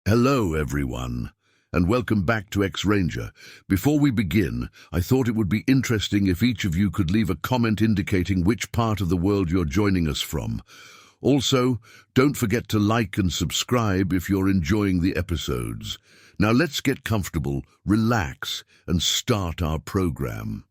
Hello, everyone, and welcome back to X-Ranger. Before we begin, I thought it would be interesting if each of you could leave a comment indicating which part of the world you're joining us from. Also, don't forget to like and subscribe if you're enjoying the episodes. Now let's get comfortable, relax, and start our program.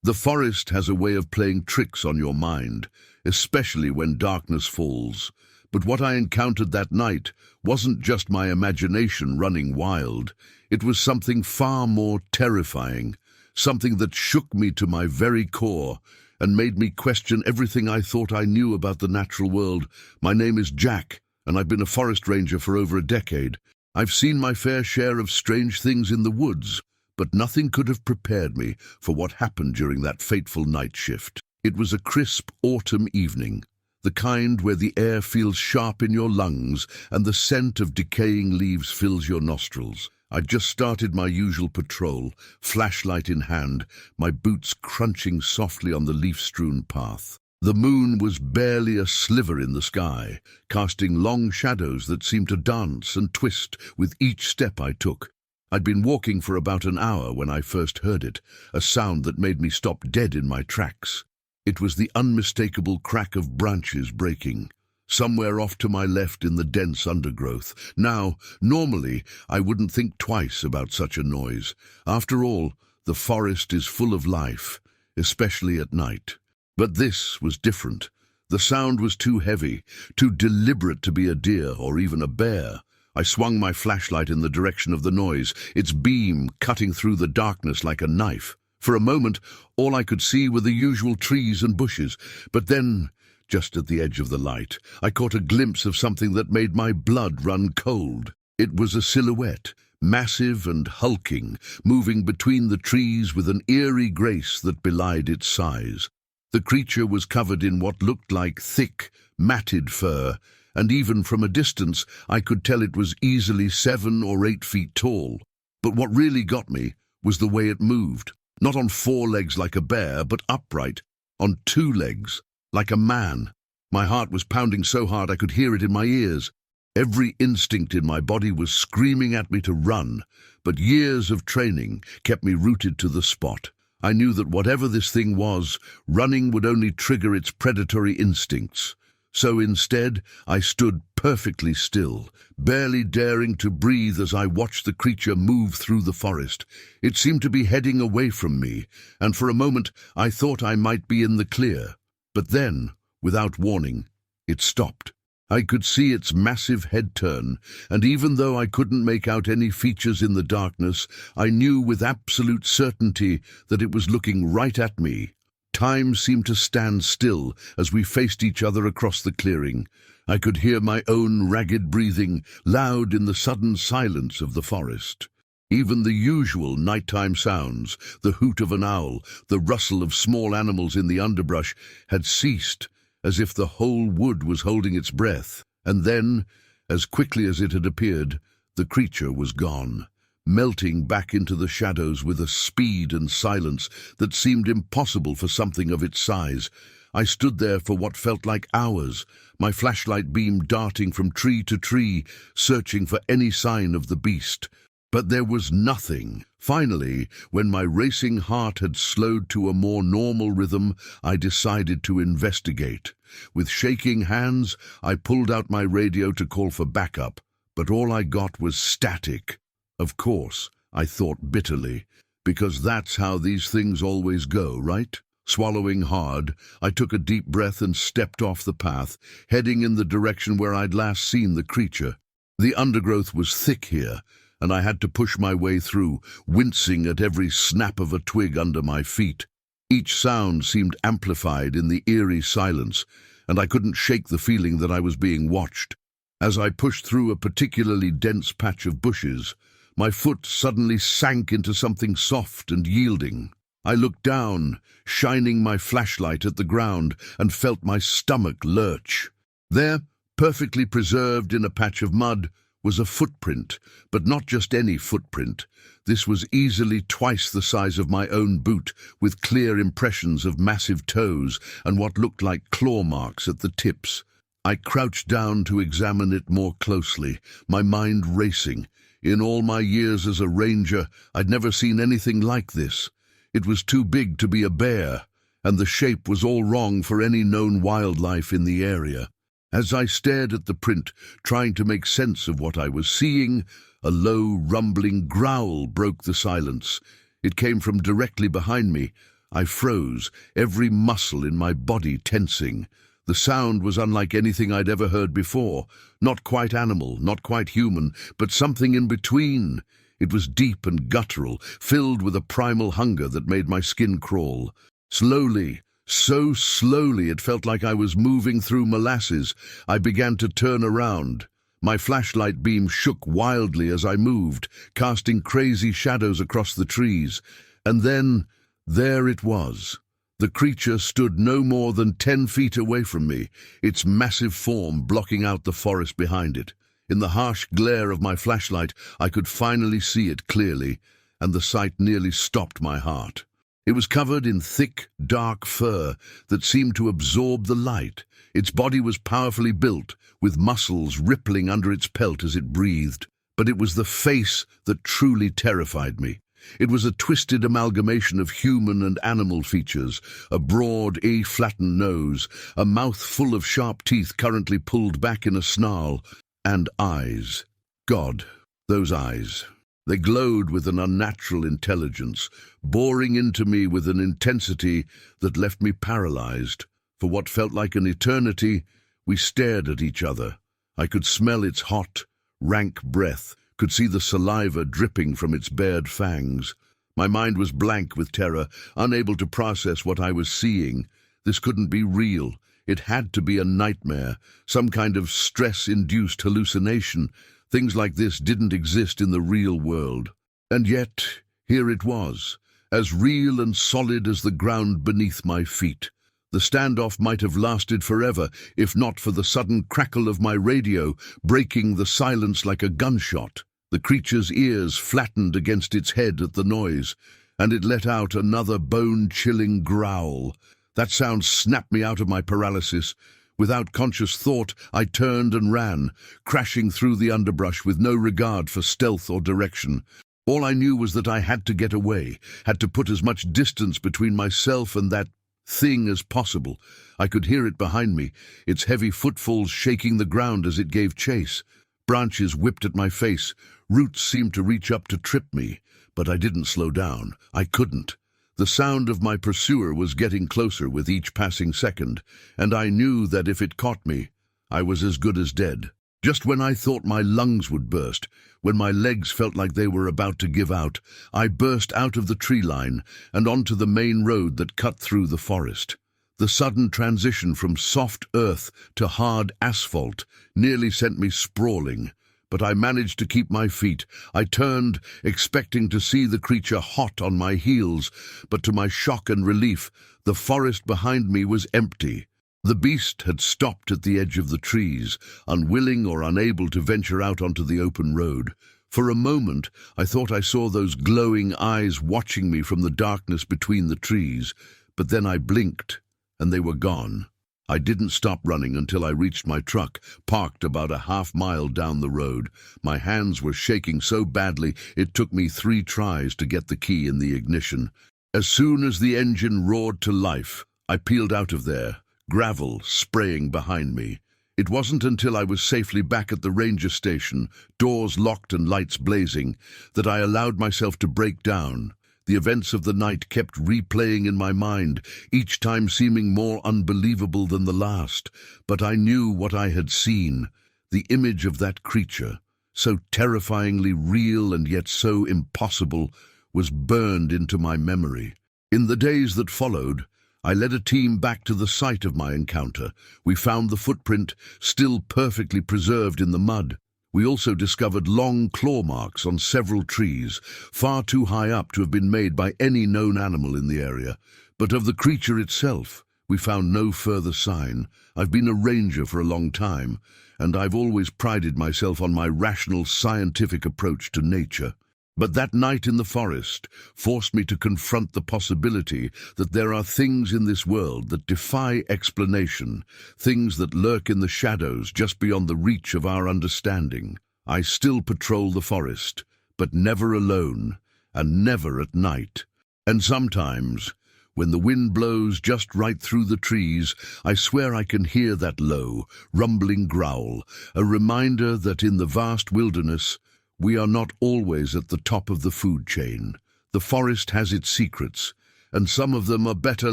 The forest has a way of playing tricks on your mind, especially when darkness falls. But what I encountered that night wasn't just my imagination running wild. It was something far more terrifying, something that shook me to my very core and made me question everything I thought I knew about the natural world. My name is Jack, and I've been a forest ranger for over a decade. I've seen my fair share of strange things in the woods, but nothing could have prepared me for what happened during that fateful night shift. It was a crisp autumn evening, the kind where the air feels sharp in your lungs and the scent of decaying leaves fills your nostrils. I'd just started my usual patrol, flashlight in hand, my boots crunching softly on the leaf-strewn path. The moon was barely a sliver in the sky, casting long shadows that seemed to dance and twist with each step I took. I'd been walking for about an hour when I first heard it, a sound that made me stop dead in my tracks. It was the unmistakable crack of branches breaking, somewhere off to my left in the dense undergrowth. Now, normally, I wouldn't think twice about such a noise. After all, the forest is full of life, especially at night. But this was different. The sound was too heavy, too deliberate to be a deer or even a bear. I swung my flashlight in the direction of the noise, its beam cutting through the darkness like a knife. For a moment, all I could see were the usual trees and bushes, but then, just at the edge of the light, I caught a glimpse of something that made my blood run cold. It was a silhouette, massive and hulking, moving between the trees with an eerie grace that belied its size. The creature was covered in what looked like thick, matted fur, and even from a distance I could tell it was easily 7 or 8 feet tall. But what really got me was the way it moved. Not on 4 legs like a bear, but upright, on 2 legs, like a man. My heart was pounding so hard I could hear it in my ears. Every instinct in my body was screaming at me to run, but years of training kept me rooted to the spot. I knew that whatever this thing was, running would only trigger its predatory instincts. So instead, I stood perfectly still, barely daring to breathe as I watched the creature move through the forest. It seemed to be heading away from me, and for a moment I thought I might be in the clear. But then, without warning, it stopped. I could see its massive head turn, and even though I couldn't make out any features in the darkness, I knew with absolute certainty that it was looking right at me. Time seemed to stand still as we faced each other across the clearing. I could hear my own ragged breathing, loud in the sudden silence of the forest. Even the usual nighttime sounds, the hoot of an owl, the rustle of small animals in the underbrush, had ceased, as if the whole wood was holding its breath. And then, as quickly as it had appeared, the creature was gone, melting back into the shadows with a speed and silence that seemed impossible for something of its size. I stood there for what felt like hours, my flashlight beam darting from tree to tree, searching for any sign of the beast. But there was nothing. Finally, when my racing heart had slowed to a more normal rhythm, I decided to investigate. With shaking hands, I pulled out my radio to call for backup, but all I got was static. Of course, I thought bitterly, because that's how these things always go, right? Swallowing hard, I took a deep breath and stepped off the path, heading in the direction where I'd last seen the creature. The undergrowth was thick here, and I had to push my way through, wincing at every snap of a twig under my feet. Each sound seemed amplified in the eerie silence, and I couldn't shake the feeling that I was being watched. As I pushed through a particularly dense patch of bushes, my foot suddenly sank into something soft and yielding. I looked down, shining my flashlight at the ground, and felt my stomach lurch. There, perfectly preserved in a patch of mud, was a footprint, but not just any footprint. This was easily twice the size of my own boot, with clear impressions of massive toes and what looked like claw marks at the tips. I crouched down to examine it more closely, my mind racing. In all my years as a ranger, I'd never seen anything like this. It was too big to be a bear, and the shape was all wrong for any known wildlife in the area. As I stared at the print, trying to make sense of what I was seeing, a low, rumbling growl broke the silence. It came from directly behind me. I froze, every muscle in my body tensing. The sound was unlike anything I'd ever heard before. Not quite animal, not quite human, but something in between. It was deep and guttural, filled with a primal hunger that made my skin crawl. Slowly, so slowly it felt like I was moving through molasses, I began to turn around. My flashlight beam shook wildly as I moved, casting crazy shadows across the trees. And then, there it was. The creature stood no more than 10 feet away from me, its massive form blocking out the forest behind it. In the harsh glare of my flashlight, I could finally see it clearly, and the sight nearly stopped my heart. It was covered in thick, dark fur that seemed to absorb the light. Its body was powerfully built, with muscles rippling under its pelt as it breathed. But it was the face that truly terrified me. It was a twisted amalgamation of human and animal features, a broad, flattened nose, a mouth full of sharp teeth currently pulled back in a snarl, and eyes. God, those eyes. They glowed with an unnatural intelligence, boring into me with an intensity that left me paralyzed. For what felt like an eternity, we stared at each other. I could smell its hot, rank breath, could see the saliva dripping from its bared fangs. My mind was blank with terror, unable to process what I was seeing. This couldn't be real. It had to be a nightmare, some kind of stress-induced hallucination. Things like this didn't exist in the real world. And yet, here it was, as real and solid as the ground beneath my feet. The standoff might have lasted forever, if not for the sudden crackle of my radio, breaking the silence like a gunshot. The creature's ears flattened against its head at the noise, and it let out another bone-chilling growl. That sound snapped me out of my paralysis. Without conscious thought, I turned and ran, crashing through the underbrush with no regard for stealth or direction. All I knew was that I had to get away, had to put as much distance between myself and that thing as possible. I could hear it behind me, its heavy footfalls shaking the ground as it gave chase. Branches whipped at my face, roots seemed to reach up to trip me, but I didn't slow down. I couldn't. The sound of my pursuer was getting closer with each passing second, and I knew that if it caught me, I was as good as dead. Just when I thought my lungs would burst, when my legs felt like they were about to give out, I burst out of the tree line and onto the main road that cut through the forest. The sudden transition from soft earth to hard asphalt nearly sent me sprawling, but I managed to keep my feet. I turned, expecting to see the creature hot on my heels, but to my shock and relief, the forest behind me was empty. The beast had stopped at the edge of the trees, unwilling or unable to venture out onto the open road. For a moment, I thought I saw those glowing eyes watching me from the darkness between the trees, but then I blinked, and they were gone. I didn't stop running until I reached my truck, parked about a half-mile down the road. My hands were shaking so badly it took me 3 tries to get the key in the ignition. As soon as the engine roared to life, I peeled out of there, gravel spraying behind me. It wasn't until I was safely back at the ranger station, doors locked and lights blazing, that I allowed myself to break down. The events of the night kept replaying in my mind, each time seeming more unbelievable than the last. But I knew what I had seen. The image of that creature, so terrifyingly real and yet so impossible, was burned into my memory. In the days that followed, I led a team back to the site of my encounter. We found the footprint, still perfectly preserved in the mud. We also discovered long claw marks on several trees, far too high up to have been made by any known animal in the area. But of the creature itself, we found no further sign. I've been a ranger for a long time, and I've always prided myself on my rational, scientific approach to nature. But that night in the forest forced me to confront the possibility that there are things in this world that defy explanation, things that lurk in the shadows just beyond the reach of our understanding. I still patrol the forest, but never alone, and never at night. And sometimes, when the wind blows just right through the trees, I swear I can hear that low, rumbling growl, a reminder that in the vast wilderness, we are not always at the top of the food chain. The forest has its secrets, and some of them are better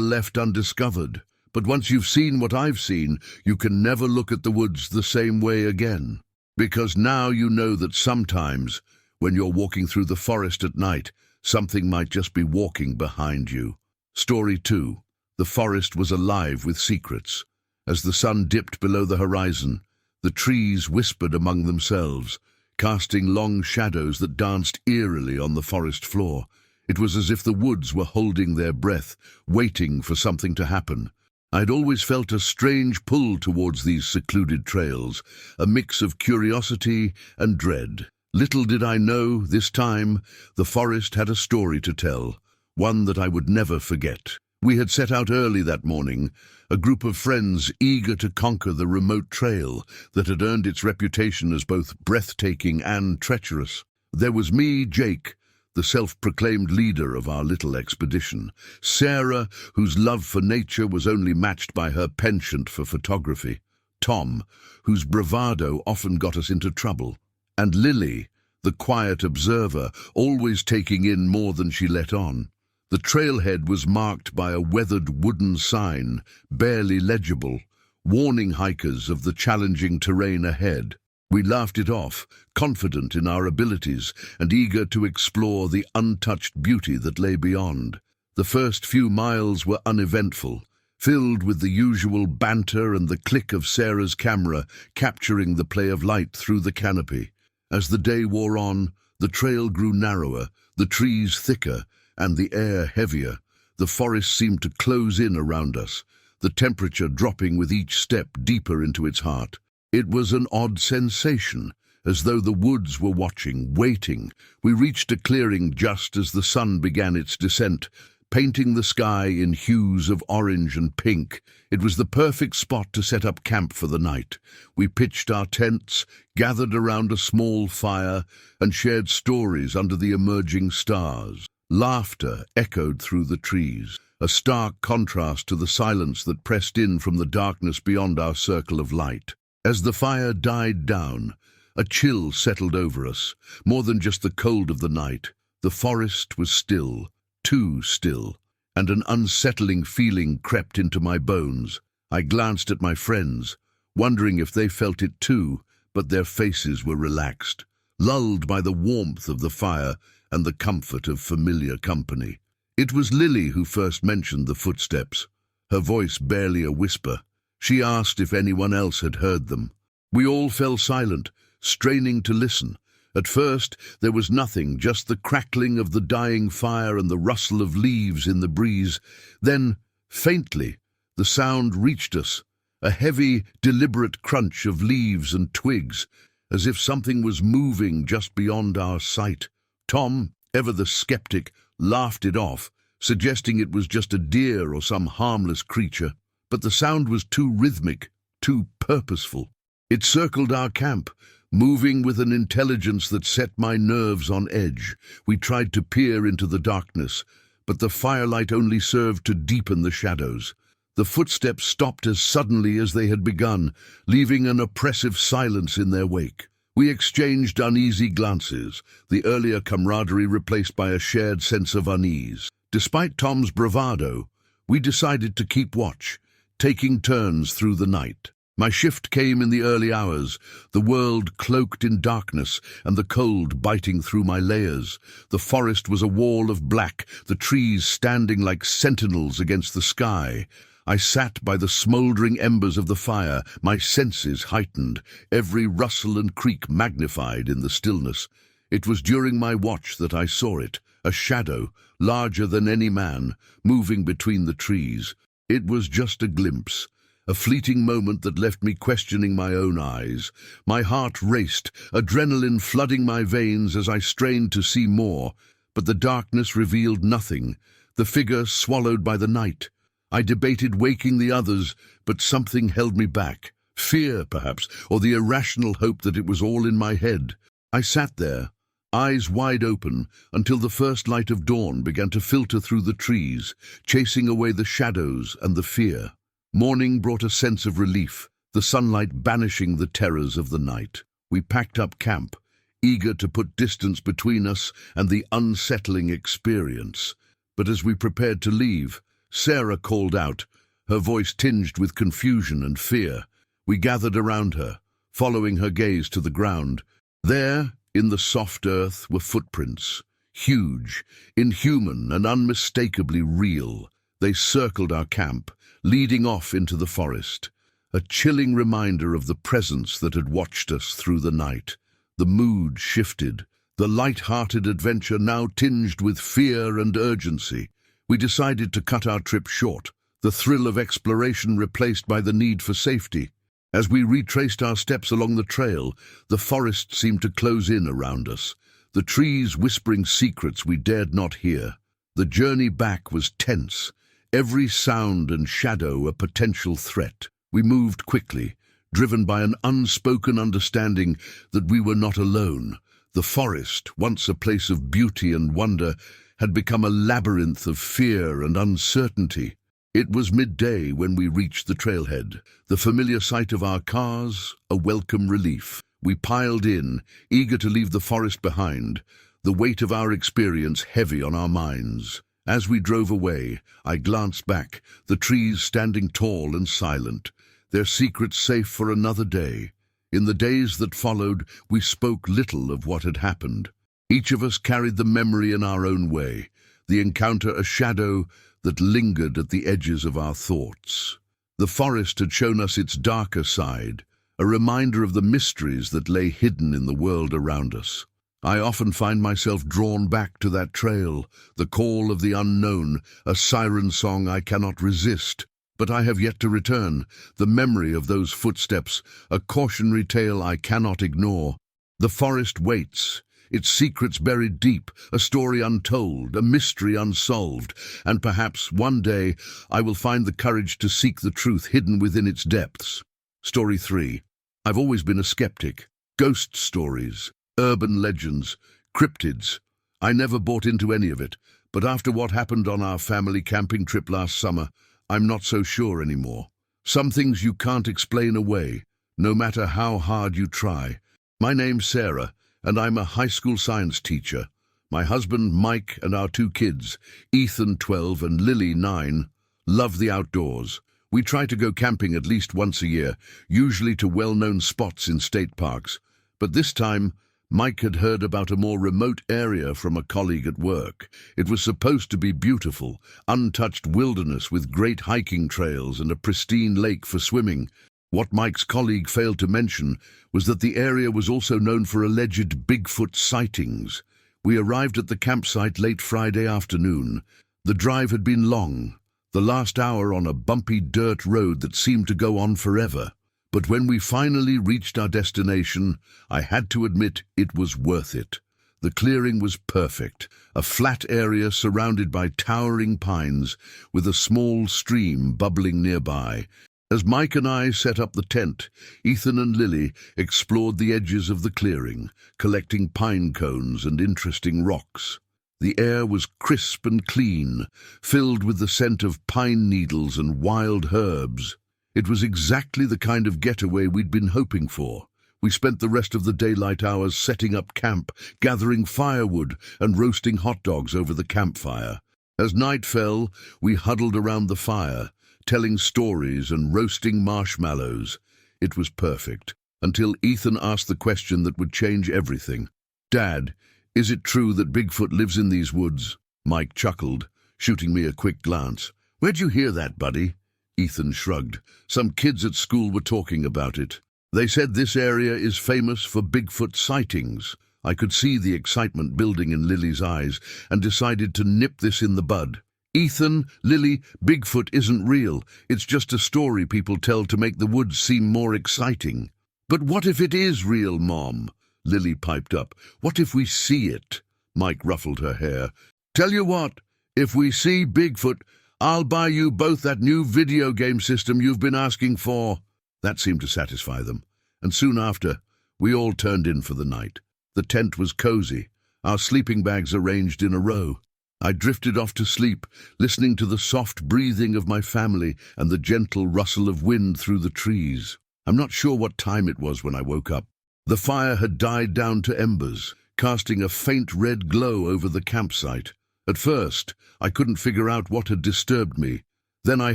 left undiscovered. But once you've seen what I've seen, you can never look at the woods the same way again. Because now you know that sometimes, when you're walking through the forest at night, something might just be walking behind you. Story 2. The forest was alive with secrets. As the sun dipped below the horizon, the trees whispered among themselves, casting long shadows that danced eerily on the forest floor. It was as if the woods were holding their breath, waiting for something to happen. I'd always felt a strange pull towards these secluded trails, a mix of curiosity and dread. Little did I know, this time, the forest had a story to tell, one that I would never forget. We had set out early that morning, a group of friends eager to conquer the remote trail that had earned its reputation as both breathtaking and treacherous. There was me, Jake, the self-proclaimed leader of our little expedition, Sarah, whose love for nature was only matched by her penchant for photography, Tom, whose bravado often got us into trouble, and Lily, the quiet observer, always taking in more than she let on. The trailhead was marked by a weathered wooden sign, barely legible, warning hikers of the challenging terrain ahead. We laughed it off, confident in our abilities and eager to explore the untouched beauty that lay beyond. The first few miles were uneventful, filled with the usual banter and the click of Sarah's camera capturing the play of light through the canopy. As the day wore on, the trail grew narrower, the trees thicker, and the air heavier. The forest seemed to close in around us, the temperature dropping with each step deeper into its heart. It was an odd sensation, as though the woods were watching, waiting. We reached a clearing just as the sun began its descent, painting the sky in hues of orange and pink. It was the perfect spot to set up camp for the night. We pitched our tents, gathered around a small fire, and shared stories under the emerging stars. Laughter echoed through the trees, a stark contrast to the silence that pressed in from the darkness beyond our circle of light. As the fire died down, a chill settled over us. More than just the cold of the night, the forest was still, too still, and an unsettling feeling crept into my bones. I glanced at my friends, wondering if they felt it too, but their faces were relaxed, lulled by the warmth of the fire and the comfort of familiar company. It was Lily who first mentioned the footsteps, her voice barely a whisper. She asked if anyone else had heard them. We all fell silent, straining to listen. At first, there was nothing, just the crackling of the dying fire and the rustle of leaves in the breeze. Then, faintly, the sound reached us, a heavy, deliberate crunch of leaves and twigs, as if something was moving just beyond our sight. Tom, ever the skeptic, laughed it off, suggesting it was just a deer or some harmless creature. But the sound was too rhythmic, too purposeful. It circled our camp, moving with an intelligence that set my nerves on edge. We tried to peer into the darkness, but the firelight only served to deepen the shadows. The footsteps stopped as suddenly as they had begun, leaving an oppressive silence in their wake. We exchanged uneasy glances, the earlier camaraderie replaced by a shared sense of unease. Despite Tom's bravado, we decided to keep watch, taking turns through the night. My shift came in the early hours, the world cloaked in darkness and the cold biting through my layers. The forest was a wall of black, the trees standing like sentinels against the sky. I sat by the smouldering embers of the fire, my senses heightened, every rustle and creak magnified in the stillness. It was during my watch that I saw it, a shadow, larger than any man, moving between the trees. It was just a glimpse, A fleeting moment that left me questioning my own eyes. My heart raced, adrenaline flooding my veins as I strained to see more, but the darkness revealed nothing, the figure swallowed by the night. I debated waking the others, but something held me back. Fear, perhaps, or the irrational hope that it was all in my head. I sat there, eyes wide open, until the first light of dawn began to filter through the trees, chasing away the shadows and the fear. Morning brought a sense of relief, the sunlight banishing the terrors of the night. We packed up camp, eager to put distance between us and the unsettling experience. But as we prepared to leave, Sarah called out, her voice tinged with confusion and fear. We gathered around her, following her gaze to the ground. There, in the soft earth, were footprints, huge, inhuman, and unmistakably real. They circled our camp, leading off into the forest, a chilling reminder of the presence that had watched us through the night. The mood shifted, the light-hearted adventure now tinged with fear and urgency. We decided to cut our trip short, the thrill of exploration replaced by the need for safety. As we retraced our steps along the trail, the forest seemed to close in around us, the trees whispering secrets we dared not hear. The journey back was tense, every sound and shadow a potential threat. We moved quickly, driven by an unspoken understanding that we were not alone. The forest, once a place of beauty and wonder, had become a labyrinth of fear and uncertainty. It was midday when we reached the trailhead, the familiar sight of our cars, a welcome relief. We piled in, eager to leave the forest behind, the weight of our experience heavy on our minds. As we drove away, I glanced back, the trees standing tall and silent, their secrets safe for another day. In the days that followed, we spoke little of what had happened. Each of us carried the memory in our own way, the encounter a shadow that lingered at the edges of our thoughts. The forest had shown us its darker side, a reminder of the mysteries that lay hidden in the world around us. I often find myself drawn back to that trail, the call of the unknown, a siren song I cannot resist. But I have yet to return, the memory of those footsteps, a cautionary tale I cannot ignore. The forest waits, its secrets buried deep, a story untold, a mystery unsolved, and perhaps one day I will find the courage to seek the truth hidden within its depths. Story 3. I've always been a skeptic. Ghost stories, urban legends, cryptids. I never bought into any of it, but after what happened on our family camping trip last summer, I'm not so sure anymore. Some things you can't explain away, no matter how hard you try. My name's Sarah, and I'm a high school science teacher. My husband, Mike, and our 2 kids, Ethan, 12, and Lily, 9, love the outdoors. We try to go camping at least once a year, usually to well-known spots in state parks. But this time, Mike had heard about a more remote area from a colleague at work. It was supposed to be beautiful, untouched wilderness with great hiking trails and a pristine lake for swimming. What Mike's colleague failed to mention was that the area was also known for alleged Bigfoot sightings. We arrived at the campsite late Friday afternoon. The drive had been long, the last hour on a bumpy dirt road that seemed to go on forever. But when we finally reached our destination, I had to admit it was worth it. The clearing was perfect, a flat area surrounded by towering pines, with a small stream bubbling nearby. As Mike and I set up the tent, Ethan and Lily explored the edges of the clearing, collecting pine cones and interesting rocks. The air was crisp and clean, filled with the scent of pine needles and wild herbs. It was exactly the kind of getaway we'd been hoping for. We spent the rest of the daylight hours setting up camp, gathering firewood and roasting hot dogs over the campfire. As night fell, we huddled around the fire, telling stories and roasting marshmallows. It was perfect, until Ethan asked the question that would change everything. "Dad, is it true that Bigfoot lives in these woods?" Mike chuckled, shooting me a quick glance. "Where'd you hear that, buddy?" Ethan shrugged. "Some kids at school were talking about it. They said this area is famous for Bigfoot sightings." I could see the excitement building in Lily's eyes and decided to nip this in the bud. "Ethan, Lily, Bigfoot isn't real. It's just a story people tell to make the woods seem more exciting." "But what if it is real, Mom?" Lily piped up. "What if we see it?" Mike ruffled her hair. "Tell you what, if we see Bigfoot, I'll buy you both that new video game system you've been asking for." That seemed to satisfy them, and soon after, we all turned in for the night. The tent was cozy, our sleeping bags arranged in a row. I drifted off to sleep, listening to the soft breathing of my family and the gentle rustle of wind through the trees. I'm not sure what time it was when I woke up. The fire had died down to embers, casting a faint red glow over the campsite. At first, I couldn't figure out what had disturbed me. Then I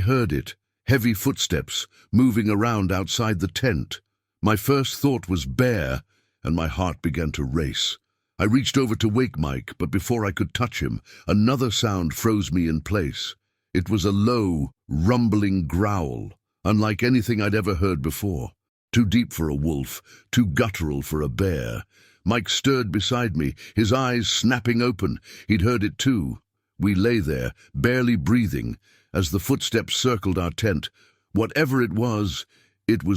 heard it, heavy footsteps, moving around outside the tent. My first thought was bear, and my heart began to race. I reached over to wake Mike, but before I could touch him, another sound froze me in place. It was a low, rumbling growl, unlike anything I'd ever heard before. Too deep for a wolf, too guttural for a bear. Mike stirred beside me, his eyes snapping open. He'd heard it too. We lay there, barely breathing, as the footsteps circled our tent. Whatever it was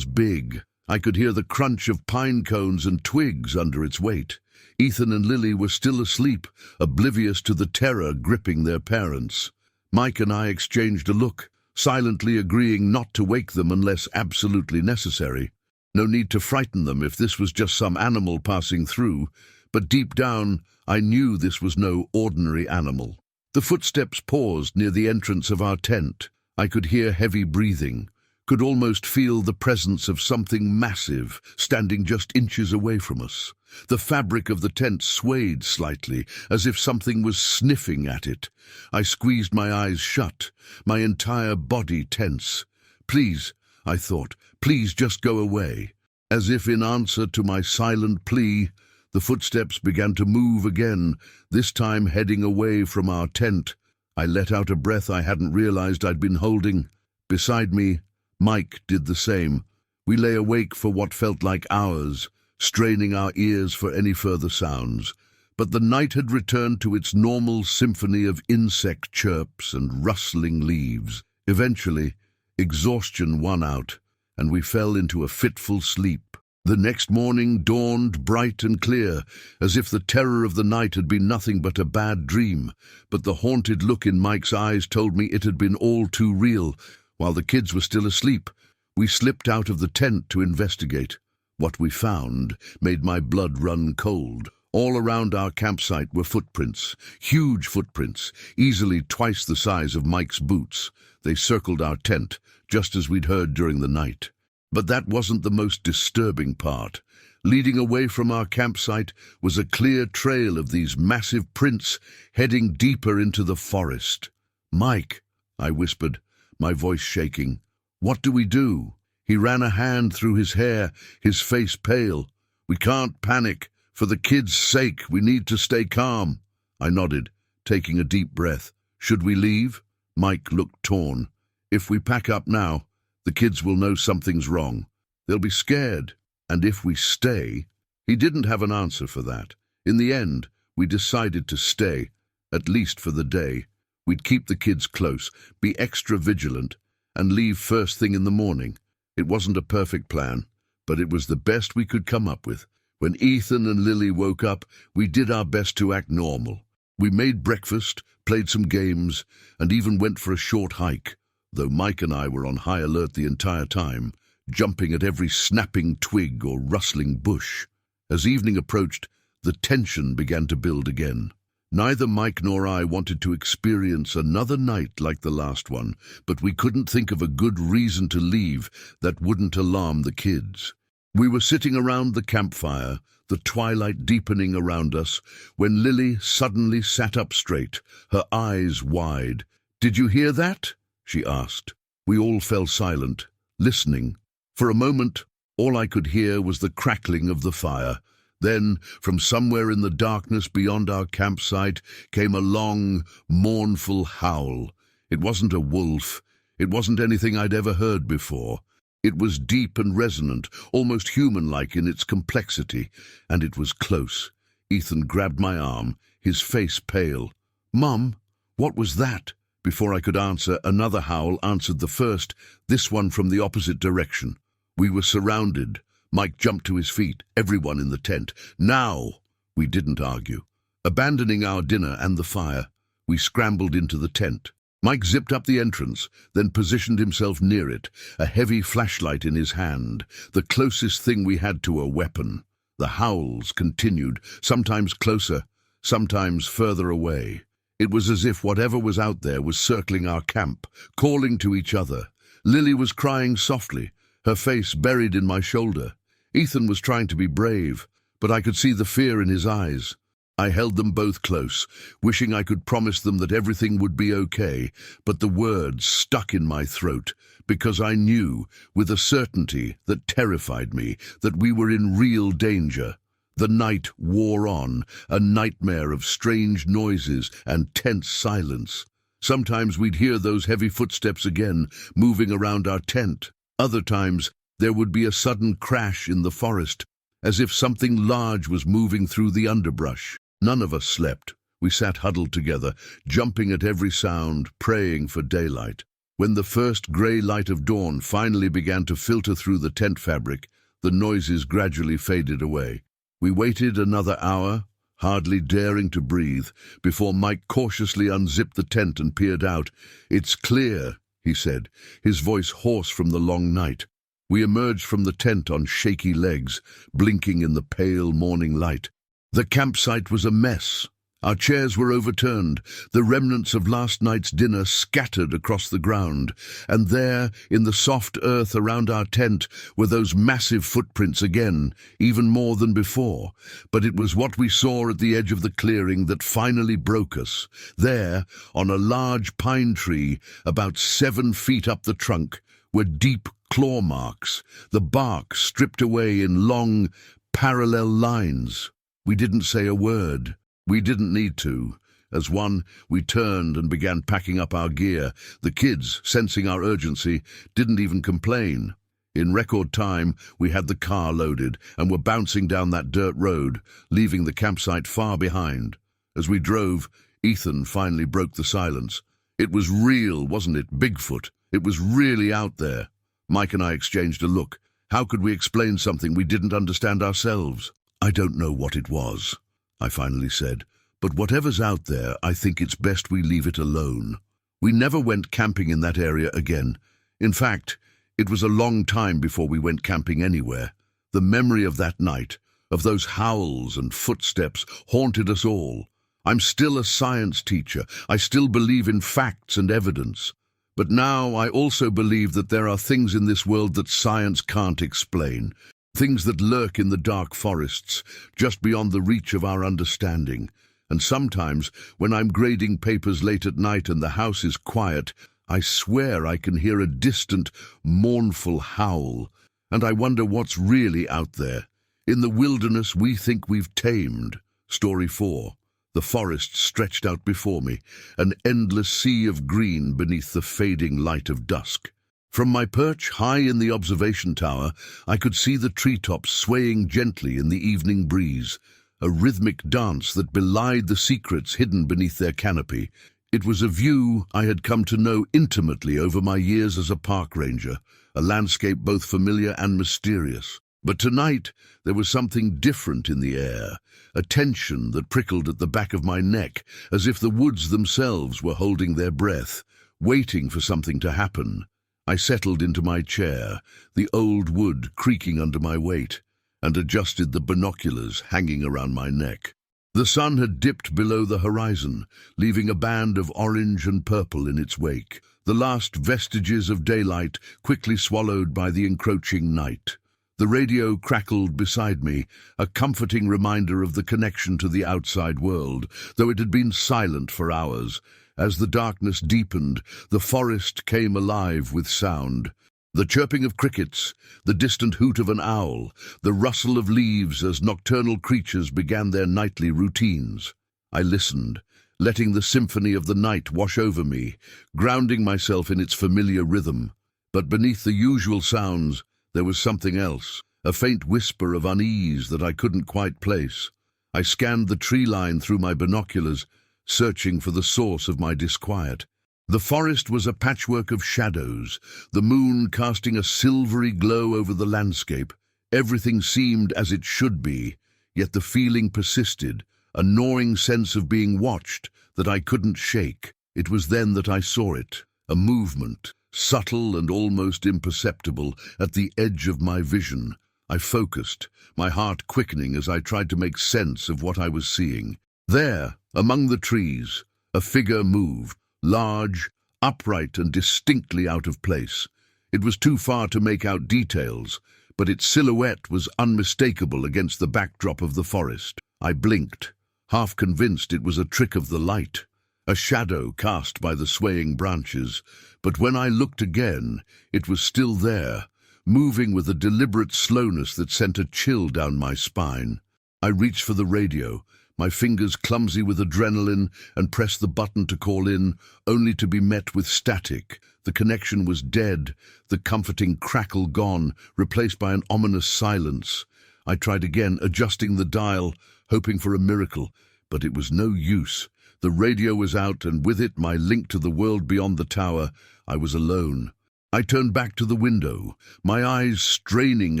big. I could hear the crunch of pine cones and twigs under its weight. Ethan and Lily were still asleep, oblivious to the terror gripping their parents. Mike and I exchanged a look, silently agreeing not to wake them unless absolutely necessary. No need to frighten them if this was just some animal passing through, but deep down I knew this was no ordinary animal. The footsteps paused near the entrance of our tent. I could hear heavy breathing, could almost feel the presence of something massive standing just inches away from us. The fabric of the tent swayed slightly, as if something was sniffing at it. I squeezed my eyes shut, my entire body tense. "Please," I thought, "please just go away." As if in answer to my silent plea, the footsteps began to move again, this time heading away from our tent. I let out a breath I hadn't realized I'd been holding. Beside me, Mike did the same. We lay awake for what felt like hours, straining our ears for any further sounds. But the night had returned to its normal symphony of insect chirps and rustling leaves. Eventually, exhaustion won out, and we fell into a fitful sleep. The next morning dawned bright and clear, as if the terror of the night had been nothing but a bad dream. But the haunted look in Mike's eyes told me it had been all too real. While the kids were still asleep, we slipped out of the tent to investigate. What we found made my blood run cold. All around our campsite were footprints, huge footprints, easily twice the size of Mike's boots. They circled our tent, just as we'd heard during the night. But that wasn't the most disturbing part. Leading away from our campsite was a clear trail of these massive prints heading deeper into the forest. "Mike," I whispered, my voice shaking, "what do we do?" He ran a hand through his hair, his face pale. "We can't panic. For the kids' sake, we need to stay calm." I nodded, taking a deep breath. "Should we leave?" Mike looked torn. "If we pack up now, the kids will know something's wrong. They'll be scared. And if we stay—" He didn't have an answer for that. In the end, we decided to stay, at least for the day. We'd keep the kids close, be extra vigilant, and leave first thing in the morning. It wasn't a perfect plan, but it was the best we could come up with. When Ethan and Lily woke up, we did our best to act normal. We made breakfast, played some games, and even went for a short hike, though Mike and I were on high alert the entire time, jumping at every snapping twig or rustling bush. As evening approached, the tension began to build again. Neither Mike nor I wanted to experience another night like the last one, but we couldn't think of a good reason to leave that wouldn't alarm the kids. We were sitting around the campfire, the twilight deepening around us, when Lily suddenly sat up straight, her eyes wide. "Did you hear that?" she asked. We all fell silent, listening. For a moment, all I could hear was the crackling of the fire. Then, from somewhere in the darkness beyond our campsite, came a long, mournful howl. It wasn't a wolf. It wasn't anything I'd ever heard before. It was deep and resonant, almost human-like in its complexity, and it was close. Ethan grabbed my arm, his face pale. "Mum, what was that?" Before I could answer, another howl answered the first, this one from the opposite direction. We were surrounded. Mike jumped to his feet, everyone in the tent. Now! We didn't argue. Abandoning our dinner and the fire, we scrambled into the tent. Mike zipped up the entrance, then positioned himself near it, a heavy flashlight in his hand, the closest thing we had to a weapon. The howls continued, sometimes closer, sometimes further away. It was as if whatever was out there was circling our camp, calling to each other. Lily was crying softly, her face buried in my shoulder. Ethan was trying to be brave, but I could see the fear in his eyes. I held them both close, wishing I could promise them that everything would be okay, but the words stuck in my throat, because I knew, with a certainty that terrified me, that we were in real danger. The night wore on, a nightmare of strange noises and tense silence. Sometimes we'd hear those heavy footsteps again, moving around our tent. Other times, there would be a sudden crash in the forest, as if something large was moving through the underbrush. None of us slept. We sat huddled together, jumping at every sound, praying for daylight. When the first grey light of dawn finally began to filter through the tent fabric, the noises gradually faded away. We waited another hour, hardly daring to breathe, before Mike cautiously unzipped the tent and peered out. "It's clear," he said, his voice hoarse from the long night. We emerged from the tent on shaky legs, blinking in the pale morning light. The campsite was a mess. Our chairs were overturned, the remnants of last night's dinner scattered across the ground, and there, in the soft earth around our tent, were those massive footprints again, even more than before. But it was what we saw at the edge of the clearing that finally broke us. There, on a large pine tree, about 7 feet up the trunk, were deep claw marks, the bark stripped away in long, parallel lines. We didn't say a word. We didn't need to. As one, we turned and began packing up our gear. The kids, sensing our urgency, didn't even complain. In record time, we had the car loaded and were bouncing down that dirt road, leaving the campsite far behind. As we drove, Ethan finally broke the silence. It was real, wasn't it? Bigfoot. It was really out there. Mike and I exchanged a look. How could we explain something we didn't understand ourselves? "I don't know what it was," I finally said, "but whatever's out there, I think it's best we leave it alone." We never went camping in that area again. In fact, it was a long time before we went camping anywhere. The memory of that night, of those howls and footsteps, haunted us all. I'm still a science teacher. I still believe in facts and evidence. But now I also believe that there are things in this world that science can't explain. Things that lurk in the dark forests, just beyond the reach of our understanding. And sometimes, when I'm grading papers late at night and the house is quiet, I swear I can hear a distant, mournful howl. And I wonder what's really out there. In the wilderness we think we've tamed. Story 4. The forest stretched out before me, an endless sea of green beneath the fading light of dusk. From my perch high in the observation tower, I could see the treetops swaying gently in the evening breeze, a rhythmic dance that belied the secrets hidden beneath their canopy. It was a view I had come to know intimately over my years as a park ranger, a landscape both familiar and mysterious. But tonight there was something different in the air, a tension that prickled at the back of my neck, as if the woods themselves were holding their breath, waiting for something to happen. I settled into my chair, the old wood creaking under my weight, and adjusted the binoculars hanging around my neck. The sun had dipped below the horizon, leaving a band of orange and purple in its wake, the last vestiges of daylight quickly swallowed by the encroaching night. The radio crackled beside me, a comforting reminder of the connection to the outside world, though it had been silent for hours. As the darkness deepened, the forest came alive with sound. The chirping of crickets, the distant hoot of an owl, the rustle of leaves as nocturnal creatures began their nightly routines. I listened, letting the symphony of the night wash over me, grounding myself in its familiar rhythm. But beneath the usual sounds, there was something else, a faint whisper of unease that I couldn't quite place. I scanned the tree line through my binoculars, searching for the source of my disquiet. The forest was a patchwork of shadows, the moon casting a silvery glow over the landscape. Everything seemed as it should be, yet the feeling persisted, a gnawing sense of being watched that I couldn't shake. It was then that I saw it, a movement, subtle and almost imperceptible, at the edge of my vision. I focused, my heart quickening as I tried to make sense of what I was seeing. There, among the trees, a figure moved, large, upright and distinctly out of place. It was too far to make out details, but its silhouette was unmistakable against the backdrop of the forest. I blinked, half convinced it was a trick of the light, a shadow cast by the swaying branches, but when I looked again, it was still there, moving with a deliberate slowness that sent a chill down my spine. I reached for the radio, my fingers clumsy with adrenaline, and pressed the button to call in, only to be met with static. The connection was dead, the comforting crackle gone, replaced by an ominous silence. I tried again, adjusting the dial, hoping for a miracle, but it was no use. The radio was out, and with it my link to the world beyond the tower. I was alone. I turned back to the window, my eyes straining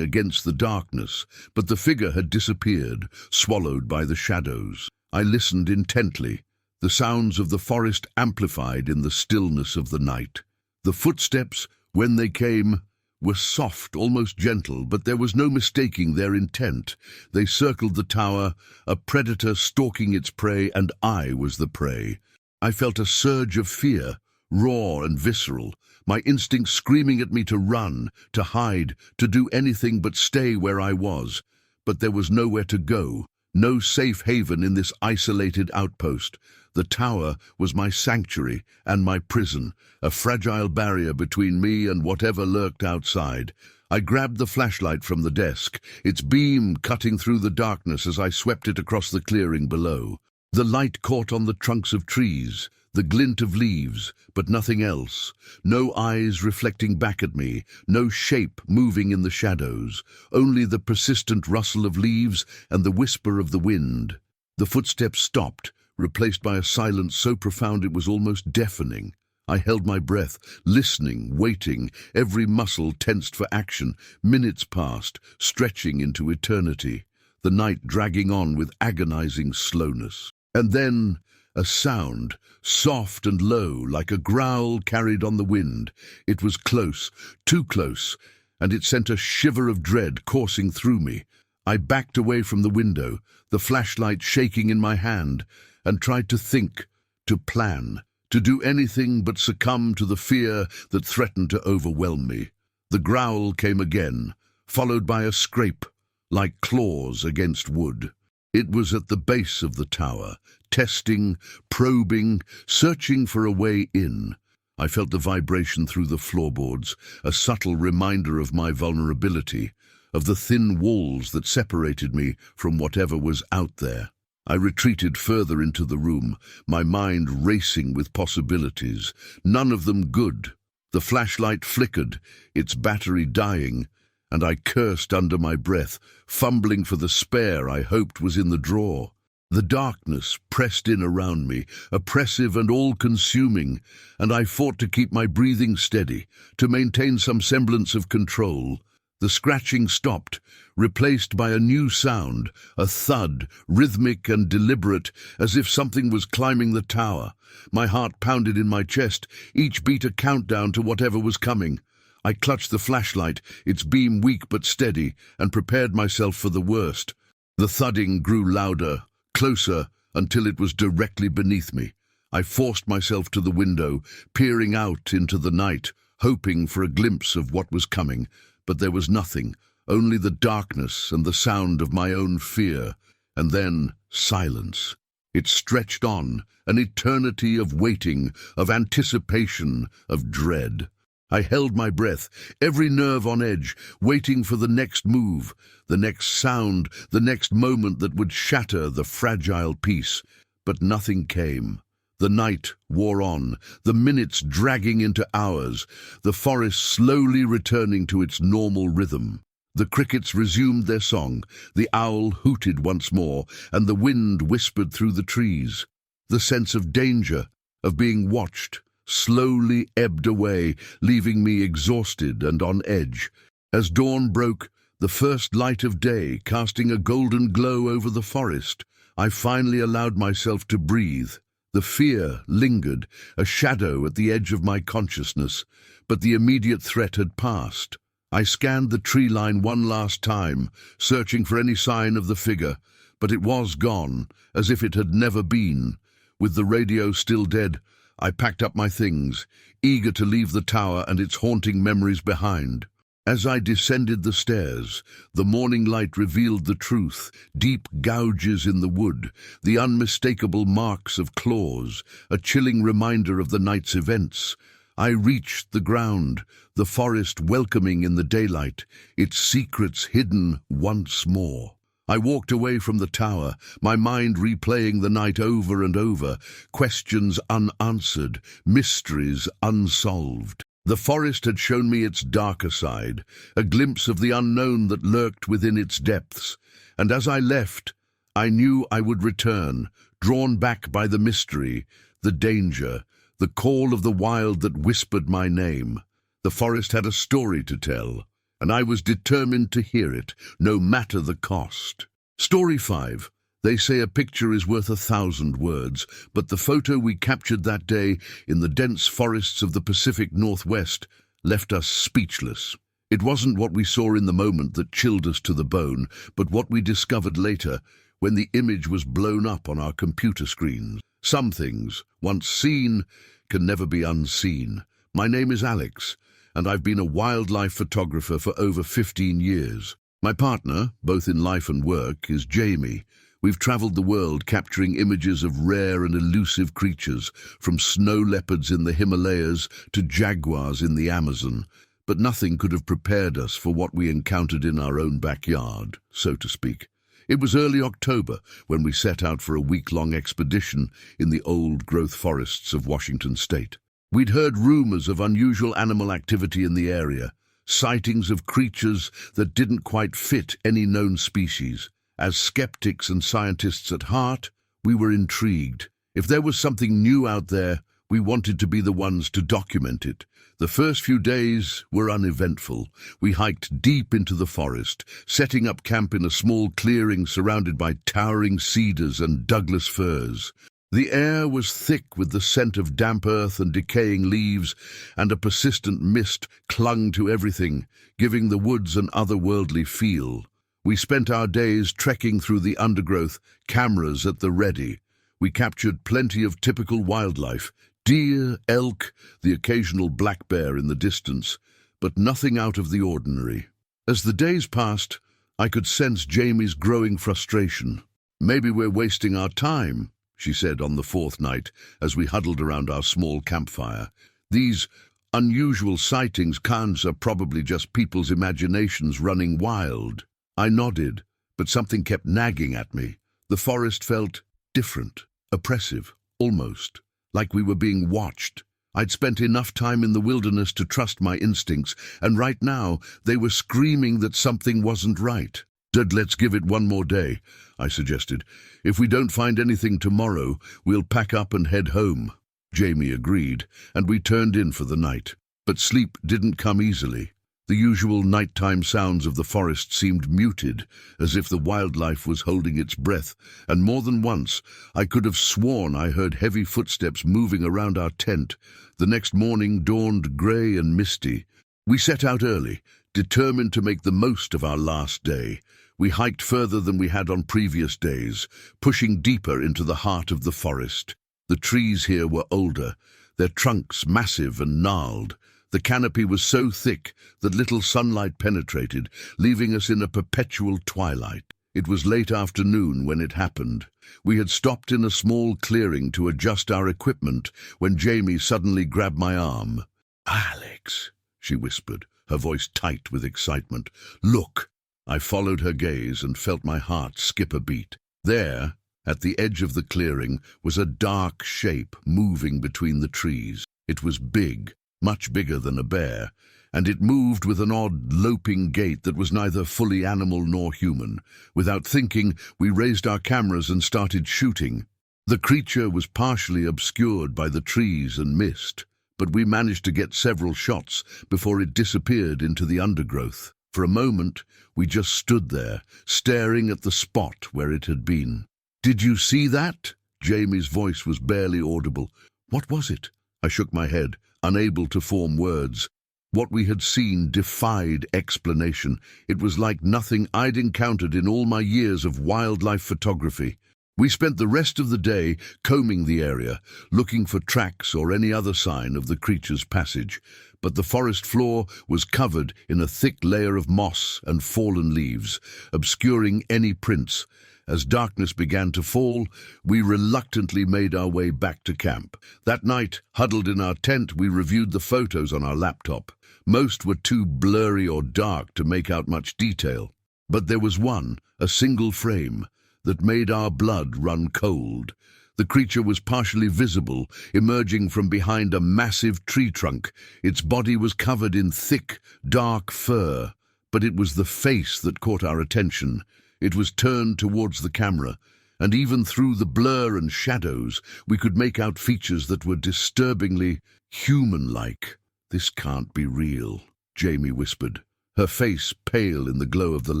against the darkness, but the figure had disappeared, swallowed by the shadows. I listened intently, the sounds of the forest amplified in the stillness of the night. The footsteps, when they came, were soft, almost gentle, but there was no mistaking their intent. They circled the tower, a predator stalking its prey, and I was the prey. I felt a surge of fear, raw and visceral, my instincts screaming at me to run, to hide, to do anything but stay where I was. But there was nowhere to go, no safe haven in this isolated outpost. The tower was my sanctuary and my prison, a fragile barrier between me and whatever lurked outside. I grabbed the flashlight from the desk, its beam cutting through the darkness as I swept it across the clearing below. The light caught on the trunks of trees, the glint of leaves, but nothing else. No eyes reflecting back at me, no shape moving in the shadows, only the persistent rustle of leaves and the whisper of the wind. The footsteps stopped, replaced by a silence so profound it was almost deafening. I held my breath, listening, waiting, every muscle tensed for action. Minutes passed, stretching into eternity, the night dragging on with agonizing slowness. And then a sound, soft and low, like a growl carried on the wind. It was close, too close, and it sent a shiver of dread coursing through me. I backed away from the window, the flashlight shaking in my hand, and tried to think, to plan, to do anything but succumb to the fear that threatened to overwhelm me. The growl came again, followed by a scrape, like claws against wood. It was at the base of the tower, testing, probing, searching for a way in. I felt the vibration through the floorboards, a subtle reminder of my vulnerability, of the thin walls that separated me from whatever was out there. I retreated further into the room, my mind racing with possibilities, none of them good. The flashlight flickered, its battery dying, and I cursed under my breath, fumbling for the spare I hoped was in the drawer. The darkness pressed in around me, oppressive and all-consuming, and I fought to keep my breathing steady, to maintain some semblance of control. The scratching stopped, replaced by a new sound, a thud, rhythmic and deliberate, as if something was climbing the tower. My heart pounded in my chest, each beat a countdown to whatever was coming. I clutched the flashlight, its beam weak but steady, and prepared myself for the worst. The thudding grew louder, closer, until it was directly beneath me. I forced myself to the window, peering out into the night, hoping for a glimpse of what was coming. But there was nothing, only the darkness and the sound of my own fear, and then silence. It stretched on, an eternity of waiting, of anticipation, of dread. I held my breath, every nerve on edge, waiting for the next move, the next sound, the next moment that would shatter the fragile peace. But nothing came. The night wore on, the minutes dragging into hours, the forest slowly returning to its normal rhythm. The crickets resumed their song, the owl hooted once more, and the wind whispered through the trees. The sense of danger, of being watched, slowly ebbed away, leaving me exhausted and on edge. As dawn broke, the first light of day casting a golden glow over the forest, I finally allowed myself to breathe. The fear lingered, a shadow at the edge of my consciousness, but the immediate threat had passed. I scanned the tree line one last time, searching for any sign of the figure, but it was gone, as if it had never been. With the radio still dead, I packed up my things, eager to leave the tower and its haunting memories behind. As I descended the stairs, the morning light revealed the truth: deep gouges in the wood, the unmistakable marks of claws, a chilling reminder of the night's events. I reached the ground, the forest welcoming in the daylight, its secrets hidden once more. I walked away from the tower, my mind replaying the night over and over, questions unanswered, mysteries unsolved. The forest had shown me its darker side, a glimpse of the unknown that lurked within its depths, and as I left, I knew I would return, drawn back by the mystery, the danger, the call of the wild that whispered my name. The forest had a story to tell, and I was determined to hear it, no matter the cost. Story 5. They say a picture is worth 1,000 words, but the photo we captured that day in the dense forests of the Pacific Northwest left us speechless. It wasn't what we saw in the moment that chilled us to the bone, but what we discovered later, when the image was blown up on our computer screens. Some things, once seen, can never be unseen. My name is Alex, and I've been a wildlife photographer for over 15 years. My partner, both in life and work, is Jamie. We've traveled the world capturing images of rare and elusive creatures, from snow leopards in the Himalayas to jaguars in the Amazon. But nothing could have prepared us for what we encountered in our own backyard, so to speak. It was early October when we set out for a week-long expedition in the old-growth forests of Washington state. We'd heard rumors of unusual animal activity in the area, sightings of creatures that didn't quite fit any known species. As skeptics and scientists at heart, we were intrigued. If there was something new out there, we wanted to be the ones to document it. The first few days were uneventful. We hiked deep into the forest, setting up camp in a small clearing surrounded by towering cedars and Douglas firs. The air was thick with the scent of damp earth and decaying leaves, and a persistent mist clung to everything, giving the woods an otherworldly feel. We spent our days trekking through the undergrowth, cameras at the ready. We captured plenty of typical wildlife: deer, elk, the occasional black bear in the distance, but nothing out of the ordinary. As the days passed, I could sense Jamie's growing frustration. "Maybe we're wasting our time," she said on the fourth night as we huddled around our small campfire. "These unusual sightings are probably just people's imaginations running wild." I nodded, but something kept nagging at me. The forest felt different, oppressive, almost, like we were being watched. I'd spent enough time in the wilderness to trust my instincts, and right now they were screaming that something wasn't right. "Let's give it one more day," I suggested. "If we don't find anything tomorrow, we'll pack up and head home." Jamie agreed, and we turned in for the night. But sleep didn't come easily. The usual nighttime sounds of the forest seemed muted, as if the wildlife was holding its breath, and more than once I could have sworn I heard heavy footsteps moving around our tent. The next morning dawned grey and misty. We set out early, determined to make the most of our last day. We hiked further than we had on previous days, pushing deeper into the heart of the forest. The trees here were older, their trunks massive and gnarled. The canopy was so thick that little sunlight penetrated, leaving us in a perpetual twilight. It was late afternoon when it happened. We had stopped in a small clearing to adjust our equipment when Jamie suddenly grabbed my arm. "Alex," she whispered, her voice tight with excitement. "Look." I followed her gaze and felt my heart skip a beat. There, at the edge of the clearing, was a dark shape moving between the trees. It was big, much bigger than a bear, and it moved with an odd, loping gait that was neither fully animal nor human. Without thinking, we raised our cameras and started shooting. The creature was partially obscured by the trees and mist. but we managed to get several shots before it disappeared into the undergrowth. For a moment, we just stood there, staring at the spot where it had been. "Did you see that?" Jamie's voice was barely audible. "What was it?" I shook my head, unable to form words. What we had seen defied explanation. It was like nothing I'd encountered in all my years of wildlife photography. We spent the rest of the day combing the area, looking for tracks or any other sign of the creature's passage, but the forest floor was covered in a thick layer of moss and fallen leaves, obscuring any prints. As darkness began to fall, we reluctantly made our way back to camp. That night, huddled in our tent, we reviewed the photos on our laptop. Most were too blurry or dark to make out much detail, but there was one, a single frame, that made our blood run cold. The creature was partially visible, emerging from behind a massive tree trunk. Its body was covered in thick, dark fur, but it was the face that caught our attention. It was turned towards the camera, and even through the blur and shadows, we could make out features that were disturbingly human-like. "This can't be real," Jamie whispered, her face pale in the glow of the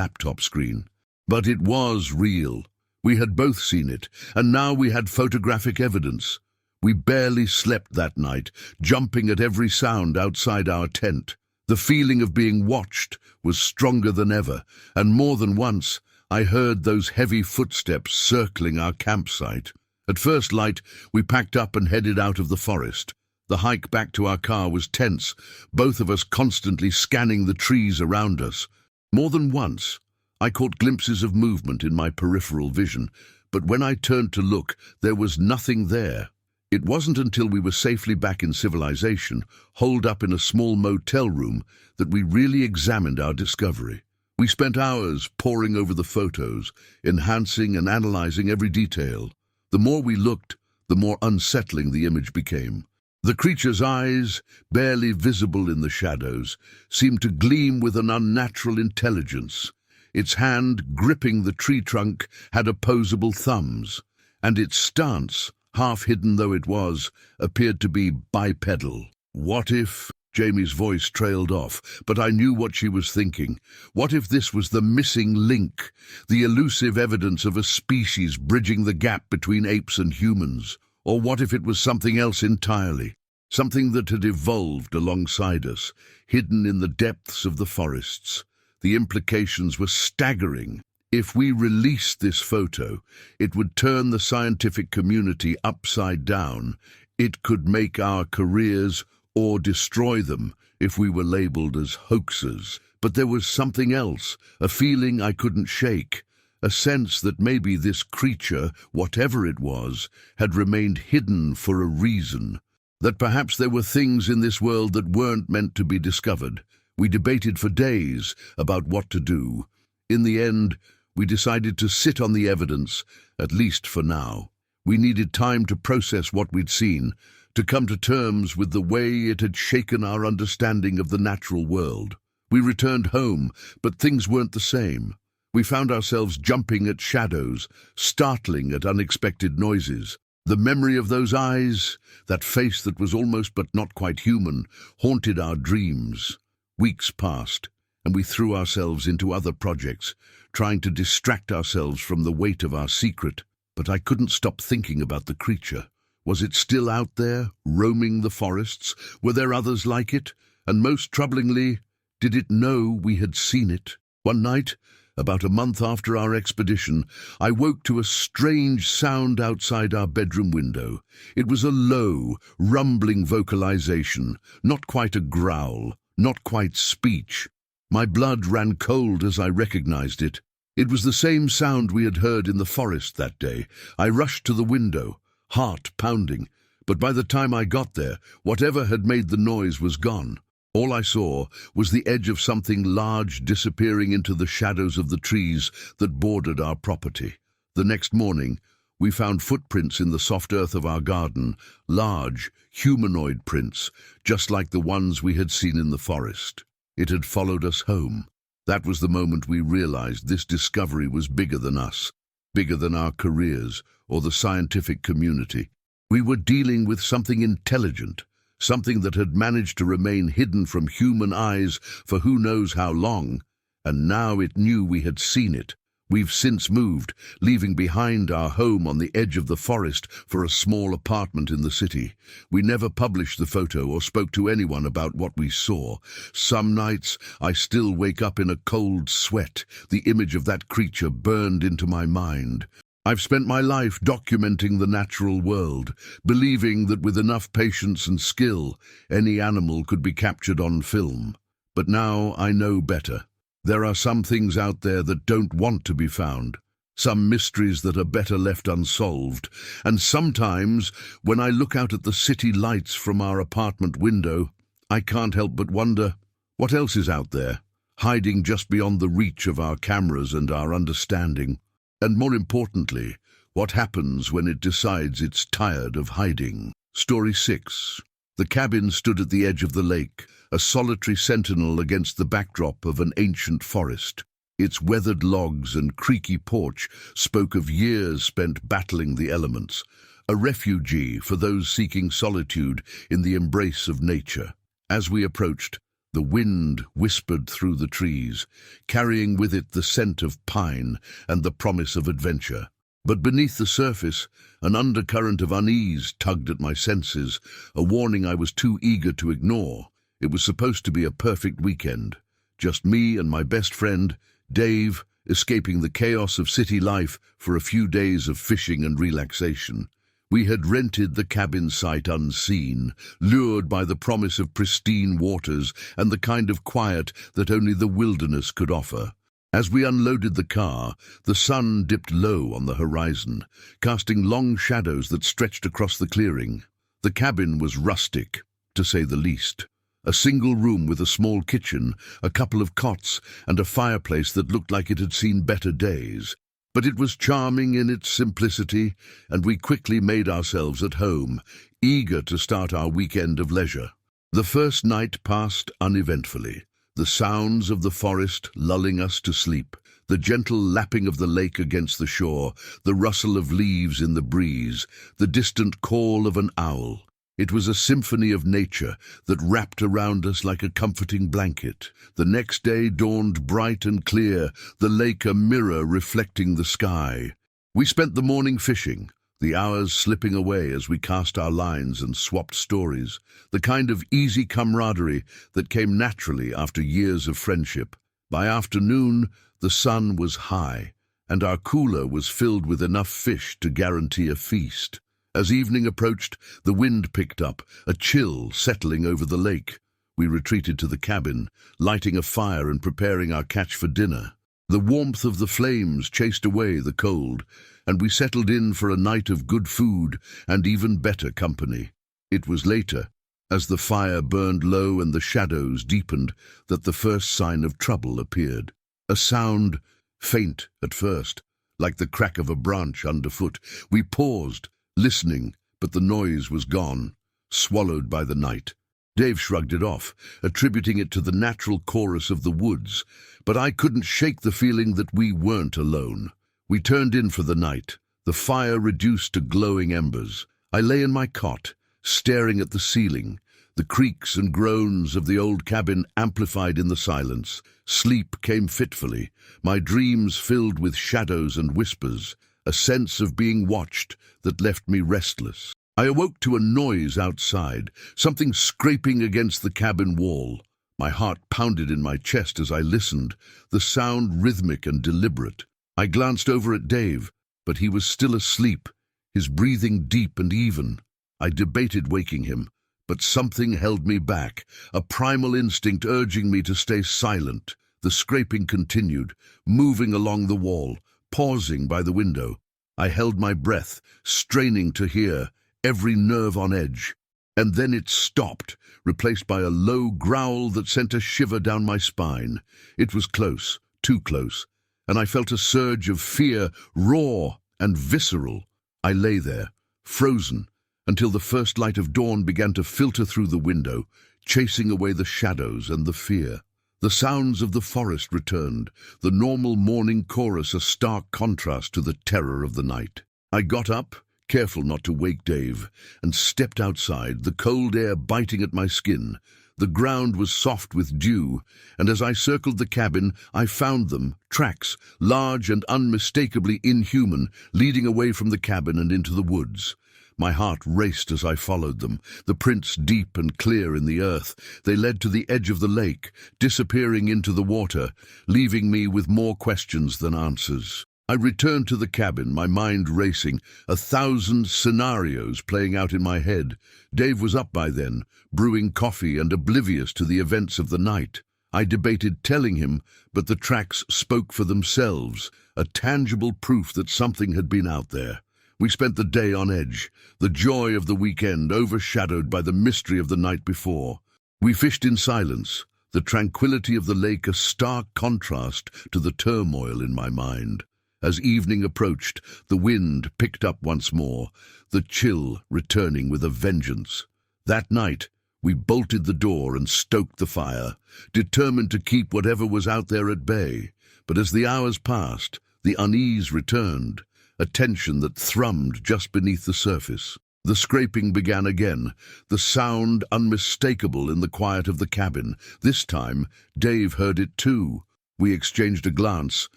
laptop screen. But it was real. We had both seen it, and now we had photographic evidence. We barely slept that night, jumping at every sound outside our tent. The feeling of being watched was stronger than ever, and more than once I heard those heavy footsteps circling our campsite. At first light, we packed up and headed out of the forest. The hike back to our car was tense, both of us constantly scanning the trees around us. More than once, I caught glimpses of movement in my peripheral vision, but when I turned to look, there was nothing there. It wasn't until we were safely back in civilization, holed up in a small motel room, that we really examined our discovery. We spent hours poring over the photos, enhancing and analyzing every detail. The more we looked, the more unsettling the image became. The creature's eyes, barely visible in the shadows, seemed to gleam with an unnatural intelligence. Its hand, gripping the tree trunk, had opposable thumbs, and its stance, half hidden though it was, appeared to be bipedal. What if... Jamie's voice trailed off, but I knew what she was thinking. What if this was the missing link, the elusive evidence of a species bridging the gap between apes and humans? Or what if it was something else entirely? Something that had evolved alongside us, hidden in the depths of the forests. The implications were staggering. If we released this photo, it would turn the scientific community upside down. It could make our careers or destroy them if we were labeled as hoaxers. But there was something else, a feeling I couldn't shake, a sense that maybe this creature, whatever it was, had remained hidden for a reason, that perhaps there were things in this world that weren't meant to be discovered. We debated for days about what to do. In the end, we decided to sit on the evidence, at least for now. We needed time to process what we'd seen, to come to terms with the way it had shaken our understanding of the natural world. We returned home, but things weren't the same. We found ourselves jumping at shadows, startling at unexpected noises. The memory of those eyes, that face that was almost but not quite human, haunted our dreams. Weeks passed, and we threw ourselves into other projects, trying to distract ourselves from the weight of our secret. But I couldn't stop thinking about the creature. Was it still out there, roaming the forests? Were there others like it? And most troublingly, did it know we had seen it? One night, about a month after our expedition, I woke to a strange sound outside our bedroom window. It was a low, rumbling vocalization, not quite a growl, not quite speech. My blood ran cold as I recognized it. It was the same sound we had heard in the forest that day. I rushed to the window, heart pounding, but by the time I got there, whatever had made the noise was gone. All I saw was the edge of something large disappearing into the shadows of the trees that bordered our property. The next morning, we found footprints in the soft earth of our garden, large, humanoid prints, just like the ones we had seen in the forest. It had followed us home. That was the moment we realized this discovery was bigger than us, bigger than our careers or the scientific community. We were dealing with something intelligent, something that had managed to remain hidden from human eyes for who knows how long, and now it knew we had seen it. We've since moved, leaving behind our home on the edge of the forest for a small apartment in the city. We never published the photo or spoke to anyone about what we saw. Some nights I still wake up in a cold sweat, the image of that creature burned into my mind. I've spent my life documenting the natural world, believing that with enough patience and skill, any animal could be captured on film. But now I know better. There are some things out there that don't want to be found, some mysteries that are better left unsolved, and sometimes, when I look out at the city lights from our apartment window, I can't help but wonder, what else is out there, hiding just beyond the reach of our cameras and our understanding? And more importantly, what happens when it decides it's tired of hiding? Story 6. The cabin stood at the edge of the lake, a solitary sentinel against the backdrop of an ancient forest. Its weathered logs and creaky porch spoke of years spent battling the elements, a refugee for those seeking solitude in the embrace of nature. As we approached, the wind whispered through the trees, carrying with it the scent of pine and the promise of adventure. But beneath the surface, an undercurrent of unease tugged at my senses, a warning I was too eager to ignore. It was supposed to be a perfect weekend. Just me and my best friend, Dave, escaping the chaos of city life for a few days of fishing and relaxation. We had rented the cabin site unseen, lured by the promise of pristine waters and the kind of quiet that only the wilderness could offer. As we unloaded the car, the sun dipped low on the horizon, casting long shadows that stretched across the clearing. The cabin was rustic, to say the least. A single room with a small kitchen, a couple of cots, and a fireplace that looked like it had seen better days. But it was charming in its simplicity, and we quickly made ourselves at home, eager to start our weekend of leisure. The first night passed uneventfully, the sounds of the forest lulling us to sleep, the gentle lapping of the lake against the shore, the rustle of leaves in the breeze, the distant call of an owl. It was a symphony of nature that wrapped around us like a comforting blanket. The next day dawned bright and clear, the lake a mirror reflecting the sky. We spent the morning fishing, the hours slipping away as we cast our lines and swapped stories, the kind of easy camaraderie that came naturally after years of friendship. By afternoon, the sun was high, and our cooler was filled with enough fish to guarantee a feast. As evening approached, the wind picked up, a chill settling over the lake. We retreated to the cabin, lighting a fire and preparing our catch for dinner. The warmth of the flames chased away the cold, and we settled in for a night of good food and even better company. It was later, as the fire burned low and the shadows deepened, that the first sign of trouble appeared. A sound, faint at first, like the crack of a branch underfoot. We paused, listening, but the noise was gone, swallowed by the night. Dave shrugged it off, attributing it to the natural chorus of the woods, but I couldn't shake the feeling that we weren't alone. We turned in for the night, the fire reduced to glowing embers. I lay in my cot, staring at the ceiling, the creaks and groans of the old cabin amplified in the silence. Sleep came fitfully, my dreams filled with shadows and whispers, a sense of being watched that left me restless. I awoke to a noise outside, something scraping against the cabin wall. My heart pounded in my chest as I listened, the sound rhythmic and deliberate. I glanced over at Dave, but he was still asleep, his breathing deep and even. I debated waking him, but something held me back, a primal instinct urging me to stay silent. The scraping continued, moving along the wall, pausing by the window. I held my breath, straining to hear, every nerve on edge. And then it stopped, replaced by a low growl that sent a shiver down my spine. It was close, too close, and I felt a surge of fear, raw and visceral. I lay there, frozen, until the first light of dawn began to filter through the window, chasing away the shadows and the fear. The sounds of the forest returned, the normal morning chorus a stark contrast to the terror of the night. I got up, careful not to wake Dave, and stepped outside, the cold air biting at my skin. The ground was soft with dew, and as I circled the cabin, I found them, tracks, large and unmistakably inhuman, leading away from the cabin and into the woods. My heart raced as I followed them, the prints deep and clear in the earth. They led to the edge of the lake, disappearing into the water, leaving me with more questions than answers. I returned to the cabin, my mind racing, 1,000 scenarios playing out in my head. Dave was up by then, brewing coffee and oblivious to the events of the night. I debated telling him, but the tracks spoke for themselves, a tangible proof that something had been out there. We spent the day on edge, the joy of the weekend overshadowed by the mystery of the night before. We fished in silence, the tranquility of the lake a stark contrast to the turmoil in my mind. As evening approached, the wind picked up once more, the chill returning with a vengeance. That night, we bolted the door and stoked the fire, determined to keep whatever was out there at bay. But as the hours passed, the unease returned, a tension that thrummed just beneath the surface. The scraping began again, the sound unmistakable in the quiet of the cabin. This time, Dave heard it too. We exchanged a glance,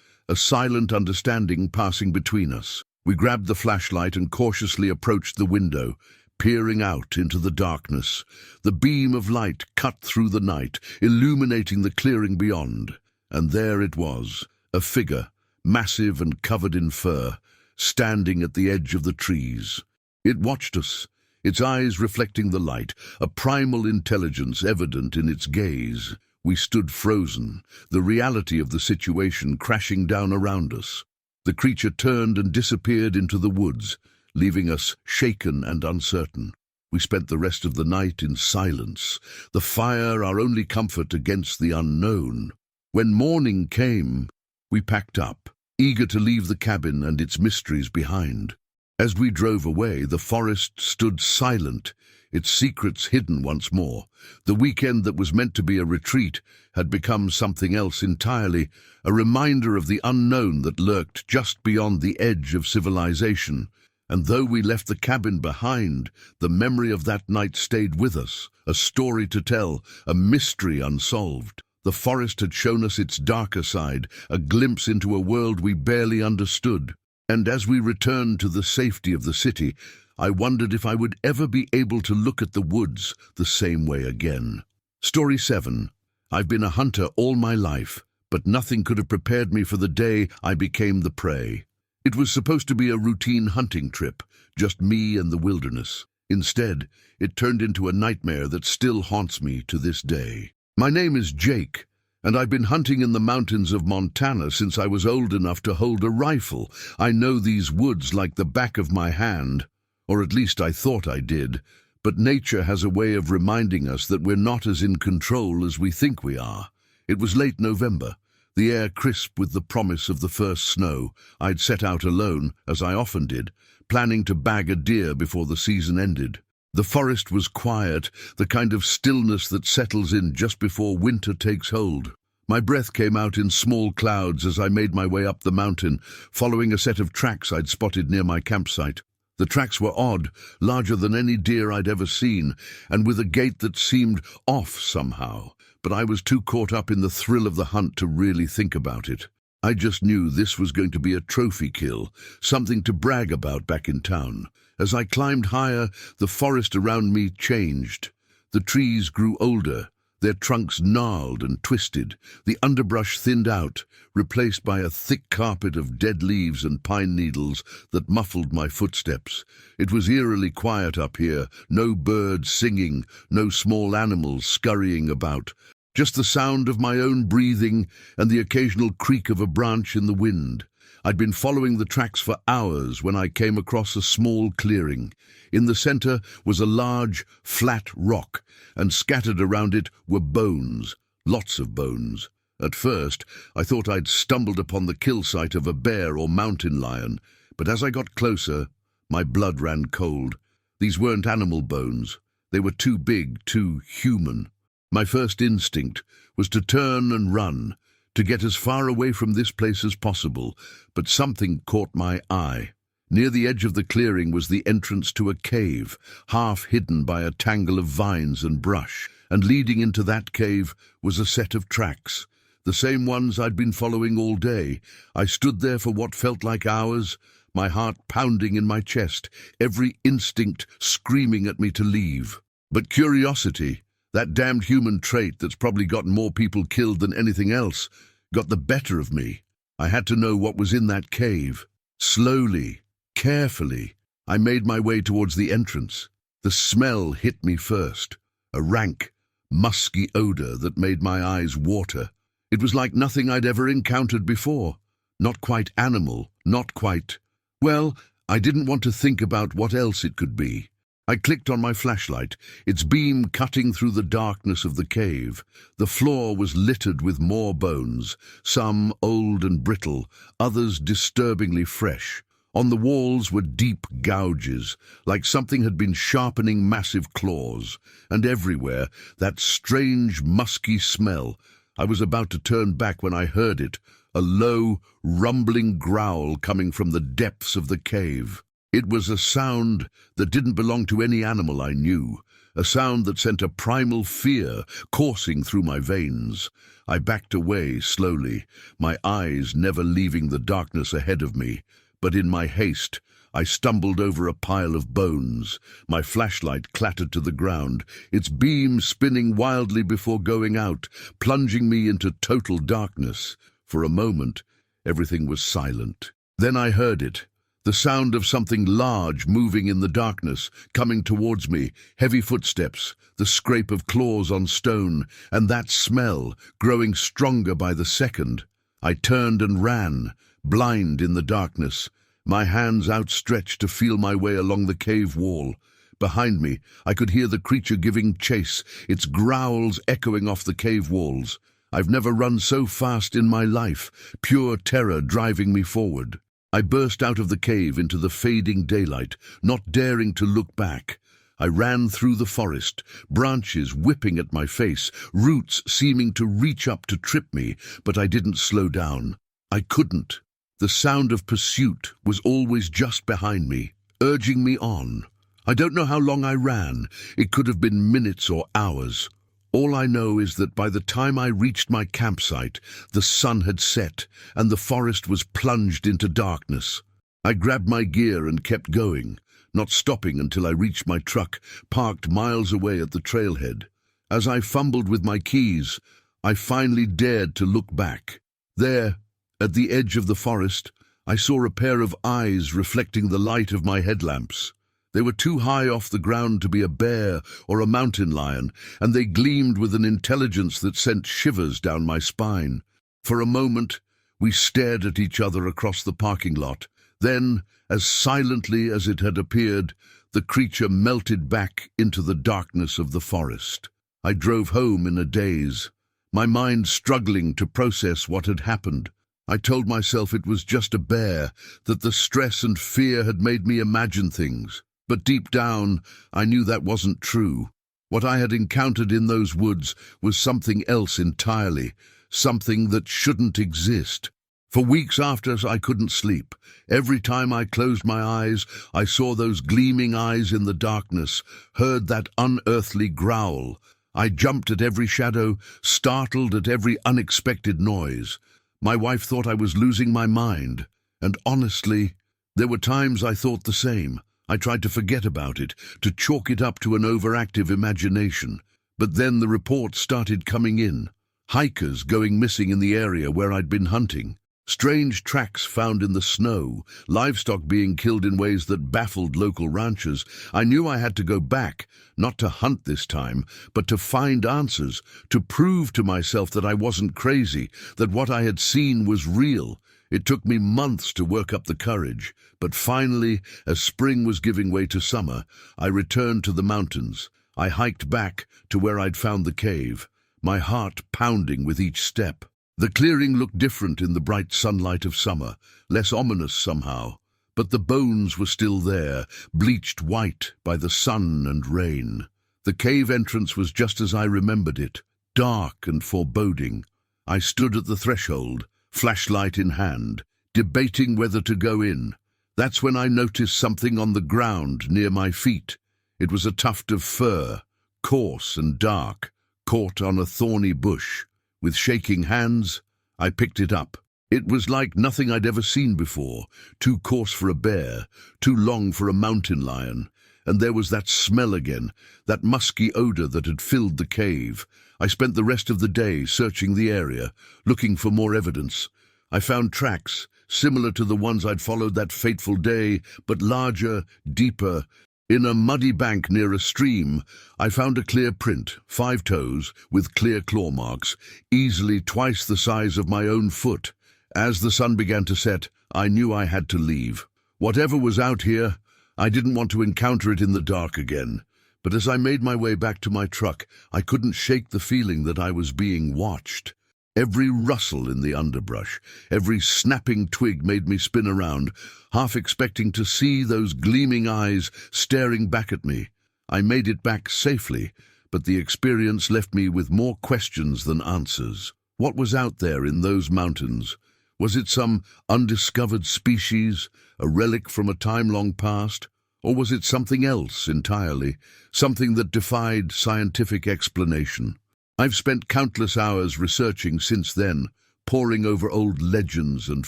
a silent understanding passing between us. We grabbed the flashlight and cautiously approached the window, peering out into the darkness. The beam of light cut through the night, illuminating the clearing beyond. And there it was, a figure, massive and covered in fur, standing at the edge of the trees. It watched us, its eyes reflecting the light, a primal intelligence evident in its gaze. We stood frozen, the reality of the situation crashing down around us. The creature turned and disappeared into the woods, leaving us shaken and uncertain. We spent the rest of the night in silence, the fire our only comfort against the unknown. When morning came, we packed up, eager to leave the cabin and its mysteries behind. As we drove away, the forest stood silent, its secrets hidden once more. The weekend that was meant to be a retreat had become something else entirely, a reminder of the unknown that lurked just beyond the edge of civilization. And though we left the cabin behind, the memory of that night stayed with us, a story to tell, a mystery unsolved. The forest had shown us its darker side, a glimpse into a world we barely understood. And as we returned to the safety of the city, I wondered if I would ever be able to look at the woods the same way again. Story 7. I've been a hunter all my life, but nothing could have prepared me for the day I became the prey. It was supposed to be a routine hunting trip, just me and the wilderness. Instead, it turned into a nightmare that still haunts me to this day. My name is Jake, and I've been hunting in the mountains of Montana since I was old enough to hold a rifle. I know these woods like the back of my hand, or at least I thought I did, but nature has a way of reminding us that we're not as in control as we think we are. It was late November, the air crisp with the promise of the first snow. I'd set out alone, as I often did, planning to bag a deer before the season ended. The forest was quiet, the kind of stillness that settles in just before winter takes hold. My breath came out in small clouds as I made my way up the mountain, following a set of tracks I'd spotted near my campsite. The tracks were odd, larger than any deer I'd ever seen, and with a gait that seemed off somehow. But I was too caught up in the thrill of the hunt to really think about it. I just knew this was going to be a trophy kill, something to brag about back in town. As I climbed higher, the forest around me changed. The trees grew older, their trunks gnarled and twisted, the underbrush thinned out, replaced by a thick carpet of dead leaves and pine needles that muffled my footsteps. It was eerily quiet up here, no birds singing, no small animals scurrying about, just the sound of my own breathing and the occasional creak of a branch in the wind. I'd been following the tracks for hours when I came across a small clearing. In the center was a large, flat rock, and scattered around it were bones, lots of bones. At first, I thought I'd stumbled upon the kill site of a bear or mountain lion, but as I got closer, my blood ran cold. These weren't animal bones. They were too big, too human. My first instinct was to turn and run, to get as far away from this place as possible, but something caught my eye. Near the edge of the clearing was the entrance to a cave, half hidden by a tangle of vines and brush, and leading into that cave was a set of tracks, the same ones I'd been following all day. I stood there for what felt like hours, my heart pounding in my chest, every instinct screaming at me to leave. But curiosity, that damned human trait that's probably gotten more people killed than anything else, got the better of me. I had to know what was in that cave. Slowly, carefully, I made my way towards the entrance. The smell hit me first, a rank, musky odor that made my eyes water. It was like nothing I'd ever encountered before. Not quite animal, not quite... Well, I didn't want to think about what else it could be. I clicked on my flashlight, its beam cutting through the darkness of the cave. The floor was littered with more bones, some old and brittle, others disturbingly fresh. On the walls were deep gouges, like something had been sharpening massive claws, and everywhere that strange, musky smell. I was about to turn back when I heard it, a low, rumbling growl coming from the depths of the cave. It was a sound that didn't belong to any animal I knew, a sound that sent a primal fear coursing through my veins. I backed away slowly, my eyes never leaving the darkness ahead of me. But in my haste, I stumbled over a pile of bones. My flashlight clattered to the ground, its beam spinning wildly before going out, plunging me into total darkness. For a moment, everything was silent. Then I heard it, the sound of something large moving in the darkness, coming towards me, heavy footsteps, the scrape of claws on stone, and that smell, growing stronger by the second. I turned and ran, blind in the darkness, my hands outstretched to feel my way along the cave wall. Behind me, I could hear the creature giving chase, its growls echoing off the cave walls. I've never run so fast in my life, pure terror driving me forward. I burst out of the cave into the fading daylight, not daring to look back. I ran through the forest, branches whipping at my face, roots seeming to reach up to trip me, but I didn't slow down. I couldn't. The sound of pursuit was always just behind me, urging me on. I don't know how long I ran. It could have been minutes or hours. All I know is that by the time I reached my campsite, the sun had set and the forest was plunged into darkness. I grabbed my gear and kept going, not stopping until I reached my truck, parked miles away at the trailhead. As I fumbled with my keys, I finally dared to look back. There, at the edge of the forest, I saw a pair of eyes reflecting the light of my headlamps. They were too high off the ground to be a bear or a mountain lion, and they gleamed with an intelligence that sent shivers down my spine. For a moment, we stared at each other across the parking lot. Then, as silently as it had appeared, the creature melted back into the darkness of the forest. I drove home in a daze, my mind struggling to process what had happened. I told myself it was just a bear, that the stress and fear had made me imagine things. But deep down, I knew that wasn't true. What I had encountered in those woods was something else entirely, something that shouldn't exist. For weeks after, I couldn't sleep. Every time I closed my eyes, I saw those gleaming eyes in the darkness, heard that unearthly growl. I jumped at every shadow, startled at every unexpected noise. My wife thought I was losing my mind, and honestly, there were times I thought the same. I tried to forget about it, to chalk it up to an overactive imagination. But then the reports started coming in. Hikers going missing in the area where I'd been hunting. Strange tracks found in the snow, livestock being killed in ways that baffled local ranchers. I knew I had to go back, not to hunt this time, but to find answers, to prove to myself that I wasn't crazy, that what I had seen was real. It took me months to work up the courage, but finally, as spring was giving way to summer, I returned to the mountains. I hiked back to where I'd found the cave, my heart pounding with each step. The clearing looked different in the bright sunlight of summer, less ominous somehow, but the bones were still there, bleached white by the sun and rain. The cave entrance was just as I remembered it, dark and foreboding. I stood at the threshold, flashlight in hand, debating whether to go in. That's when I noticed something on the ground near my feet. It was a tuft of fur, coarse and dark, caught on a thorny bush. With shaking hands, I picked it up. It was like nothing I'd ever seen before, too coarse for a bear, too long for a mountain lion. And there was that smell again, that musky odor that had filled the cave. I spent the rest of the day searching the area, looking for more evidence. I found tracks, similar to the ones I'd followed that fateful day, but larger, deeper. In a muddy bank near a stream, I found a clear print, 5 toes, with clear claw marks, easily twice the size of my own foot. As the sun began to set, I knew I had to leave. Whatever was out here, I didn't want to encounter it in the dark again. But as I made my way back to my truck, I couldn't shake the feeling that I was being watched. Every rustle in the underbrush, every snapping twig made me spin around, half expecting to see those gleaming eyes staring back at me. I made it back safely, but the experience left me with more questions than answers. What was out there in those mountains? Was it some undiscovered species, a relic from a time long past? Or was it something else entirely, something that defied scientific explanation? I've spent countless hours researching since then, poring over old legends and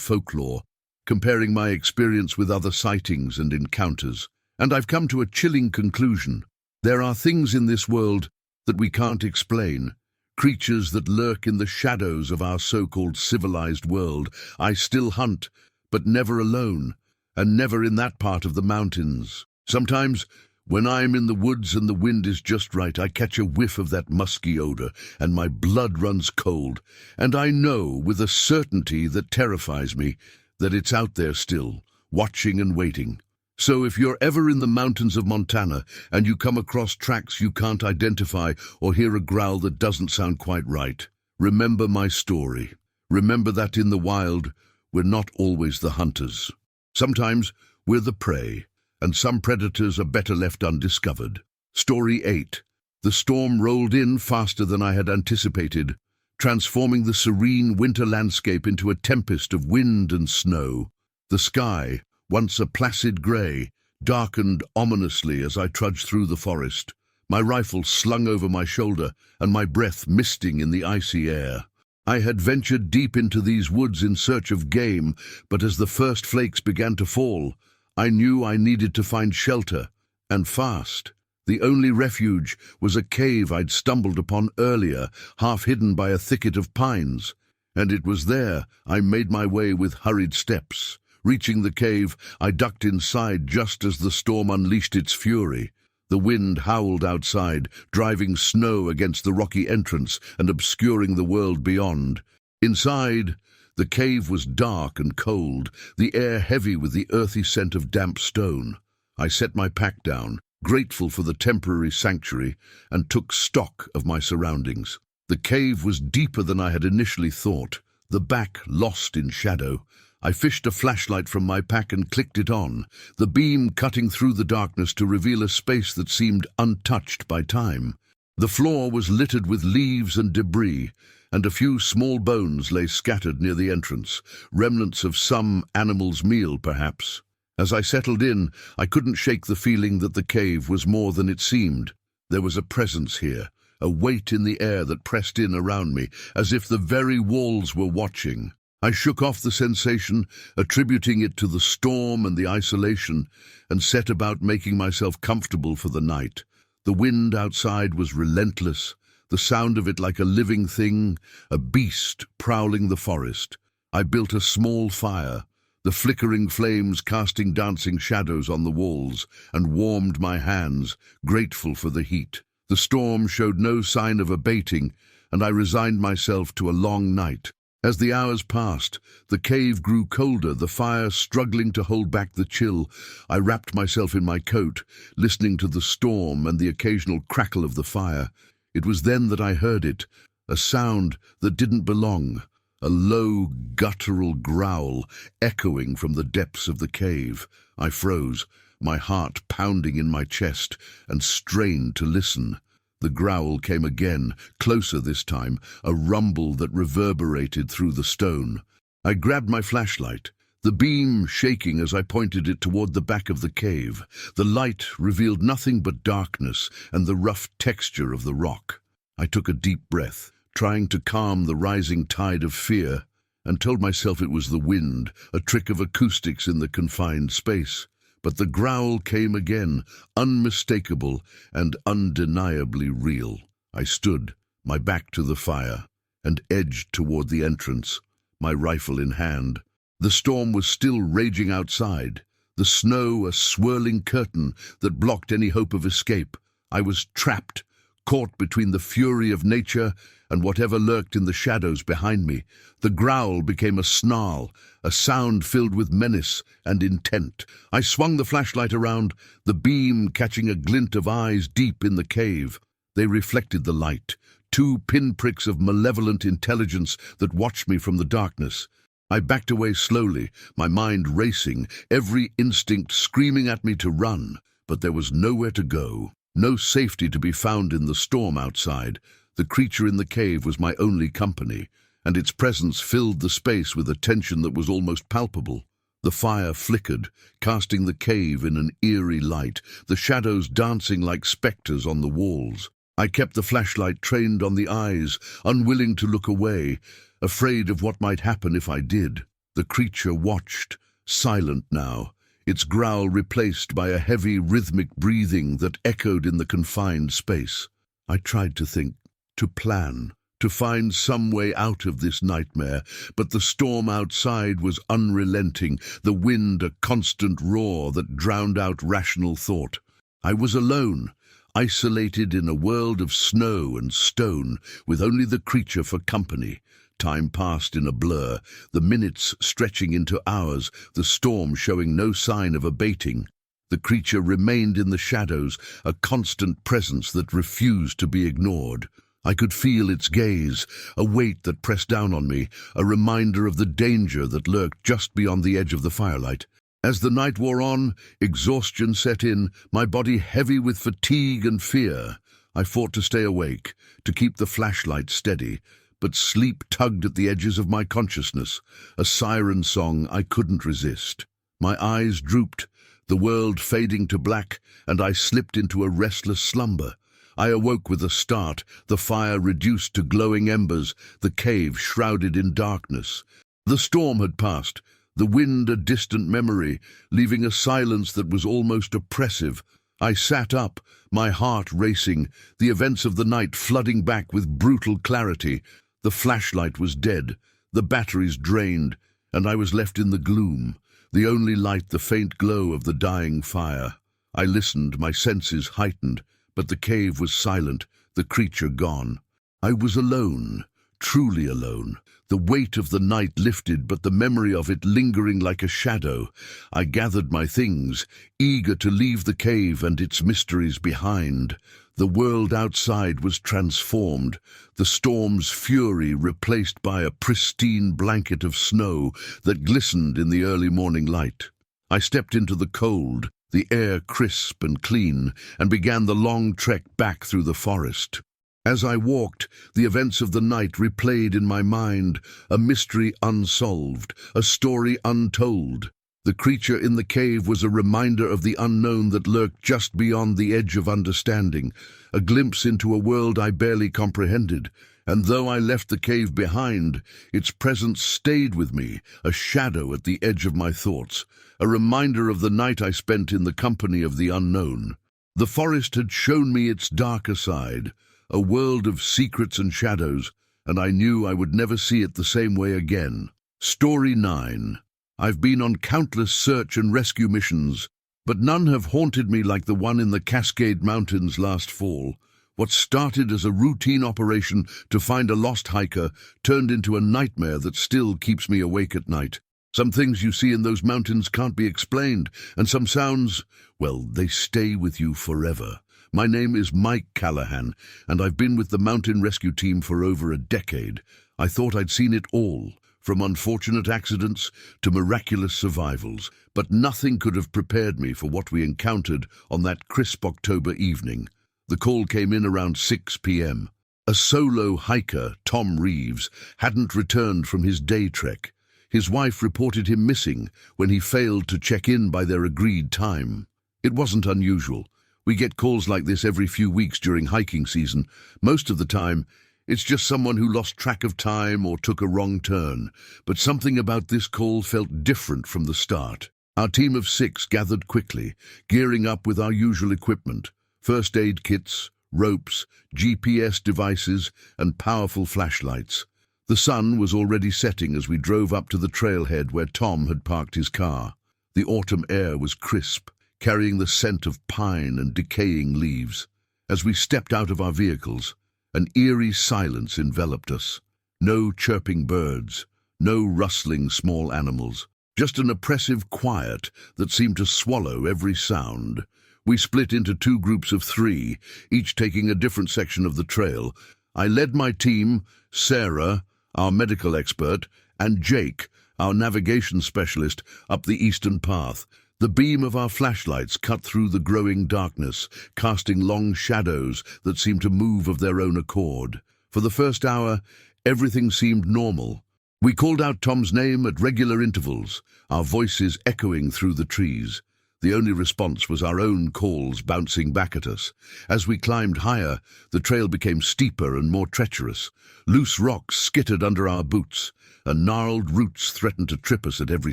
folklore, comparing my experience with other sightings and encounters, and I've come to a chilling conclusion. There are things in this world that we can't explain, creatures that lurk in the shadows of our so-called civilized world. I still hunt, but never alone, and never in that part of the mountains. Sometimes, when I'm in the woods and the wind is just right, I catch a whiff of that musky odor, and my blood runs cold, and I know with a certainty that terrifies me that it's out there still, watching and waiting. So if you're ever in the mountains of Montana and you come across tracks you can't identify or hear a growl that doesn't sound quite right, remember my story. Remember that in the wild, we're not always the hunters. Sometimes we're the prey, and some predators are better left undiscovered. Story 8. The storm rolled in faster than I had anticipated, transforming the serene winter landscape into a tempest of wind and snow. The sky, once a placid grey, darkened ominously as I trudged through the forest, my rifle slung over my shoulder and my breath misting in the icy air. I had ventured deep into these woods in search of game, but as the first flakes began to fall, I knew I needed to find shelter, and fast. The only refuge was a cave I'd stumbled upon earlier, half hidden by a thicket of pines, and it was there I made my way with hurried steps. Reaching the cave, I ducked inside just as the storm unleashed its fury. The wind howled outside, driving snow against the rocky entrance and obscuring the world beyond. Inside, the cave was dark and cold, the air heavy with the earthy scent of damp stone. I set my pack down, grateful for the temporary sanctuary, and took stock of my surroundings. The cave was deeper than I had initially thought, the back lost in shadow. I fished a flashlight from my pack and clicked it on, the beam cutting through the darkness to reveal a space that seemed untouched by time. The floor was littered with leaves and debris, and a few small bones lay scattered near the entrance, remnants of some animal's meal, perhaps. As I settled in, I couldn't shake the feeling that the cave was more than it seemed. There was a presence here, a weight in the air that pressed in around me, as if the very walls were watching. I shook off the sensation, attributing it to the storm and the isolation, and set about making myself comfortable for the night. The wind outside was relentless, the sound of it like a living thing, a beast prowling the forest. I built a small fire, the flickering flames casting dancing shadows on the walls, and warmed my hands, grateful for the heat. The storm showed no sign of abating, and I resigned myself to a long night. As the hours passed, the cave grew colder, the fire struggling to hold back the chill. I wrapped myself in my coat, listening to the storm and the occasional crackle of the fire. It was then that I heard it, a sound that didn't belong, a low, guttural growl echoing from the depths of the cave. I froze, my heart pounding in my chest, and strained to listen. The growl came again, closer this time, a rumble that reverberated through the stone. I grabbed my flashlight. the beam shaking as I pointed it toward the back of the cave. The light revealed nothing but darkness and the rough texture of the rock. I took a deep breath, trying to calm the rising tide of fear, and told myself it was the wind, a trick of acoustics in the confined space. But the growl came again, unmistakable and undeniably real. I stood, my back to the fire, and edged toward the entrance, my rifle in hand. The storm was still raging outside, the snow a swirling curtain that blocked any hope of escape. I was trapped, caught between the fury of nature and whatever lurked in the shadows behind me. The growl became a snarl, a sound filled with menace and intent. I swung the flashlight around, the beam catching a glint of eyes deep in the cave. They reflected the light, two pinpricks of malevolent intelligence that watched me from the darkness. I backed away slowly, my mind racing, every instinct screaming at me to run. But there was nowhere to go, no safety to be found in the storm outside. The creature in the cave was my only company, and its presence filled the space with a tension that was almost palpable. The fire flickered, casting the cave in an eerie light, the shadows dancing like specters on the walls. I kept the flashlight trained on the eyes, unwilling to look away, afraid of what might happen if I did. The creature watched, silent now, its growl replaced by a heavy, rhythmic breathing that echoed in the confined space. I tried to think, to plan, to find some way out of this nightmare, but the storm outside was unrelenting, the wind a constant roar that drowned out rational thought. I was alone, isolated in a world of snow and stone, with only the creature for company. Time passed in a blur, the minutes stretching into hours, the storm showing no sign of abating. The creature remained in the shadows, a constant presence that refused to be ignored. I could feel its gaze, a weight that pressed down on me, a reminder of the danger that lurked just beyond the edge of the firelight. As the night wore on, exhaustion set in, my body heavy with fatigue and fear. I fought to stay awake, to keep the flashlight steady, but sleep tugged at the edges of my consciousness, a siren song I couldn't resist. My eyes drooped, the world fading to black, and I slipped into a restless slumber. I awoke with a start, the fire reduced to glowing embers, the cave shrouded in darkness. The storm had passed, the wind a distant memory, leaving a silence that was almost oppressive. I sat up, my heart racing, the events of the night flooding back with brutal clarity. The flashlight was dead, the batteries drained, and I was left in the gloom, the only light the faint glow of the dying fire. I listened, my senses heightened, but the cave was silent, the creature gone. I was alone, truly alone. The weight of the night lifted, but the memory of it lingering like a shadow. I gathered my things, eager to leave the cave and its mysteries behind. The world outside was transformed, the storm's fury replaced by a pristine blanket of snow that glistened in the early morning light. I stepped into the cold, the air crisp and clean, and began the long trek back through the forest. As I walked, the events of the night replayed in my mind, a mystery unsolved, a story untold. The creature in the cave was a reminder of the unknown that lurked just beyond the edge of understanding, a glimpse into a world I barely comprehended. And though I left the cave behind, its presence stayed with me, a shadow at the edge of my thoughts, a reminder of the night I spent in the company of the unknown. The forest had shown me its darker side, a world of secrets and shadows, and I knew I would never see it the same way again. Story 9. I've been on countless search and rescue missions, but none have haunted me like the one in the Cascade Mountains last fall. What started as a routine operation to find a lost hiker turned into a nightmare that still keeps me awake at night. Some things you see in those mountains can't be explained, and some sounds, well, they stay with you forever. My name is Mike Callahan, and I've been with the mountain rescue team for over a decade. I thought I'd seen it all, from unfortunate accidents to miraculous survivals, but nothing could have prepared me for what we encountered on that crisp October evening. The call came in around 6 p.m. A solo hiker, Tom Reeves, hadn't returned from his day trek. His wife reported him missing when he failed to check in by their agreed time. It wasn't unusual. We get calls like this every few weeks during hiking season. Most of the time, it's just someone who lost track of time or took a wrong turn. But something about this call felt different from the start. Our team of 6 gathered quickly, gearing up with our usual equipment: first aid kits, ropes, GPS devices, and powerful flashlights. The sun was already setting as we drove up to the trailhead where Tom had parked his car. The autumn air was crisp, carrying the scent of pine and decaying leaves. As we stepped out of our vehicles, an eerie silence enveloped us. No chirping birds, no rustling small animals, just an oppressive quiet that seemed to swallow every sound. We split into 2 groups of 3, each taking a different section of the trail. I led my team, Sarah, our medical expert, and Jake, our navigation specialist, up the eastern path. The beam of our flashlights cut through the growing darkness, casting long shadows that seemed to move of their own accord. For the first hour, everything seemed normal. We called out Tom's name at regular intervals, our voices echoing through the trees. The only response was our own calls bouncing back at us. As we climbed higher, the trail became steeper and more treacherous. Loose rocks skittered under our boots, and gnarled roots threatened to trip us at every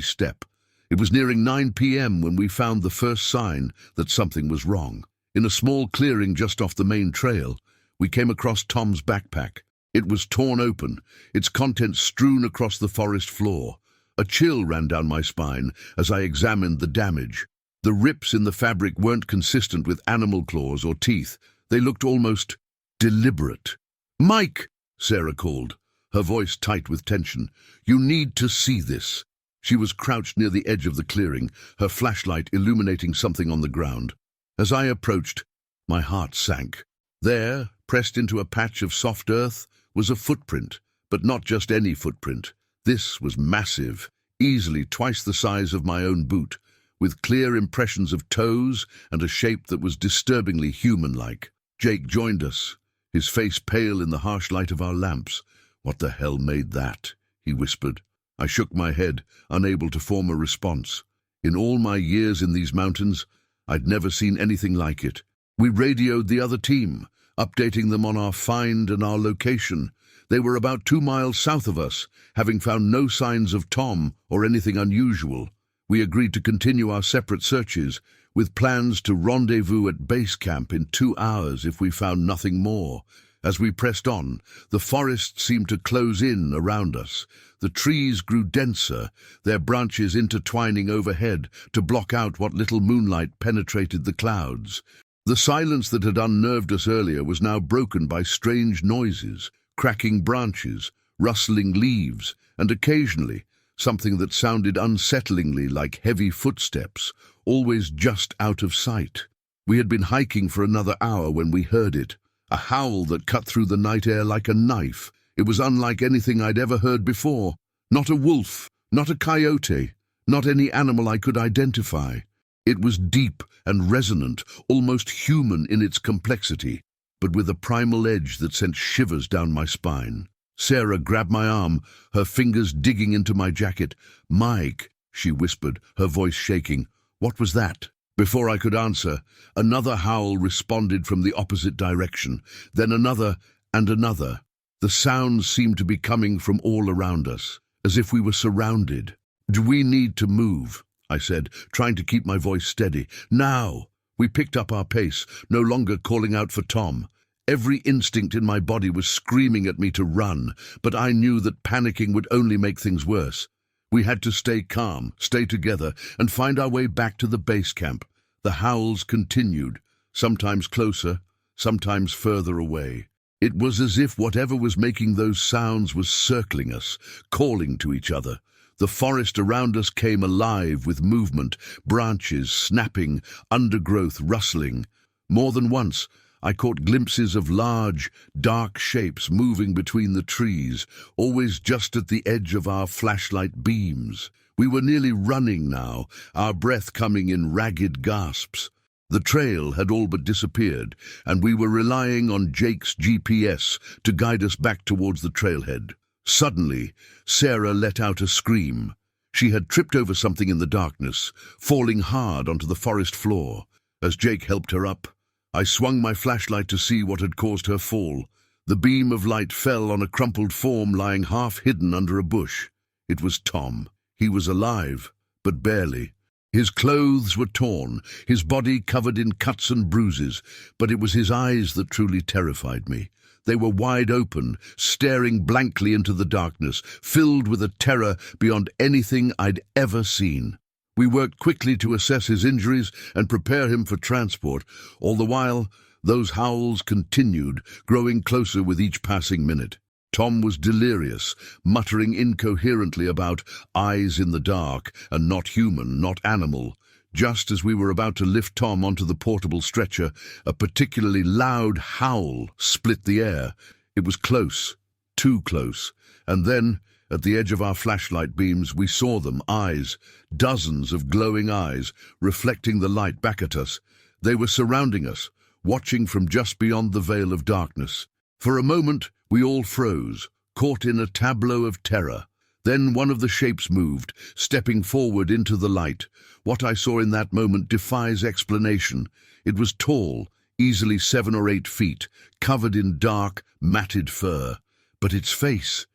step. It was nearing 9 p.m. when we found the first sign that something was wrong. In a small clearing just off the main trail, we came across Tom's backpack. It was torn open, its contents strewn across the forest floor. A chill ran down my spine as I examined the damage. The rips in the fabric weren't consistent with animal claws or teeth. They looked almost deliberate. "Mike!" Sarah called, her voice tight with tension. "You need to see this." She was crouched near the edge of the clearing, her flashlight illuminating something on the ground. As I approached, my heart sank. There, pressed into a patch of soft earth, was a footprint, but not just any footprint. This was massive, easily twice the size of my own boot, with clear impressions of toes and a shape that was disturbingly human-like. Jake joined us, his face pale in the harsh light of our lamps. "What the hell made that?" he whispered. I shook my head, unable to form a response. In all my years in these mountains, I'd never seen anything like it. We radioed the other team, updating them on our find and our location. They were about 2 miles south of us, having found no signs of Tom or anything unusual. We agreed to continue our separate searches, with plans to rendezvous at base camp in 2 hours if we found nothing more. As we pressed on, the forest seemed to close in around us. The trees grew denser, their branches intertwining overhead to block out what little moonlight penetrated the clouds. The silence that had unnerved us earlier was now broken by strange noises, cracking branches, rustling leaves, and occasionally something that sounded unsettlingly like heavy footsteps, always just out of sight. We had been hiking for another hour when we heard it. A howl that cut through the night air like a knife. It was unlike anything I'd ever heard before. Not a wolf, not a coyote, not any animal I could identify. It was deep and resonant, almost human in its complexity, but with a primal edge that sent shivers down my spine. Sarah grabbed my arm, her fingers digging into my jacket. "Mike," she whispered, her voice shaking. "What was that?" Before I could answer, another howl responded from the opposite direction, then another and another. The sounds seemed to be coming from all around us, as if we were surrounded. "Do we need to move?" I said, trying to keep my voice steady. "Now!" We picked up our pace, no longer calling out for Tom. Every instinct in my body was screaming at me to run, but I knew that panicking would only make things worse. We had to stay calm, stay together, and find our way back to the base camp. The howls continued, sometimes closer, sometimes further away. It was as if whatever was making those sounds was circling us, calling to each other. The forest around us came alive with movement, branches snapping, undergrowth rustling. More than once, I caught glimpses of large, dark shapes moving between the trees, always just at the edge of our flashlight beams. We were nearly running now, our breath coming in ragged gasps. The trail had all but disappeared, and we were relying on Jake's GPS to guide us back towards the trailhead. Suddenly, Sarah let out a scream. She had tripped over something in the darkness, falling hard onto the forest floor. As Jake helped her up, I swung my flashlight to see what had caused her fall. The beam of light fell on a crumpled form lying half hidden under a bush. It was Tom. He was alive, but barely. His clothes were torn, his body covered in cuts and bruises, but it was his eyes that truly terrified me. They were wide open, staring blankly into the darkness, filled with a terror beyond anything I'd ever seen. We worked quickly to assess his injuries and prepare him for transport. All the while, those howls continued, growing closer with each passing minute. Tom was delirious, muttering incoherently about eyes in the dark and not human, not animal. Just as we were about to lift Tom onto the portable stretcher, a particularly loud howl split the air. It was close, too close, and then, at the edge of our flashlight beams, we saw them, eyes, dozens of glowing eyes, reflecting the light back at us. They were surrounding us, watching from just beyond the veil of darkness. For a moment, we all froze, caught in a tableau of terror. Then one of the shapes moved, stepping forward into the light. What I saw in that moment defies explanation. It was tall, easily 7 or 8 feet, covered in dark, matted fur. But its face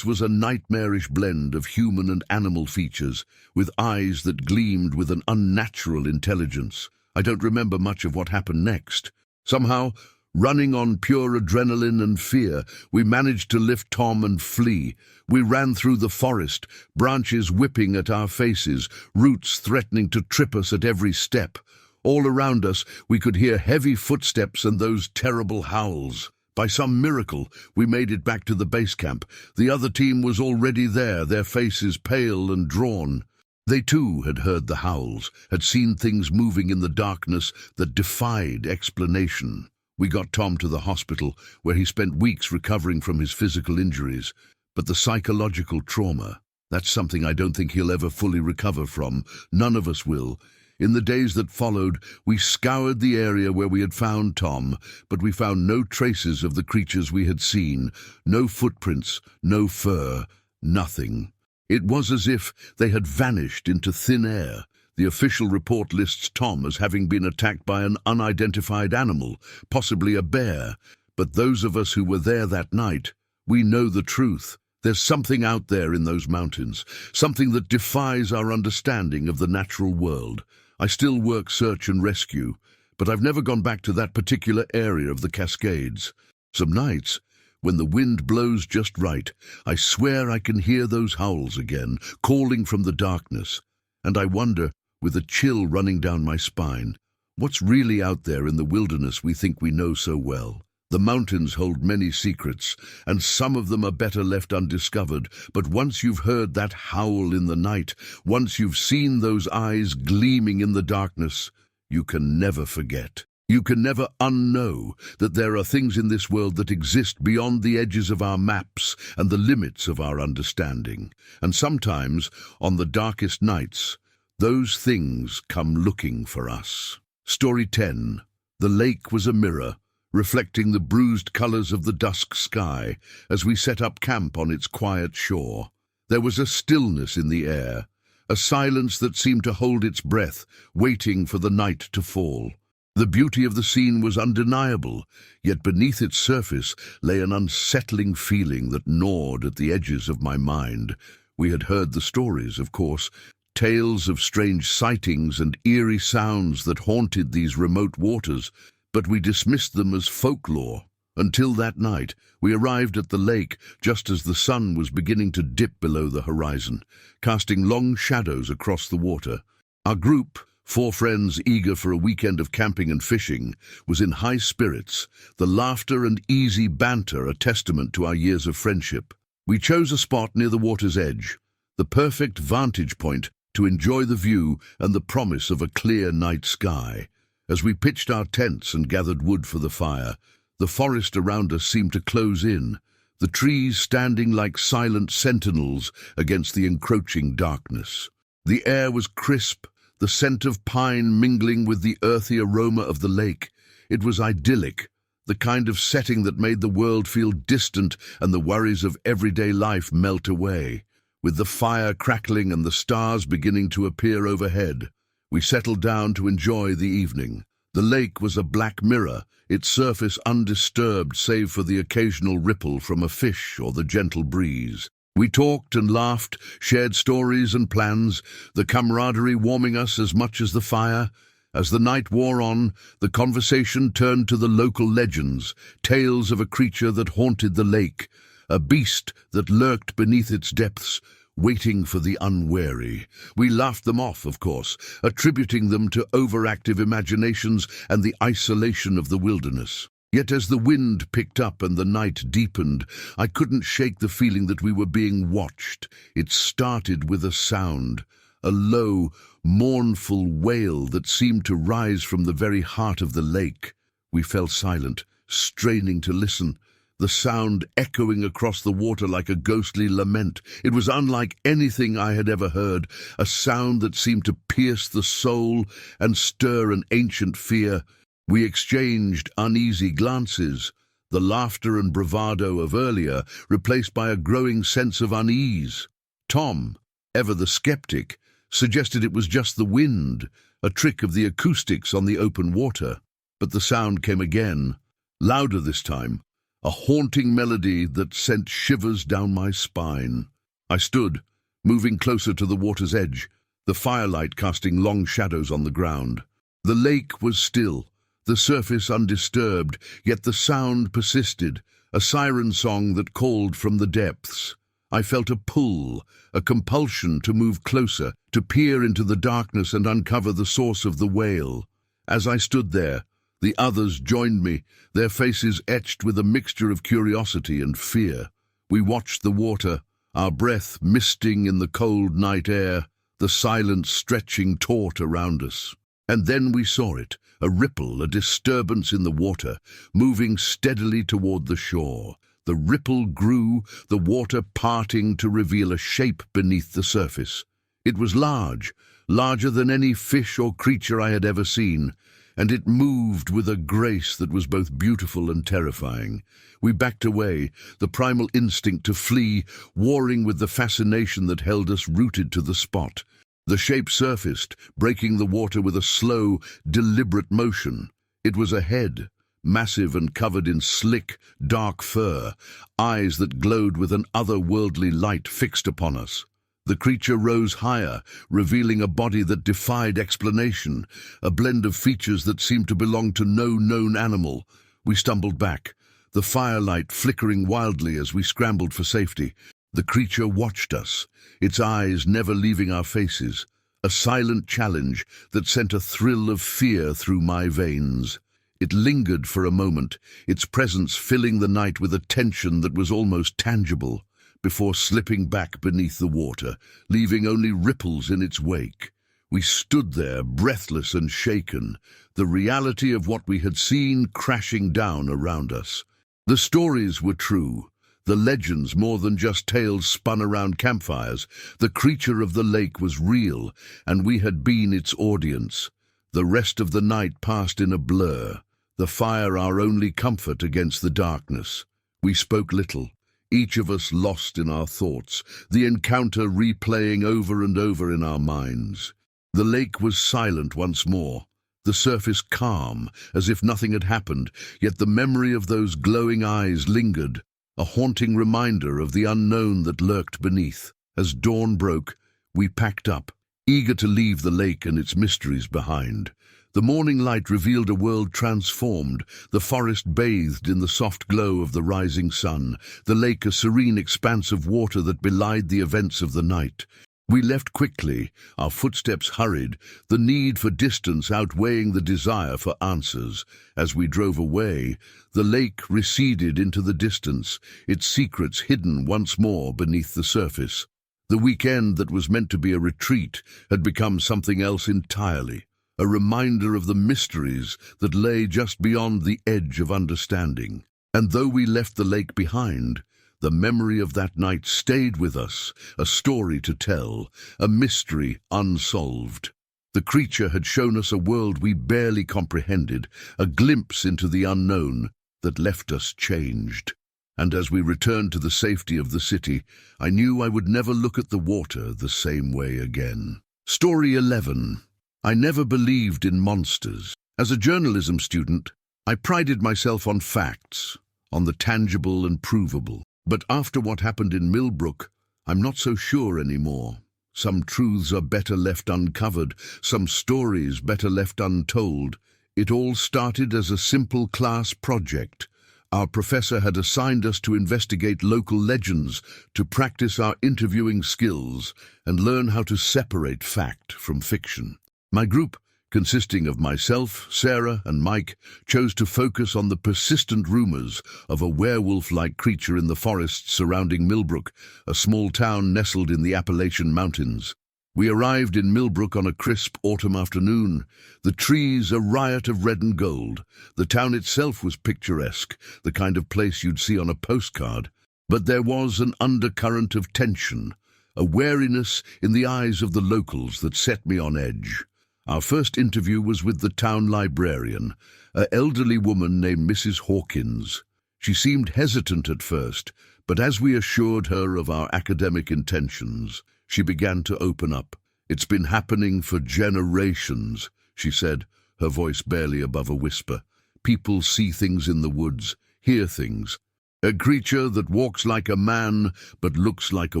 was a nightmarish blend of human and animal features, with eyes that gleamed with an unnatural intelligence. I don't remember much of what happened next. Somehow, running on pure adrenaline and fear, we managed to lift Tom and flee. We ran through the forest, branches whipping at our faces, roots threatening to trip us at every step. All around us, we could hear heavy footsteps and those terrible howls. By some miracle, we made it back to the base camp. The other team was already there, their faces pale and drawn. They too had heard the howls, had seen things moving in the darkness that defied explanation. We got Tom to the hospital, where he spent weeks recovering from his physical injuries. But the psychological trauma, that's something I don't think he'll ever fully recover from. None of us will. In the days that followed, we scoured the area where we had found Tom, but we found no traces of the creatures we had seen. No footprints, no fur, nothing. It was as if they had vanished into thin air. The official report lists Tom as having been attacked by an unidentified animal, possibly a bear. But those of us who were there that night, we know the truth. There's something out there in those mountains, something that defies our understanding of the natural world. I still work search and rescue, but I've never gone back to that particular area of the Cascades. Some nights, when the wind blows just right, I swear I can hear those howls again, calling from the darkness. And I wonder, with a chill running down my spine, what's really out there in the wilderness we think we know so well? The mountains hold many secrets, and some of them are better left undiscovered. But once you've heard that howl in the night, once you've seen those eyes gleaming in the darkness, you can never forget. You can never unknow that there are things in this world that exist beyond the edges of our maps and the limits of our understanding. And sometimes, on the darkest nights, those things come looking for us. Story 10. The lake was a mirror, reflecting the bruised colors of the dusk sky as we set up camp on its quiet shore. There was a stillness in the air, a silence that seemed to hold its breath, waiting for the night to fall. The beauty of the scene was undeniable, yet beneath its surface lay an unsettling feeling that gnawed at the edges of my mind. We had heard the stories, of course, tales of strange sightings and eerie sounds that haunted these remote waters, but we dismissed them as folklore. Until that night, we arrived at the lake just as the sun was beginning to dip below the horizon, casting long shadows across the water. Our group, 4 friends eager for a weekend of camping and fishing, was in high spirits, the laughter and easy banter a testament to our years of friendship. We chose a spot near the water's edge, the perfect vantage point to enjoy the view and the promise of a clear night sky. As we pitched our tents and gathered wood for the fire, the forest around us seemed to close in, the trees standing like silent sentinels against the encroaching darkness. The air was crisp, the scent of pine mingling with the earthy aroma of the lake. It was idyllic, the kind of setting that made the world feel distant and the worries of everyday life melt away. With the fire crackling and the stars beginning to appear overhead, we settled down to enjoy the evening. The lake was a black mirror, its surface undisturbed save for the occasional ripple from a fish or the gentle breeze. We talked and laughed, shared stories and plans, the camaraderie warming us as much as the fire. As the night wore on, the conversation turned to the local legends, tales of a creature that haunted the lake, a beast that lurked beneath its depths, waiting for the unwary. We laughed them off, of course, attributing them to overactive imaginations and the isolation of the wilderness. Yet as the wind picked up and the night deepened, I couldn't shake the feeling that we were being watched. It started with a sound, a low, mournful wail that seemed to rise from the very heart of the lake. We fell silent, straining to listen, the sound echoing across the water like a ghostly lament. It was unlike anything I had ever heard, a sound that seemed to pierce the soul and stir an ancient fear. We exchanged uneasy glances, the laughter and bravado of earlier replaced by a growing sense of unease. Tom, ever the skeptic, suggested it was just the wind, a trick of the acoustics on the open water. But the sound came again, louder this time, a haunting melody that sent shivers down my spine. I stood, moving closer to the water's edge, the firelight casting long shadows on the ground. The lake was still, the surface undisturbed, yet the sound persisted, a siren song that called from the depths. I felt a pull, a compulsion to move closer, to peer into the darkness and uncover the source of the wail. As I stood there, the others joined me, their faces etched with a mixture of curiosity and fear. We watched the water, our breath misting in the cold night air, the silence stretching taut around us. And then we saw it, a ripple, a disturbance in the water, moving steadily toward the shore. The ripple grew, the water parting to reveal a shape beneath the surface. It was large, larger than any fish or creature I had ever seen, and it moved with a grace that was both beautiful and terrifying. We backed away, the primal instinct to flee, warring with the fascination that held us rooted to the spot. The shape surfaced, breaking the water with a slow, deliberate motion. It was a head, massive and covered in slick, dark fur, eyes that glowed with an otherworldly light fixed upon us. The creature rose higher, revealing a body that defied explanation, a blend of features that seemed to belong to no known animal. We stumbled back, the firelight flickering wildly as we scrambled for safety. The creature watched us, its eyes never leaving our faces, a silent challenge that sent a thrill of fear through my veins. It lingered for a moment, its presence filling the night with a tension that was almost tangible, before slipping back beneath the water, leaving only ripples in its wake. We stood there, breathless and shaken, the reality of what we had seen crashing down around us. The stories were true, the legends more than just tales spun around campfires. The creature of the lake was real, and we had been its audience. The rest of the night passed in a blur, the fire our only comfort against the darkness. We spoke little, each of us lost in our thoughts, the encounter replaying over and over in our minds. The lake was silent once more, the surface calm, as if nothing had happened, yet the memory of those glowing eyes lingered, a haunting reminder of the unknown that lurked beneath. As dawn broke, we packed up, eager to leave the lake and its mysteries behind. The morning light revealed a world transformed, the forest bathed in the soft glow of the rising sun, the lake a serene expanse of water that belied the events of the night. We left quickly, our footsteps hurried, the need for distance outweighing the desire for answers. As we drove away, the lake receded into the distance, its secrets hidden once more beneath the surface. The weekend that was meant to be a retreat had become something else entirely, a reminder of the mysteries that lay just beyond the edge of understanding. And though we left the lake behind, the memory of that night stayed with us, a story to tell, a mystery unsolved. The creature had shown us a world we barely comprehended, a glimpse into the unknown, that left us changed. And as we returned to the safety of the city, I knew I would never look at the water the same way again. Story 11. I never believed in monsters. As a journalism student, I prided myself on facts, on the tangible and provable. But after what happened in Millbrook, I'm not so sure anymore. Some truths are better left uncovered, some stories better left untold. It all started as a simple class project. Our professor had assigned us to investigate local legends, to practice our interviewing skills, and learn how to separate fact from fiction. My group, consisting of myself, Sarah, and Mike, chose to focus on the persistent rumors of a werewolf-like creature in the forests surrounding Millbrook, a small town nestled in the Appalachian Mountains. We arrived in Millbrook on a crisp autumn afternoon, the trees a riot of red and gold. The town itself was picturesque, the kind of place you'd see on a postcard. But there was an undercurrent of tension, a wariness in the eyes of the locals that set me on edge. Our first interview was with the town librarian, an elderly woman named Mrs. Hawkins. She seemed hesitant at first, but as we assured her of our academic intentions, she began to open up. "It's been happening for generations," she said, her voice barely above a whisper. "People see things in the woods, hear things. A creature that walks like a man but looks like a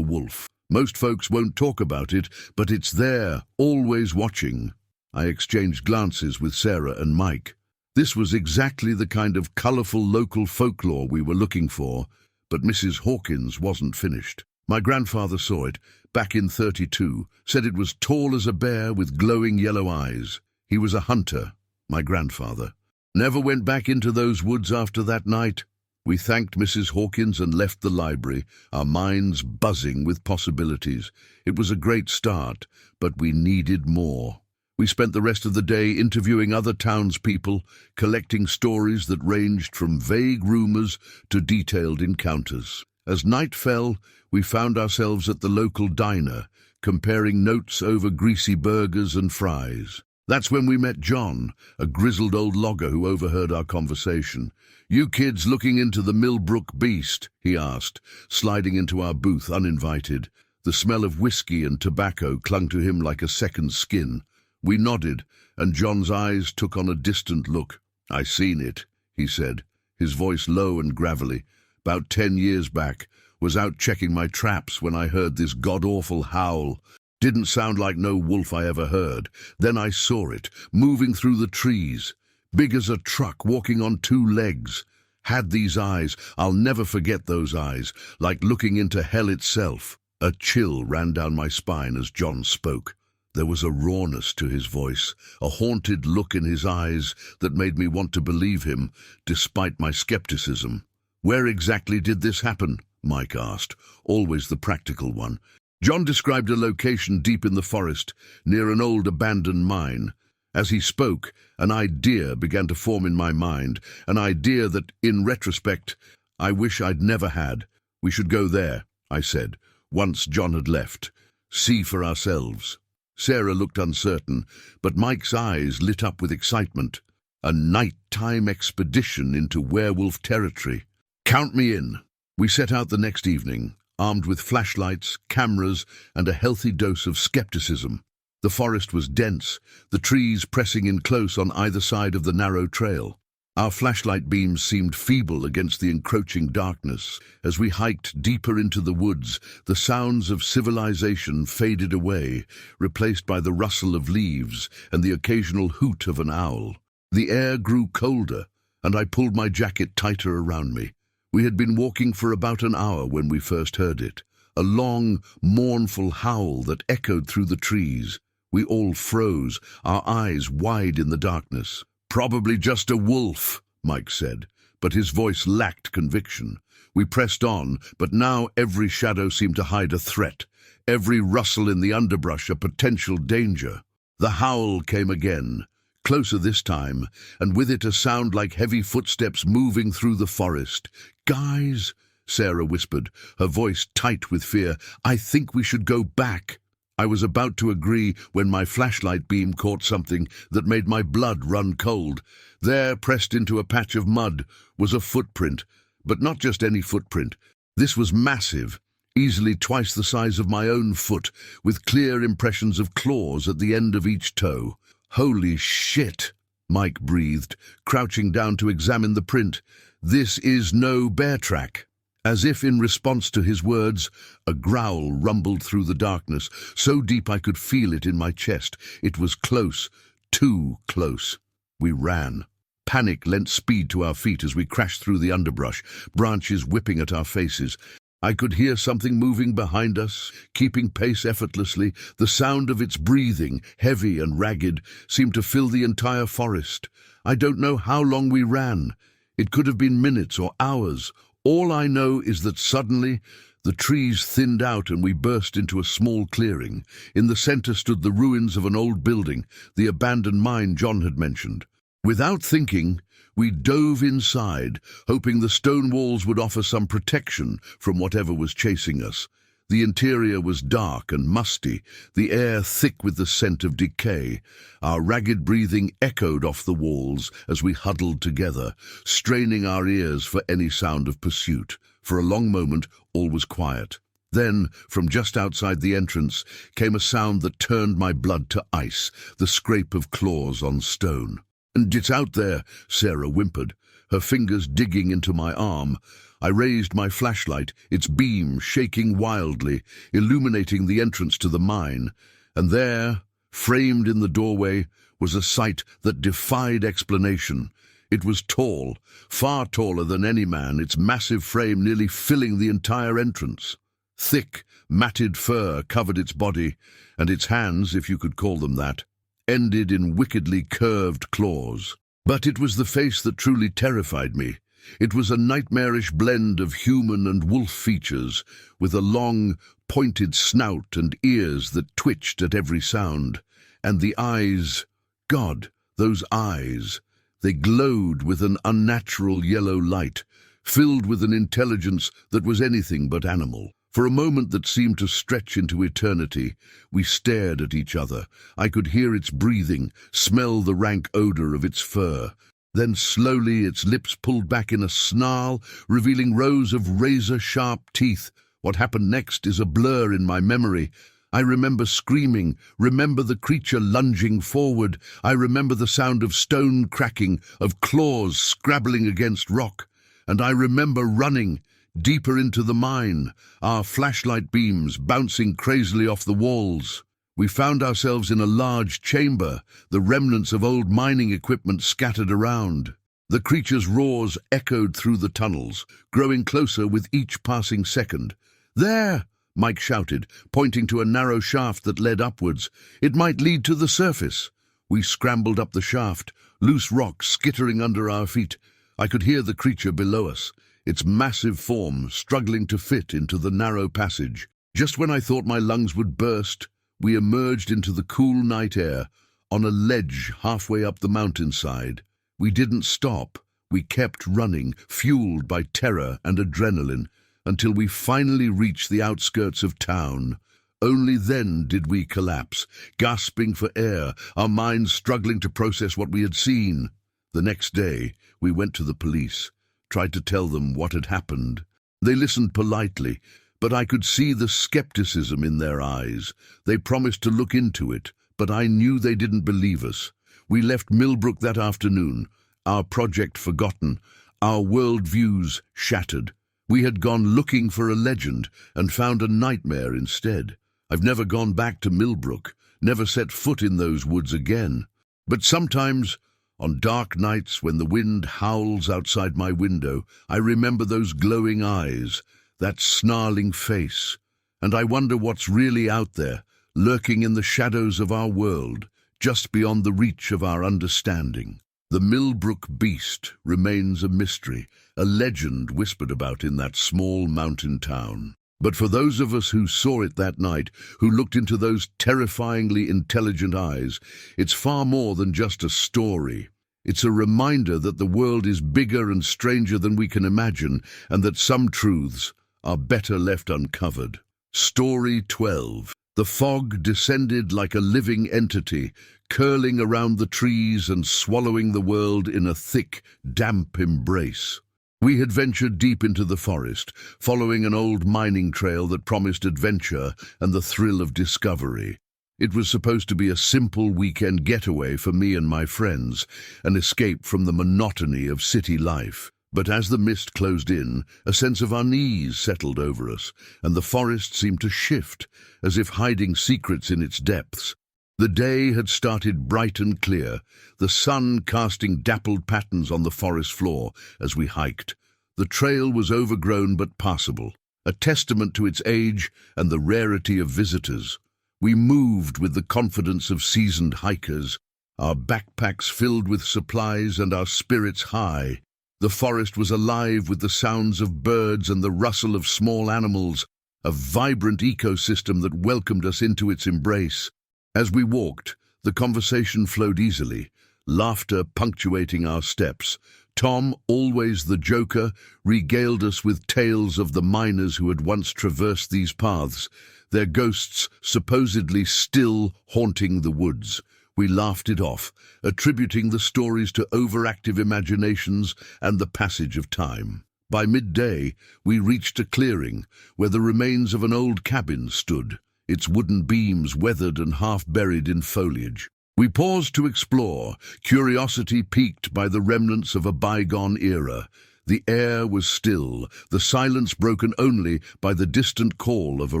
wolf. Most folks won't talk about it, but it's there, always watching." I exchanged glances with Sarah and Mike. This was exactly the kind of colorful local folklore we were looking for, but Mrs. Hawkins wasn't finished. My grandfather saw it, back in 32, said it was tall as a bear with glowing yellow eyes. He was a hunter, my grandfather. Never went back into those woods after that night. We thanked Mrs. Hawkins and left the library, our minds buzzing with possibilities. It was a great start, but we needed more. We spent the rest of the day interviewing other townspeople, collecting stories that ranged from vague rumors to detailed encounters. As night fell, we found ourselves at the local diner, comparing notes over greasy burgers and fries. That's when we met John, a grizzled old logger who overheard our conversation. "You kids looking into the Millbrook beast?" he asked, sliding into our booth uninvited. The smell of whiskey and tobacco clung to him like a second skin. We nodded, and John's eyes took on a distant look. "I seen it," he said, his voice low and gravelly. "About 10 years back, was out checking my traps when I heard this god-awful howl. Didn't sound like no wolf I ever heard. Then I saw it, moving through the trees, big as a truck, walking on 2 legs. Had these eyes, I'll never forget those eyes, like looking into hell itself." A chill ran down my spine as John spoke. There was a rawness to his voice, a haunted look in his eyes that made me want to believe him, despite my skepticism. "Where exactly did this happen?" Mike asked, always the practical one. John described a location deep in the forest, near an old abandoned mine. As he spoke, an idea began to form in my mind, an idea that, in retrospect, I wish I'd never had. "We should go there," I said, once John had left. "See for ourselves." Sarah looked uncertain, but Mike's eyes lit up with excitement. A nighttime expedition into werewolf territory. Count me in. We set out the next evening, armed with flashlights, cameras, and a healthy dose of skepticism. The forest was dense, the trees pressing in close on either side of the narrow trail. Our flashlight beams seemed feeble against the encroaching darkness. As we hiked deeper into the woods, the sounds of civilization faded away, replaced by the rustle of leaves and the occasional hoot of an owl. The air grew colder, and I pulled my jacket tighter around me. We had been walking for about an hour when we first heard it, a long, mournful howl that echoed through the trees. We all froze, our eyes wide in the darkness. "Probably just a wolf," Mike said, but his voice lacked conviction. We pressed on, but now every shadow seemed to hide a threat, every rustle in the underbrush a potential danger. The howl came again, closer this time, and with it a sound like heavy footsteps moving through the forest. "Guys," Sarah whispered, her voice tight with fear, "I think we should go back." I was about to agree when my flashlight beam caught something that made my blood run cold. There, pressed into a patch of mud, was a footprint, but not just any footprint. This was massive, easily twice the size of my own foot, with clear impressions of claws at the end of each toe. "Holy shit," Mike breathed, crouching down to examine the print. "This is no bear track." As if in response to his words, a growl rumbled through the darkness, so deep I could feel it in my chest. It was close, too close. We ran. Panic lent speed to our feet as we crashed through the underbrush, branches whipping at our faces. I could hear something moving behind us, keeping pace effortlessly. The sound of its breathing, heavy and ragged, seemed to fill the entire forest. I don't know how long we ran. It could have been minutes or hours. All I know is that suddenly the trees thinned out and we burst into a small clearing. In the center stood the ruins of an old building, the abandoned mine John had mentioned. Without thinking, we dove inside, hoping the stone walls would offer some protection from whatever was chasing us. The interior was dark and musty, the air thick with the scent of decay. Our ragged breathing echoed off the walls as we huddled together, straining our ears for any sound of pursuit. For a long moment, all was quiet. Then, from just outside the entrance, came a sound that turned my blood to ice, the scrape of claws on stone. "And it's out there," Sarah whimpered, her fingers digging into my arm. I raised my flashlight, its beam shaking wildly, illuminating the entrance to the mine. And there, framed in the doorway, was a sight that defied explanation. It was tall, far taller than any man, its massive frame nearly filling the entire entrance. Thick, matted fur covered its body, and its hands, if you could call them that, ended in wickedly curved claws. But it was the face that truly terrified me. It was a nightmarish blend of human and wolf features, with a long, pointed snout and ears that twitched at every sound. And the eyes, God, those eyes! They glowed with an unnatural yellow light, filled with an intelligence that was anything but animal. For a moment that seemed to stretch into eternity, we stared at each other. I could hear its breathing, smell the rank odor of its fur. Then slowly its lips pulled back in a snarl, revealing rows of razor-sharp teeth. What happened next is a blur in my memory. I remember screaming, remember the creature lunging forward. I remember the sound of stone cracking, of claws scrabbling against rock. And I remember running, deeper into the mine, our flashlight beams bouncing crazily off the walls. We found ourselves in a large chamber, the remnants of old mining equipment scattered around. The creature's roars echoed through the tunnels, growing closer with each passing second. "There!" Mike shouted, pointing to a narrow shaft that led upwards. "It might lead to the surface." We scrambled up the shaft, loose rocks skittering under our feet. I could hear the creature below us, its massive form struggling to fit into the narrow passage. Just when I thought my lungs would burst, we emerged into the cool night air, on a ledge halfway up the mountainside. We didn't stop. We kept running, fueled by terror and adrenaline, until we finally reached the outskirts of town. Only then did we collapse, gasping for air, our minds struggling to process what we had seen. The next day, we went to the police, tried to tell them what had happened. They listened politely, but I could see the skepticism in their eyes. They promised to look into it, but I knew they didn't believe us. We left Millbrook that afternoon, our project forgotten, our worldviews shattered. We had gone looking for a legend and found a nightmare instead. I've never gone back to Millbrook, never set foot in those woods again. But sometimes, on dark nights when the wind howls outside my window, I remember those glowing eyes, that snarling face, and I wonder what's really out there, lurking in the shadows of our world, just beyond the reach of our understanding. The Millbrook Beast remains a mystery, a legend whispered about in that small mountain town. But for those of us who saw it that night, who looked into those terrifyingly intelligent eyes, it's far more than just a story. It's a reminder that the world is bigger and stranger than we can imagine, and that some truths are better left uncovered. Story 12. The fog descended like a living entity, curling around the trees and swallowing the world in a thick, damp embrace. We had ventured deep into the forest, following an old mining trail that promised adventure and the thrill of discovery. It was supposed to be a simple weekend getaway for me and my friends, an escape from the monotony of city life. But as the mist closed in, a sense of unease settled over us, and the forest seemed to shift, as if hiding secrets in its depths. The day had started bright and clear, the sun casting dappled patterns on the forest floor as we hiked. The trail was overgrown but passable, a testament to its age and the rarity of visitors. We moved with the confidence of seasoned hikers, our backpacks filled with supplies and our spirits high. The forest was alive with the sounds of birds and the rustle of small animals, a vibrant ecosystem that welcomed us into its embrace. As we walked, the conversation flowed easily, laughter punctuating our steps. Tom, always the joker, regaled us with tales of the miners who had once traversed these paths, their ghosts supposedly still haunting the woods. We laughed it off, attributing the stories to overactive imaginations and the passage of time. By midday, we reached a clearing where the remains of an old cabin stood, its wooden beams weathered and half buried in foliage. We paused to explore, curiosity piqued by the remnants of a bygone era. The air was still, the silence broken only by the distant call of a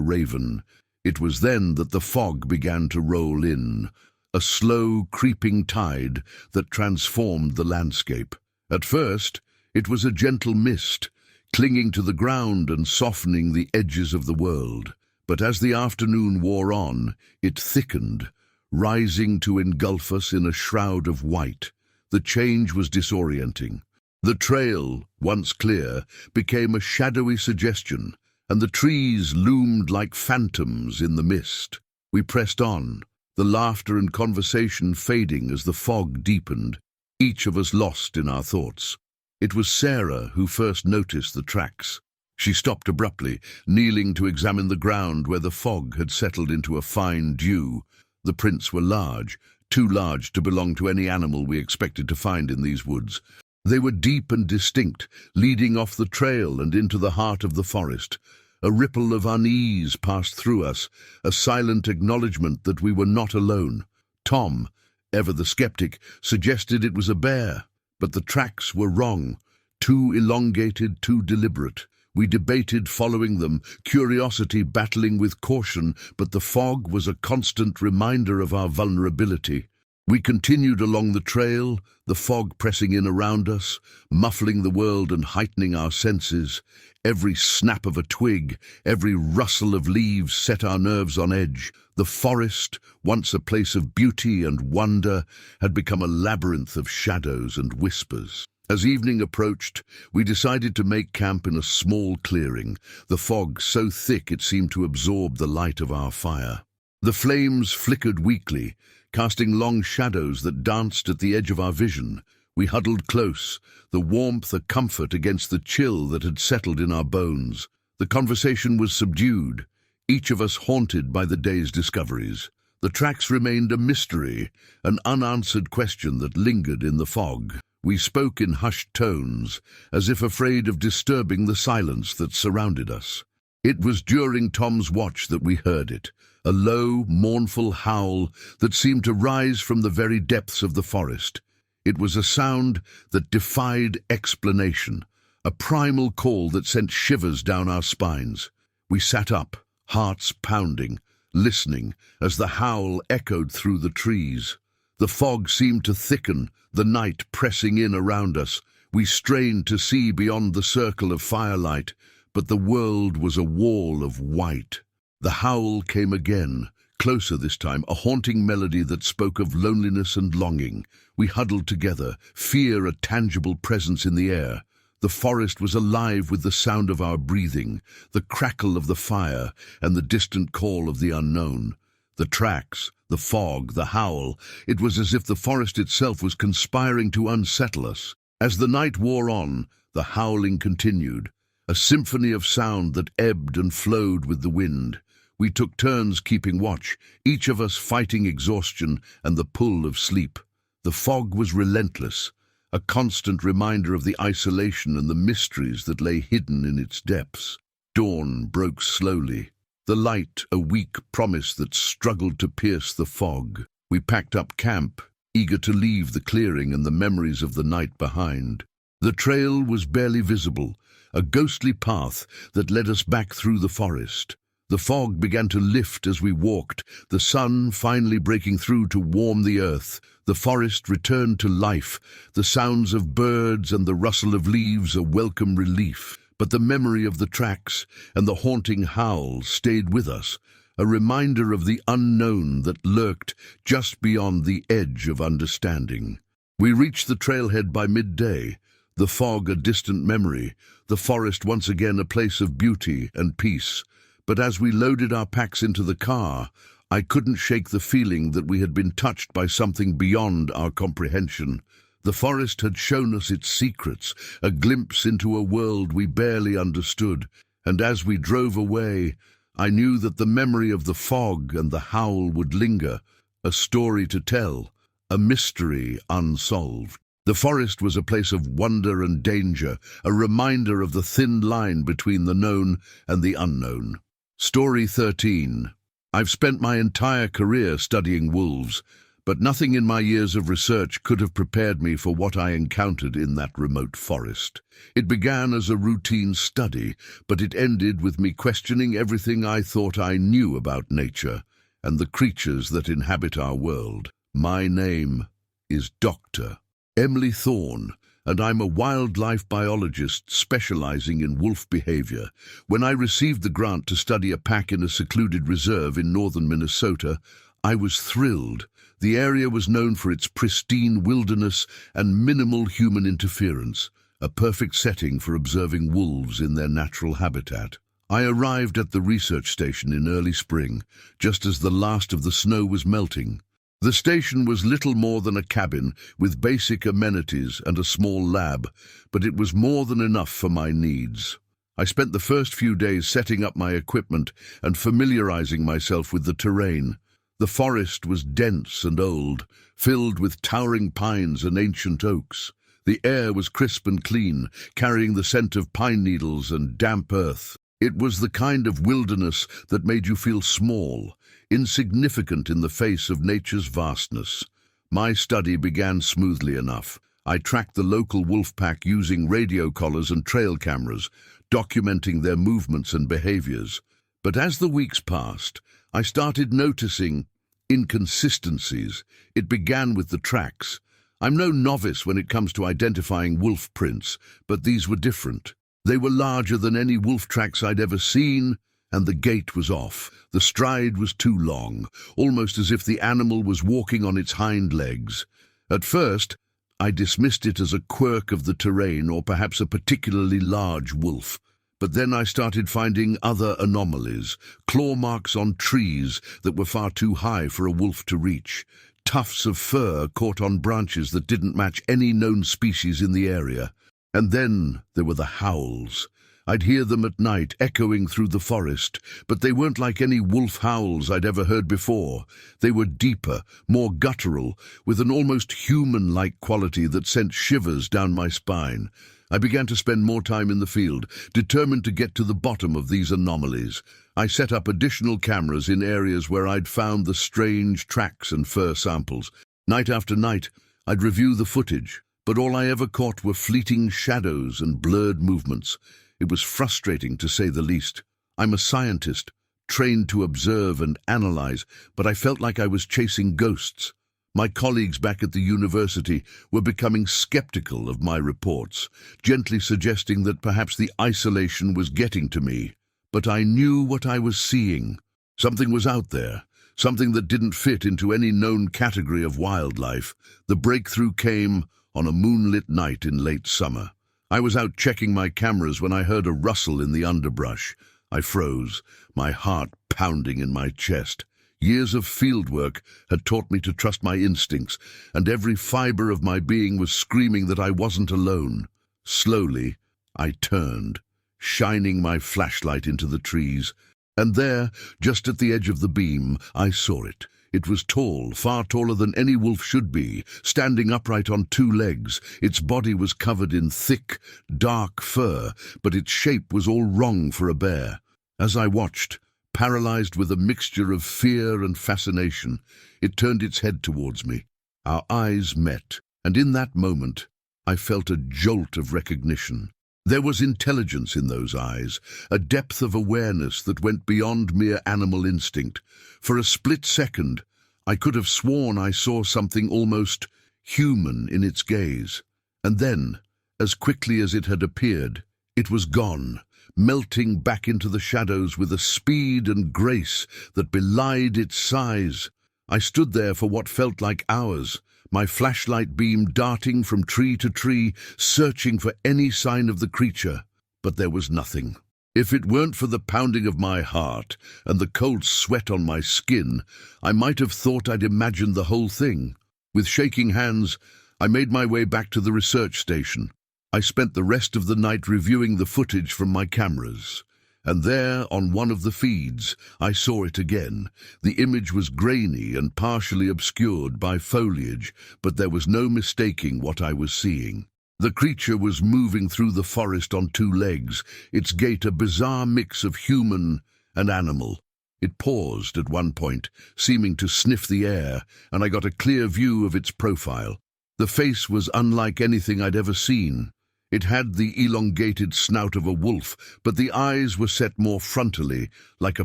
raven. It was then that the fog began to roll in, a slow, creeping tide that transformed the landscape. At first, it was a gentle mist, clinging to the ground and softening the edges of the world. But as the afternoon wore on, it thickened, rising to engulf us in a shroud of white. The change was disorienting. The trail, once clear, became a shadowy suggestion, and the trees loomed like phantoms in the mist. We pressed on, the laughter and conversation fading as the fog deepened, each of us lost in our thoughts. It was Sarah who first noticed the tracks. She stopped abruptly, kneeling to examine the ground where the fog had settled into a fine dew. The prints were large, too large to belong to any animal we expected to find in these woods. They were deep and distinct, leading off the trail and into the heart of the forest. A ripple of unease passed through us, a silent acknowledgement that we were not alone. Tom, ever the skeptic, suggested it was a bear, but the tracks were wrong, too elongated, too deliberate. We debated following them, curiosity battling with caution, but the fog was a constant reminder of our vulnerability. We continued along the trail, the fog pressing in around us, muffling the world and heightening our senses. Every snap of a twig, every rustle of leaves set our nerves on edge. The forest, once a place of beauty and wonder, had become a labyrinth of shadows and whispers. As evening approached, we decided to make camp in a small clearing, the fog so thick it seemed to absorb the light of our fire. The flames flickered weakly, casting long shadows that danced at the edge of our vision. We huddled close, the warmth a comfort against the chill that had settled in our bones. The conversation was subdued, each of us haunted by the day's discoveries. The tracks remained a mystery, an unanswered question that lingered in the fog. We spoke in hushed tones, as if afraid of disturbing the silence that surrounded us. It was during Tom's watch that we heard it, a low, mournful howl that seemed to rise from the very depths of the forest. It was a sound that defied explanation, a primal call that sent shivers down our spines. We sat up, hearts pounding, listening as the howl echoed through the trees. The fog seemed to thicken, the night pressing in around us. We strained to see beyond the circle of firelight, but the world was a wall of white. The howl came again, closer this time, a haunting melody that spoke of loneliness and longing. We huddled together, fear a tangible presence in the air. The forest was alive with the sound of our breathing, the crackle of the fire, and the distant call of the unknown. The tracks, the fog, the howl, it was as if the forest itself was conspiring to unsettle us. As the night wore on, the howling continued, a symphony of sound that ebbed and flowed with the wind. We took turns keeping watch, each of us fighting exhaustion and the pull of sleep. The fog was relentless, a constant reminder of the isolation and the mysteries that lay hidden in its depths. Dawn broke slowly, the light a weak promise that struggled to pierce the fog. We packed up camp, eager to leave the clearing and the memories of the night behind. The trail was barely visible, a ghostly path that led us back through the forest. The fog began to lift as we walked, the sun finally breaking through to warm the earth. The forest returned to life, the sounds of birds and the rustle of leaves a welcome relief. But the memory of the tracks and the haunting howls stayed with us, a reminder of the unknown that lurked just beyond the edge of understanding. We reached the trailhead by midday, the fog a distant memory, the forest once again a place of beauty and peace. But as we loaded our packs into the car, I couldn't shake the feeling that we had been touched by something beyond our comprehension. The forest had shown us its secrets, a glimpse into a world we barely understood, and as we drove away, I knew that the memory of the fog and the howl would linger, a story to tell, a mystery unsolved. The forest was a place of wonder and danger, a reminder of the thin line between the known and the unknown. Story 13. I've spent my entire career studying wolves, but nothing in my years of research could have prepared me for what I encountered in that remote forest. It began as a routine study, but it ended with me questioning everything I thought I knew about nature and the creatures that inhabit our world. My name is Dr. Emily Thorne, and I'm a wildlife biologist specializing in wolf behavior. When I received the grant to study a pack in a secluded reserve in northern Minnesota, I was thrilled. The area was known for its pristine wilderness and minimal human interference, a perfect setting for observing wolves in their natural habitat. I arrived at the research station in early spring, just as the last of the snow was melting. The station was little more than a cabin with basic amenities and a small lab, but it was more than enough for my needs. I spent the first few days setting up my equipment and familiarizing myself with the terrain. The forest was dense and old, filled with towering pines and ancient oaks. The air was crisp and clean, carrying the scent of pine needles and damp earth. It was the kind of wilderness that made you feel small, insignificant in the face of nature's vastness. My study began smoothly enough. I tracked the local wolf pack using radio collars and trail cameras, documenting their movements and behaviors. But as the weeks passed, I started noticing inconsistencies. It began with the tracks. I'm no novice when it comes to identifying wolf prints, but these were different. They were larger than any wolf tracks I'd ever seen, and the gait was off. The stride was too long, almost as if the animal was walking on its hind legs. At first, I dismissed it as a quirk of the terrain or perhaps a particularly large wolf. But then I started finding other anomalies, claw marks on trees that were far too high for a wolf to reach, tufts of fur caught on branches that didn't match any known species in the area. And then there were the howls. I'd hear them at night, echoing through the forest, but they weren't like any wolf howls I'd ever heard before. They were deeper, more guttural, with an almost human-like quality that sent shivers down my spine. I began to spend more time in the field, determined to get to the bottom of these anomalies. I set up additional cameras in areas where I'd found the strange tracks and fur samples. Night after night, I'd review the footage, but all I ever caught were fleeting shadows and blurred movements. It was frustrating, to say the least. I'm a scientist, trained to observe and analyze, but I felt like I was chasing ghosts. My colleagues back at the university were becoming skeptical of my reports, gently suggesting that perhaps the isolation was getting to me. But I knew what I was seeing. Something was out there, something that didn't fit into any known category of wildlife. The breakthrough came on a moonlit night in late summer. I was out checking my cameras when I heard a rustle in the underbrush. I froze, my heart pounding in my chest. Years of fieldwork had taught me to trust my instincts, and every fiber of my being was screaming that I wasn't alone. Slowly, I turned, shining my flashlight into the trees. And there, just at the edge of the beam, I saw it. It was tall, far taller than any wolf should be, standing upright on two legs. Its body was covered in thick, dark fur, but its shape was all wrong for a bear. As I watched, paralyzed with a mixture of fear and fascination, it turned its head towards me. Our eyes met, and in that moment, I felt a jolt of recognition. There was intelligence in those eyes, a depth of awareness that went beyond mere animal instinct. For a split second, I could have sworn I saw something almost human in its gaze. And then, as quickly as it had appeared, it was gone, melting back into the shadows with a speed and grace that belied its size. I stood there for what felt like hours, my flashlight beam darting from tree to tree, searching for any sign of the creature. But there was nothing. If it weren't for the pounding of my heart and the cold sweat on my skin, I might have thought I'd imagined the whole thing. With shaking hands, I made my way back to the research station. I spent the rest of the night reviewing the footage from my cameras. And there, on one of the feeds, I saw it again. The image was grainy and partially obscured by foliage, but there was no mistaking what I was seeing. The creature was moving through the forest on two legs, its gait a bizarre mix of human and animal. It paused at one point, seeming to sniff the air, and I got a clear view of its profile. The face was unlike anything I'd ever seen. It had the elongated snout of a wolf, but the eyes were set more frontally, like a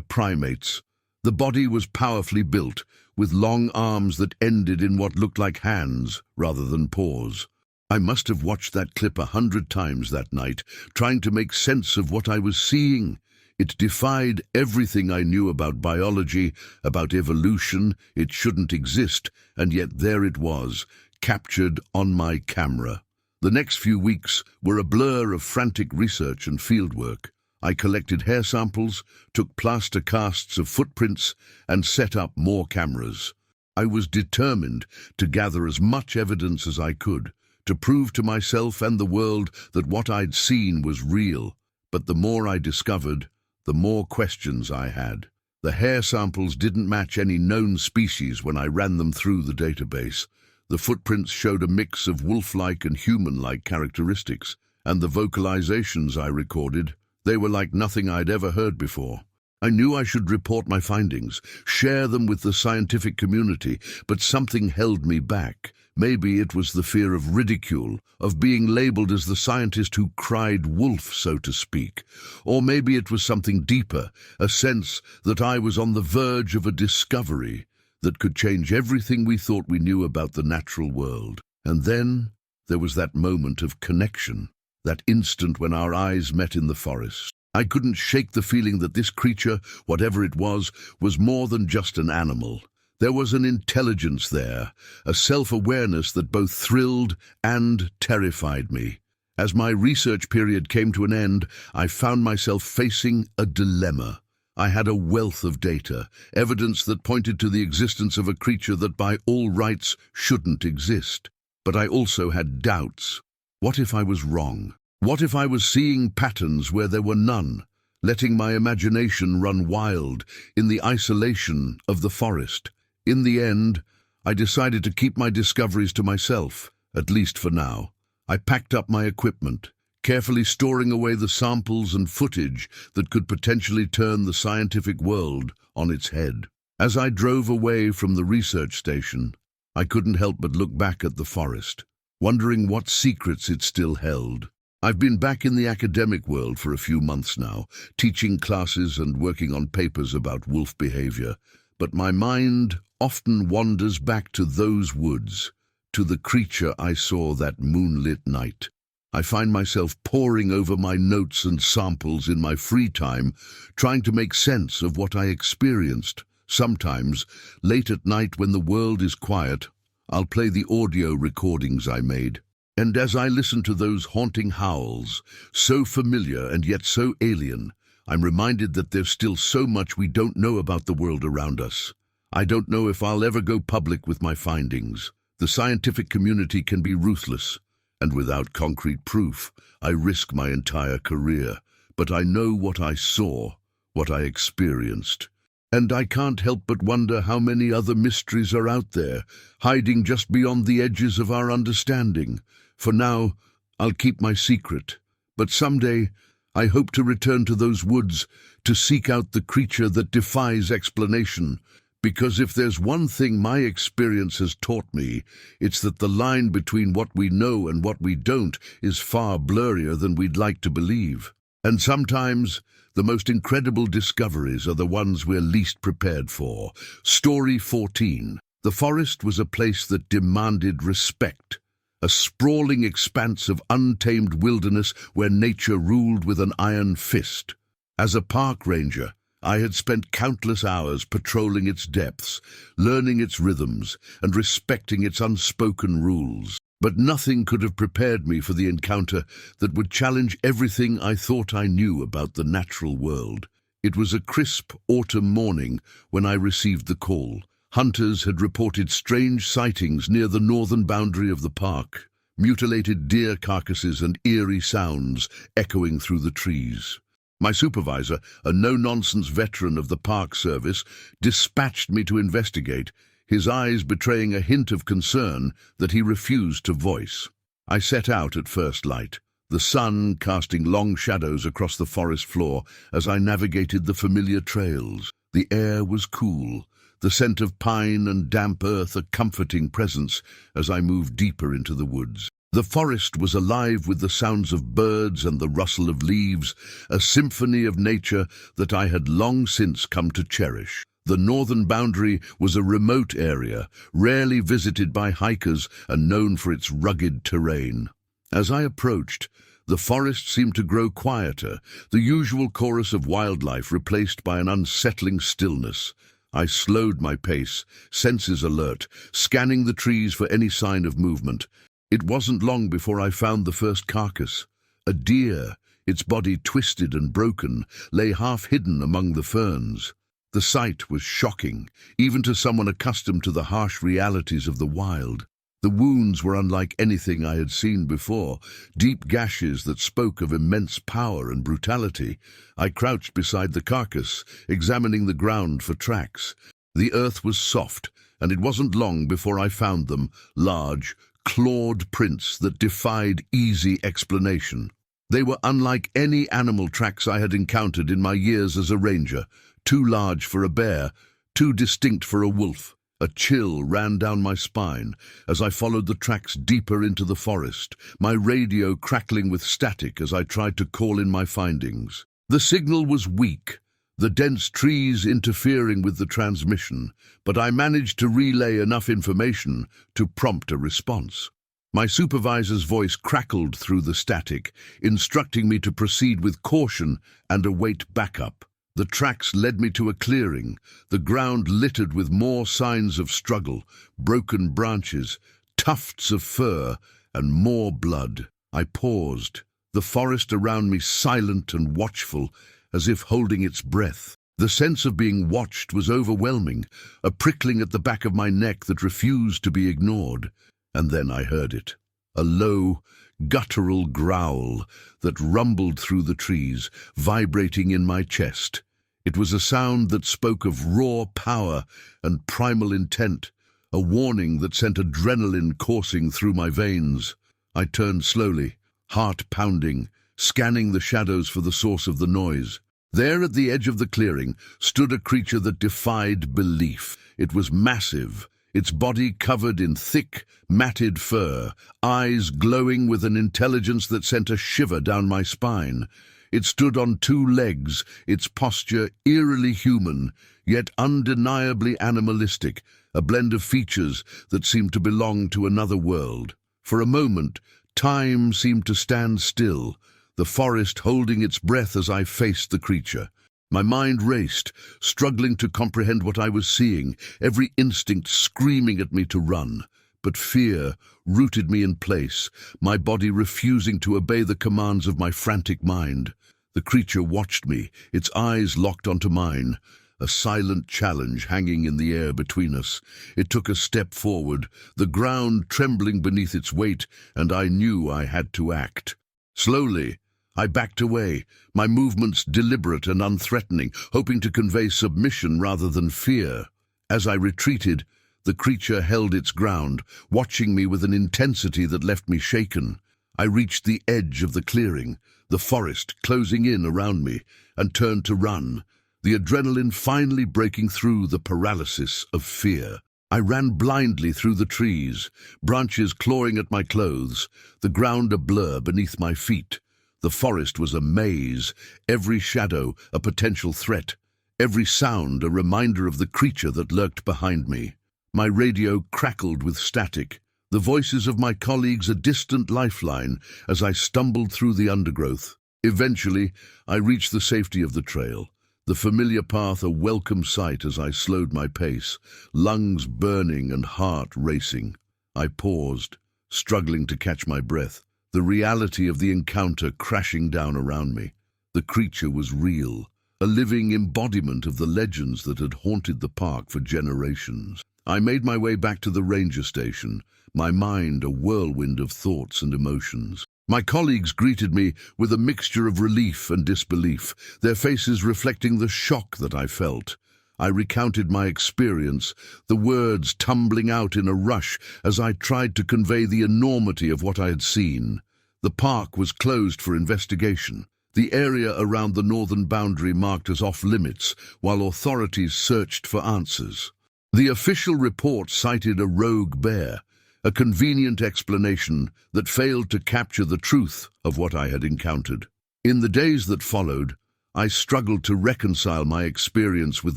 primate's. The body was powerfully built, with long arms that ended in what looked like hands rather than paws. I must have watched that clip 100 times that night, trying to make sense of what I was seeing. It defied everything I knew about biology, about evolution. It shouldn't exist, and yet there it was, captured on my camera. The next few weeks were a blur of frantic research and fieldwork. I collected hair samples, took plaster casts of footprints, and set up more cameras. I was determined to gather as much evidence as I could, to prove to myself and the world that what I'd seen was real. But the more I discovered, the more questions I had. The hair samples didn't match any known species when I ran them through the database. The footprints showed a mix of wolf-like and human-like characteristics, and the vocalizations I recorded, they were like nothing I'd ever heard before. I knew I should report my findings, share them with the scientific community, but something held me back. Maybe it was the fear of ridicule, of being labeled as the scientist who cried wolf, so to speak. Or maybe it was something deeper, a sense that I was on the verge of a discovery that could change everything we thought we knew about the natural world. And then there was that moment of connection, that instant when our eyes met in the forest. I couldn't shake the feeling that this creature, whatever it was more than just an animal. There was an intelligence there, a self-awareness that both thrilled and terrified me. As my research period came to an end, I found myself facing a dilemma. I had a wealth of data, evidence that pointed to the existence of a creature that by all rights shouldn't exist. But I also had doubts. What if I was wrong? What if I was seeing patterns where there were none, letting my imagination run wild in the isolation of the forest? In the end, I decided to keep my discoveries to myself, at least for now. I packed up my equipment, carefully storing away the samples and footage that could potentially turn the scientific world on its head. As I drove away from the research station, I couldn't help but look back at the forest, wondering what secrets it still held. I've been back in the academic world for a few months now, teaching classes and working on papers about wolf behavior, but my mind often wanders back to those woods, to the creature I saw that moonlit night. I find myself poring over my notes and samples in my free time, trying to make sense of what I experienced. Sometimes, late at night when the world is quiet, I'll play the audio recordings I made. And as I listen to those haunting howls, so familiar and yet so alien, I'm reminded that there's still so much we don't know about the world around us. I don't know if I'll ever go public with my findings. The scientific community can be ruthless, and without concrete proof, I risk my entire career. But I know what I saw what I experienced. And I can't help but wonder how many other mysteries are out there, hiding just beyond the edges of our understanding. For now, I'll keep my secret. But someday, I hope to return to those woods to seek out the creature that defies explanation. Because if there's one thing my experience has taught me, it's that the line between what we know and what we don't is far blurrier than we'd like to believe. And sometimes, the most incredible discoveries are the ones we're least prepared for. Story 14. The forest was a place that demanded respect. A sprawling expanse of untamed wilderness where nature ruled with an iron fist. As a park ranger, I had spent countless hours patrolling its depths, learning its rhythms, and respecting its unspoken rules. But nothing could have prepared me for the encounter that would challenge everything I thought I knew about the natural world. It was a crisp autumn morning when I received the call. Hunters had reported strange sightings near the northern boundary of the park, mutilated deer carcasses and eerie sounds echoing through the trees. My supervisor, a no-nonsense veteran of the Park Service, dispatched me to investigate, his eyes betraying a hint of concern that he refused to voice. I set out at first light, the sun casting long shadows across the forest floor as I navigated the familiar trails. The air was cool, the scent of pine and damp earth a comforting presence as I moved deeper into the woods. The forest was alive with the sounds of birds and the rustle of leaves, a symphony of nature that I had long since come to cherish. The northern boundary was a remote area, rarely visited by hikers and known for its rugged terrain. As I approached, the forest seemed to grow quieter, the usual chorus of wildlife replaced by an unsettling stillness. I slowed my pace, senses alert, scanning the trees for any sign of movement. It wasn't long before I found the first carcass. A deer, its body twisted and broken, lay half hidden among the ferns. The sight was shocking, even to someone accustomed to the harsh realities of the wild. The wounds were unlike anything I had seen before, deep gashes that spoke of immense power and brutality. I crouched beside the carcass, examining the ground for tracks. The earth was soft, and it wasn't long before I found them, large, clawed prints that defied easy explanation. They were unlike any animal tracks I had encountered in my years as a ranger, too large for a bear, too distinct for a wolf. A chill ran down my spine as I followed the tracks deeper into the forest, my radio crackling with static as I tried to call in my findings. The signal was weak, the dense trees interfering with the transmission, but I managed to relay enough information to prompt a response. My supervisor's voice crackled through the static, instructing me to proceed with caution and await backup. The tracks led me to a clearing, the ground littered with more signs of struggle, broken branches, tufts of fur, and more blood. I paused, the forest around me silent and watchful, as if holding its breath. The sense of being watched was overwhelming, a prickling at the back of my neck that refused to be ignored. And then I heard it, a low, guttural growl that rumbled through the trees, vibrating in my chest. It was a sound that spoke of raw power and primal intent, a warning that sent adrenaline coursing through my veins. I turned slowly, heart pounding, scanning the shadows for the source of the noise. There at the edge of the clearing stood a creature that defied belief. It was massive, its body covered in thick, matted fur, eyes glowing with an intelligence that sent a shiver down my spine. It stood on two legs, its posture eerily human, yet undeniably animalistic, a blend of features that seemed to belong to another world. For a moment, time seemed to stand still, the forest holding its breath as I faced the creature. My mind raced, struggling to comprehend what I was seeing, every instinct screaming at me to run. But fear rooted me in place, my body refusing to obey the commands of my frantic mind. The creature watched me, its eyes locked onto mine, a silent challenge hanging in the air between us. It took a step forward, the ground trembling beneath its weight, and I knew I had to act. Slowly, I backed away, my movements deliberate and unthreatening, hoping to convey submission rather than fear. As I retreated, the creature held its ground, watching me with an intensity that left me shaken. I reached the edge of the clearing, the forest closing in around me, and turned to run, the adrenaline finally breaking through the paralysis of fear. I ran blindly through the trees, branches clawing at my clothes, the ground a blur beneath my feet. The forest was a maze, every shadow a potential threat, every sound a reminder of the creature that lurked behind me. My radio crackled with static, the voices of my colleagues a distant lifeline as I stumbled through the undergrowth. Eventually, I reached the safety of the trail, the familiar path a welcome sight as I slowed my pace, lungs burning and heart racing. I paused, struggling to catch my breath, the reality of the encounter crashing down around me. The creature was real, a living embodiment of the legends that had haunted the park for generations. I made my way back to the ranger station, my mind a whirlwind of thoughts and emotions. My colleagues greeted me with a mixture of relief and disbelief, their faces reflecting the shock that I felt. I recounted my experience, the words tumbling out in a rush as I tried to convey the enormity of what I had seen. The park was closed for investigation, the area around the northern boundary marked as off-limits, while authorities searched for answers. The official report cited a rogue bear, a convenient explanation that failed to capture the truth of what I had encountered. In the days that followed, I struggled to reconcile my experience with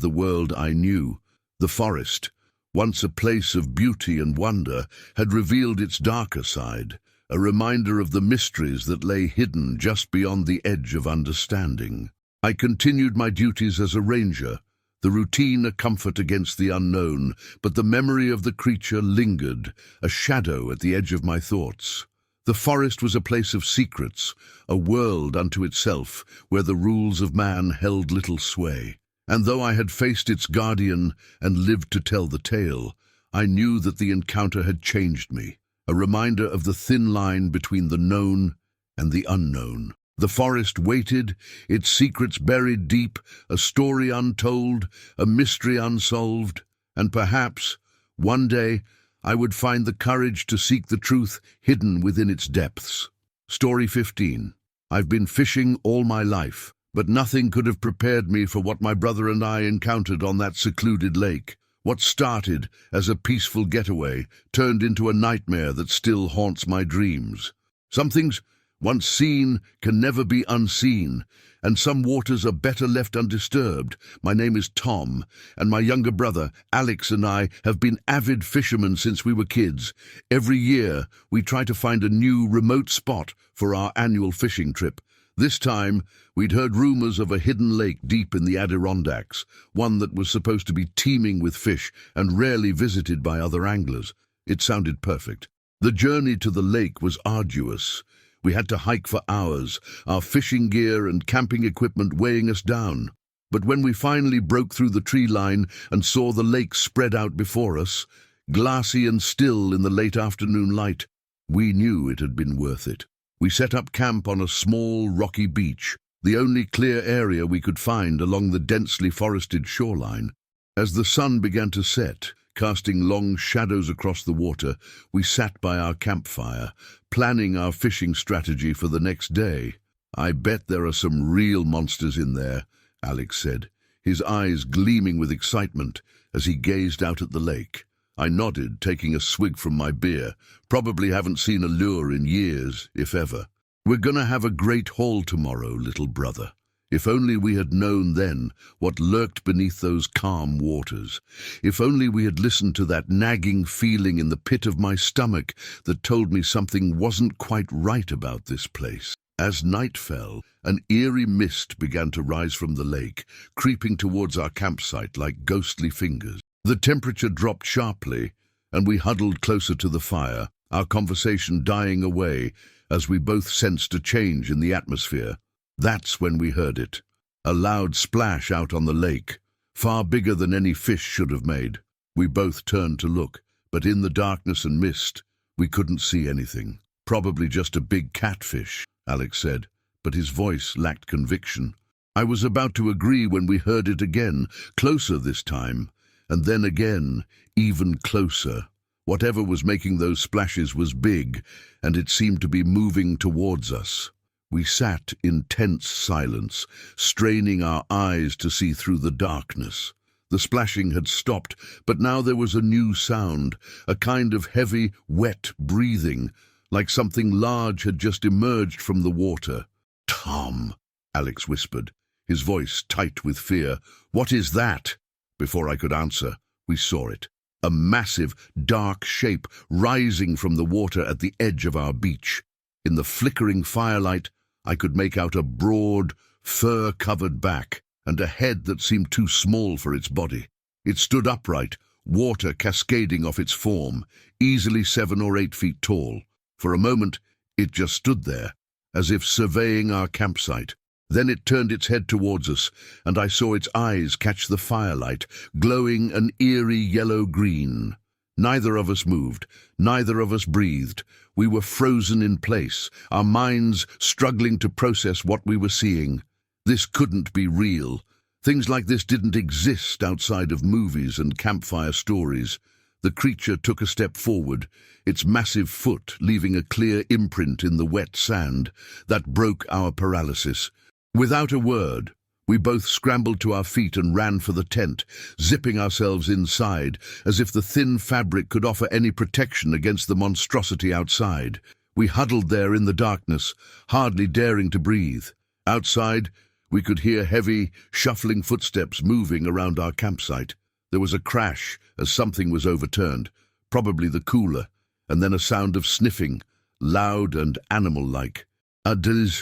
the world I knew. The forest, once a place of beauty and wonder, had revealed its darker side, a reminder of the mysteries that lay hidden just beyond the edge of understanding. I continued my duties as a ranger, the routine a comfort against the unknown, but the memory of the creature lingered, a shadow at the edge of my thoughts. The forest was a place of secrets, a world unto itself, where the rules of man held little sway. And though I had faced its guardian and lived to tell the tale, I knew that the encounter had changed me, a reminder of the thin line between the known and the unknown. The forest waited, its secrets buried deep, a story untold, a mystery unsolved, and perhaps, one day, I would find the courage to seek the truth hidden within its depths. Story 15. I've been fishing all my life, but nothing could have prepared me for what my brother and I encountered on that secluded lake. What started as a peaceful getaway turned into a nightmare that still haunts my dreams. Some things once seen can never be unseen, and some waters are better left undisturbed. My name is Tom, and my younger brother, Alex, and I have been avid fishermen since we were kids. Every year, we try to find a new, remote spot for our annual fishing trip. This time, we'd heard rumors of a hidden lake deep in the Adirondacks, one that was supposed to be teeming with fish and rarely visited by other anglers. It sounded perfect. The journey to the lake was arduous. We had to hike for hours, our fishing gear and camping equipment weighing us down. But when we finally broke through the tree line and saw the lake spread out before us, glassy and still in the late afternoon light, we knew it had been worth it. We set up camp on a small, rocky beach, the only clear area we could find along the densely forested shoreline. As the sun began to set, casting long shadows across the water, we sat by our campfire, planning our fishing strategy for the next day. "I bet there are some real monsters in there," Alex said, his eyes gleaming with excitement as he gazed out at the lake. I nodded, taking a swig from my beer. Probably haven't seen a lure in years, if ever. "We're gonna have a great haul tomorrow, little brother. If only we had known then what lurked beneath those calm waters. If only we had listened to that nagging feeling in the pit of my stomach that told me something wasn't quite right about this place." As night fell, an eerie mist began to rise from the lake, creeping towards our campsite like ghostly fingers. The temperature dropped sharply, and we huddled closer to the fire, our conversation dying away as we both sensed a change in the atmosphere. That's when we heard it. A loud splash out on the lake, far bigger than any fish should have made. We both turned to look, but in the darkness and mist, we couldn't see anything. "Probably just a big catfish," Alex said, but his voice lacked conviction. I was about to agree when we heard it again, closer this time, and then again, even closer. Whatever was making those splashes was big, and it seemed to be moving towards us. We sat in tense silence, straining our eyes to see through the darkness. The splashing had stopped, but now there was a new sound, a kind of heavy, wet breathing, like something large had just emerged from the water. "Tom," Alex whispered, his voice tight with fear. "What is that?" Before I could answer, we saw it. A massive, dark shape rising from the water at the edge of our beach. In the flickering firelight, I could make out a broad, fur-covered back and a head that seemed too small for its body. It stood upright, water cascading off its form, easily 7 or 8 feet tall. For a moment, it just stood there, as if surveying our campsite. Then it turned its head towards us, and I saw its eyes catch the firelight, glowing an eerie yellow-green. Neither of us moved, neither of us breathed. We were frozen in place, our minds struggling to process what we were seeing. This couldn't be real. Things like this didn't exist outside of movies and campfire stories. The creature took a step forward, its massive foot leaving a clear imprint in the wet sand that broke our paralysis. Without a word, we both scrambled to our feet and ran for the tent, zipping ourselves inside, as if the thin fabric could offer any protection against the monstrosity outside. We huddled there in the darkness, hardly daring to breathe. Outside, we could hear heavy, shuffling footsteps moving around our campsite. There was a crash as something was overturned, probably the cooler, and then a sound of sniffing, loud and animal-like.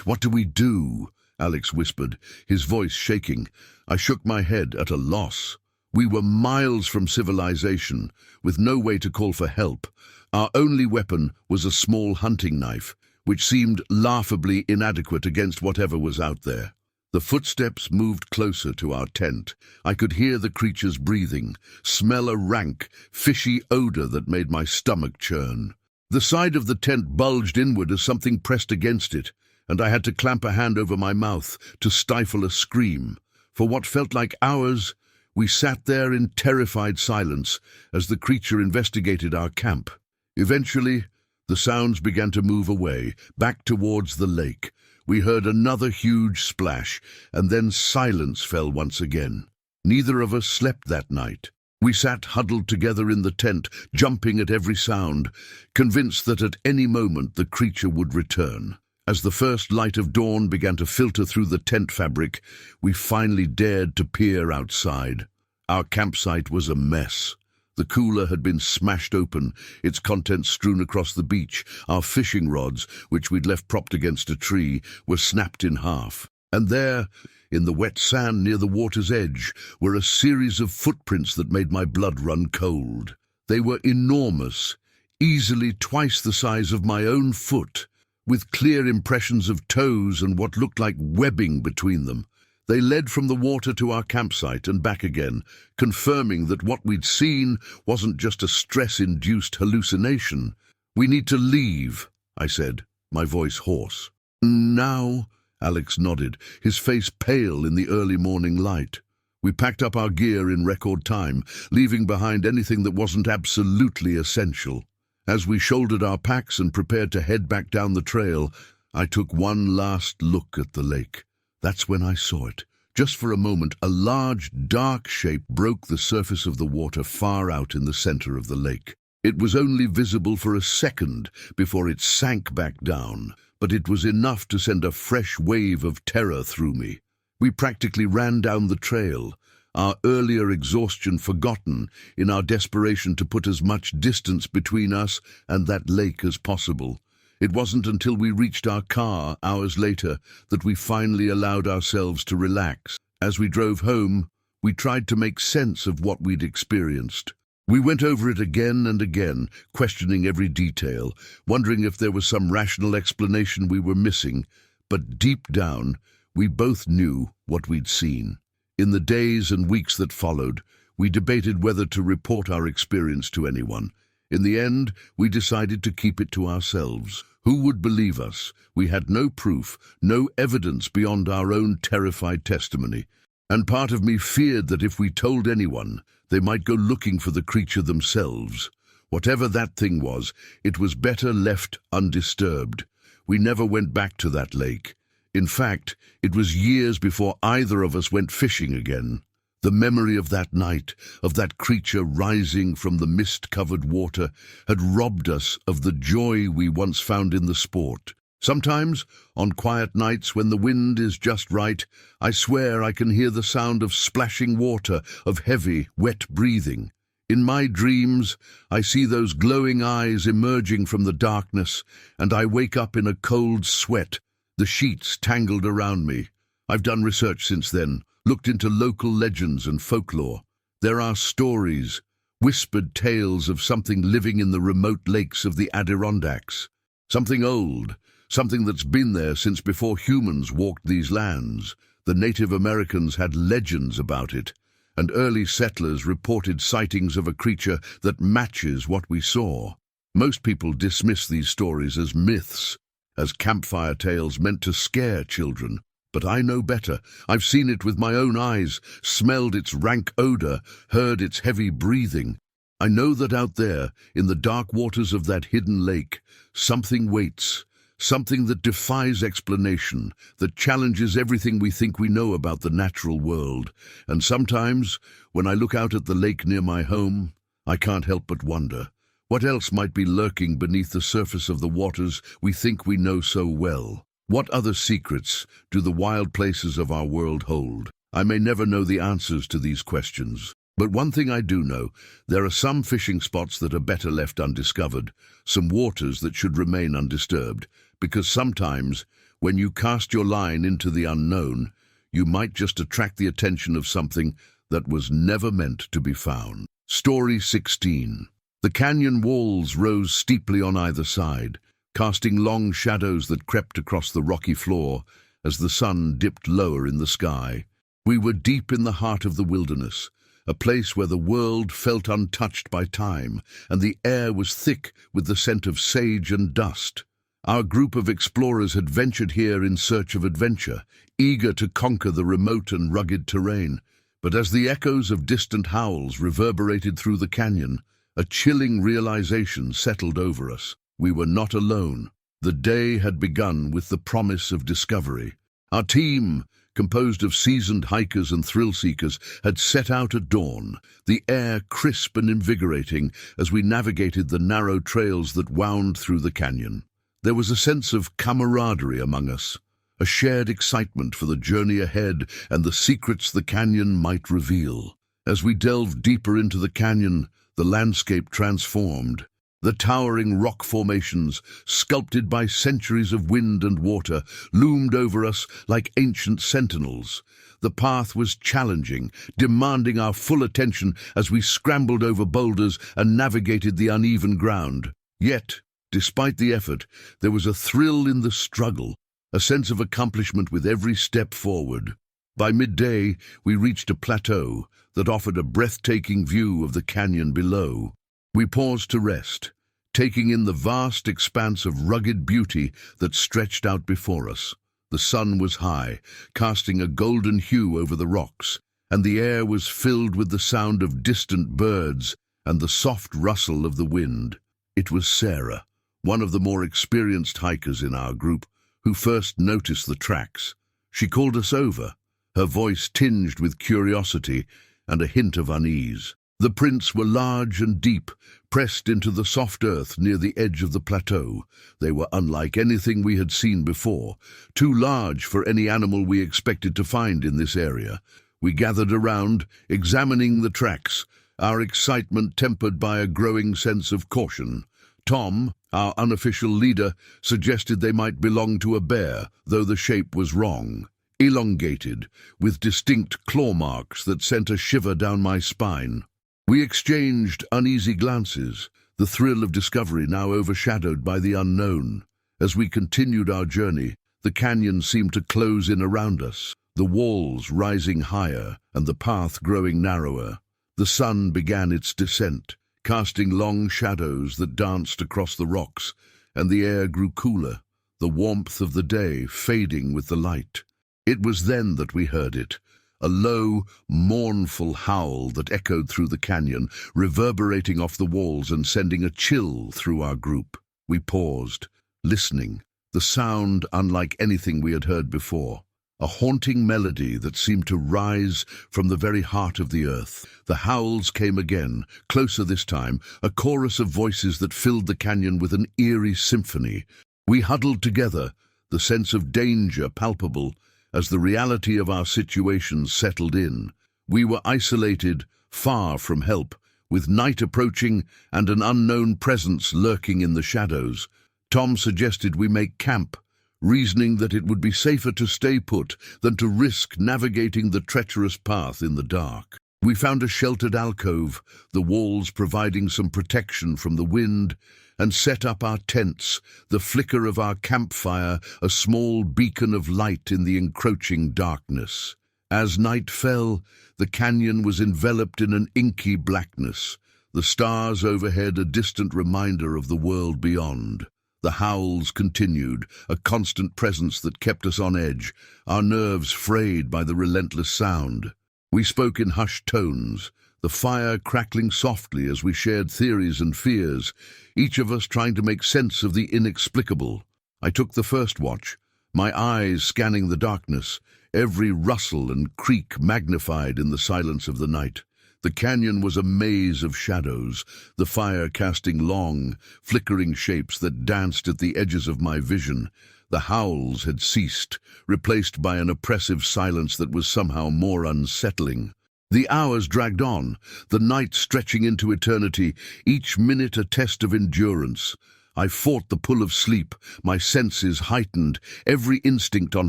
What do we do?" Alex whispered, his voice shaking. I shook my head at a loss. We were miles from civilization, with no way to call for help. Our only weapon was a small hunting knife, which seemed laughably inadequate against whatever was out there. The footsteps moved closer to our tent. I could hear the creature's breathing, smell a rank, fishy odor that made my stomach churn. The side of the tent bulged inward as something pressed against it, and I had to clamp a hand over my mouth to stifle a scream. For what felt like hours, we sat there in terrified silence as the creature investigated our camp. Eventually, the sounds began to move away, back towards the lake. We heard another huge splash, and then silence fell once again. Neither of us slept that night. We sat huddled together in the tent, jumping at every sound, convinced that at any moment the creature would return. As the first light of dawn began to filter through the tent fabric, we finally dared to peer outside. Our campsite was a mess. The cooler had been smashed open, its contents strewn across the beach. Our fishing rods, which we'd left propped against a tree, were snapped in half. And there, in the wet sand near the water's edge, were a series of footprints that made my blood run cold. They were enormous, easily twice the size of my own foot, with clear impressions of toes and what looked like webbing between them. They led from the water to our campsite and back again, confirming that what we'd seen wasn't just a stress-induced hallucination. "We need to leave," I said, my voice hoarse. "Now?" Alex nodded, his face pale in the early morning light. We packed up our gear in record time, leaving behind anything that wasn't absolutely essential. As we shouldered our packs and prepared to head back down the trail, I took one last look at the lake. That's when I saw it. Just for a moment, a large, dark shape broke the surface of the water far out in the center of the lake. It was only visible for a second before it sank back down, but it was enough to send a fresh wave of terror through me. We practically ran down the trail, our earlier exhaustion forgotten in our desperation to put as much distance between us and that lake as possible. It wasn't until we reached our car hours later that we finally allowed ourselves to relax. As we drove home, we tried to make sense of what we'd experienced. We went over it again and again, questioning every detail, wondering if there was some rational explanation we were missing, but deep down, we both knew what we'd seen. In the days and weeks that followed, we debated whether to report our experience to anyone. In the end, we decided to keep it to ourselves. Who would believe us? We had no proof, no evidence beyond our own terrified testimony. And part of me feared that if we told anyone, they might go looking for the creature themselves. Whatever that thing was, it was better left undisturbed. We never went back to that lake. In fact, it was years before either of us went fishing again. The memory of that night, of that creature rising from the mist-covered water, had robbed us of the joy we once found in the sport. Sometimes, on quiet nights when the wind is just right, I swear I can hear the sound of splashing water, of heavy, wet breathing. In my dreams, I see those glowing eyes emerging from the darkness, and I wake up in a cold sweat, the sheets tangled around me. I've done research since then, looked into local legends and folklore. There are stories, whispered tales of something living in the remote lakes of the Adirondacks. Something old, something that's been there since before humans walked these lands. The Native Americans had legends about it, and early settlers reported sightings of a creature that matches what we saw. Most people dismiss these stories as myths, as campfire tales meant to scare children. But I know better. I've seen it with my own eyes, smelled its rank odor, heard its heavy breathing. I know that out there, in the dark waters of that hidden lake, something waits, something that defies explanation, that challenges everything we think we know about the natural world. And sometimes, when I look out at the lake near my home, I can't help but wonder, what else might be lurking beneath the surface of the waters we think we know so well? What other secrets do the wild places of our world hold? I may never know the answers to these questions. But one thing I do know, there are some fishing spots that are better left undiscovered, some waters that should remain undisturbed, because sometimes, when you cast your line into the unknown, you might just attract the attention of something that was never meant to be found. Story 16. The canyon walls rose steeply on either side, casting long shadows that crept across the rocky floor as the sun dipped lower in the sky. We were deep in the heart of the wilderness, a place where the world felt untouched by time, and the air was thick with the scent of sage and dust. Our group of explorers had ventured here in search of adventure, eager to conquer the remote and rugged terrain. But as the echoes of distant howls reverberated through the canyon, a chilling realization settled over us. We were not alone. The day had begun with the promise of discovery. Our team, composed of seasoned hikers and thrill-seekers, had set out at dawn, the air crisp and invigorating as we navigated the narrow trails that wound through the canyon. There was a sense of camaraderie among us, a shared excitement for the journey ahead and the secrets the canyon might reveal. As we delved deeper into the canyon, the landscape transformed. The towering rock formations, sculpted by centuries of wind and water, loomed over us like ancient sentinels. The path was challenging, demanding our full attention as we scrambled over boulders and navigated the uneven ground. Yet, despite the effort, there was a thrill in the struggle, a sense of accomplishment with every step forward. By midday, we reached a plateau that offered a breathtaking view of the canyon below. We paused to rest, taking in the vast expanse of rugged beauty that stretched out before us. The sun was high, casting a golden hue over the rocks, and the air was filled with the sound of distant birds and the soft rustle of the wind. It was Sarah, one of the more experienced hikers in our group, who first noticed the tracks. She called us over, her voice tinged with curiosity and a hint of unease. The prints were large and deep, pressed into the soft earth near the edge of the plateau. They were unlike anything we had seen before, too large for any animal we expected to find in this area. We gathered around, examining the tracks, our excitement tempered by a growing sense of caution. Tom, our unofficial leader, suggested they might belong to a bear, though the shape was wrong. Elongated, with distinct claw marks that sent a shiver down my spine. We exchanged uneasy glances, the thrill of discovery now overshadowed by the unknown. As we continued our journey, the canyon seemed to close in around us, the walls rising higher and the path growing narrower. The sun began its descent, casting long shadows that danced across the rocks, and the air grew cooler, the warmth of the day fading with the light. It was then that we heard it, a low, mournful howl that echoed through the canyon, reverberating off the walls and sending a chill through our group. We paused, listening, the sound unlike anything we had heard before. A haunting melody that seemed to rise from the very heart of the earth. The howls came again, closer this time, a chorus of voices that filled the canyon with an eerie symphony. We huddled together, the sense of danger palpable, as the reality of our situation settled in. We were isolated, far from help, with night approaching and an unknown presence lurking in the shadows. Tom suggested we make camp, reasoning that it would be safer to stay put than to risk navigating the treacherous path in the dark. We found a sheltered alcove, the walls providing some protection from the wind, and set up our tents, the flicker of our campfire a small beacon of light in the encroaching darkness. As night fell, the canyon was enveloped in an inky blackness, the stars overhead a distant reminder of the world beyond. The howls continued, a constant presence that kept us on edge, our nerves frayed by the relentless sound. We spoke in hushed tones, the fire crackling softly as we shared theories and fears, each of us trying to make sense of the inexplicable. I took the first watch, my eyes scanning the darkness, every rustle and creak magnified in the silence of the night. The canyon was a maze of shadows, the fire casting long, flickering shapes that danced at the edges of my vision. The howls had ceased, replaced by an oppressive silence that was somehow more unsettling. The hours dragged on, the night stretching into eternity, each minute a test of endurance. I fought the pull of sleep, my senses heightened, every instinct on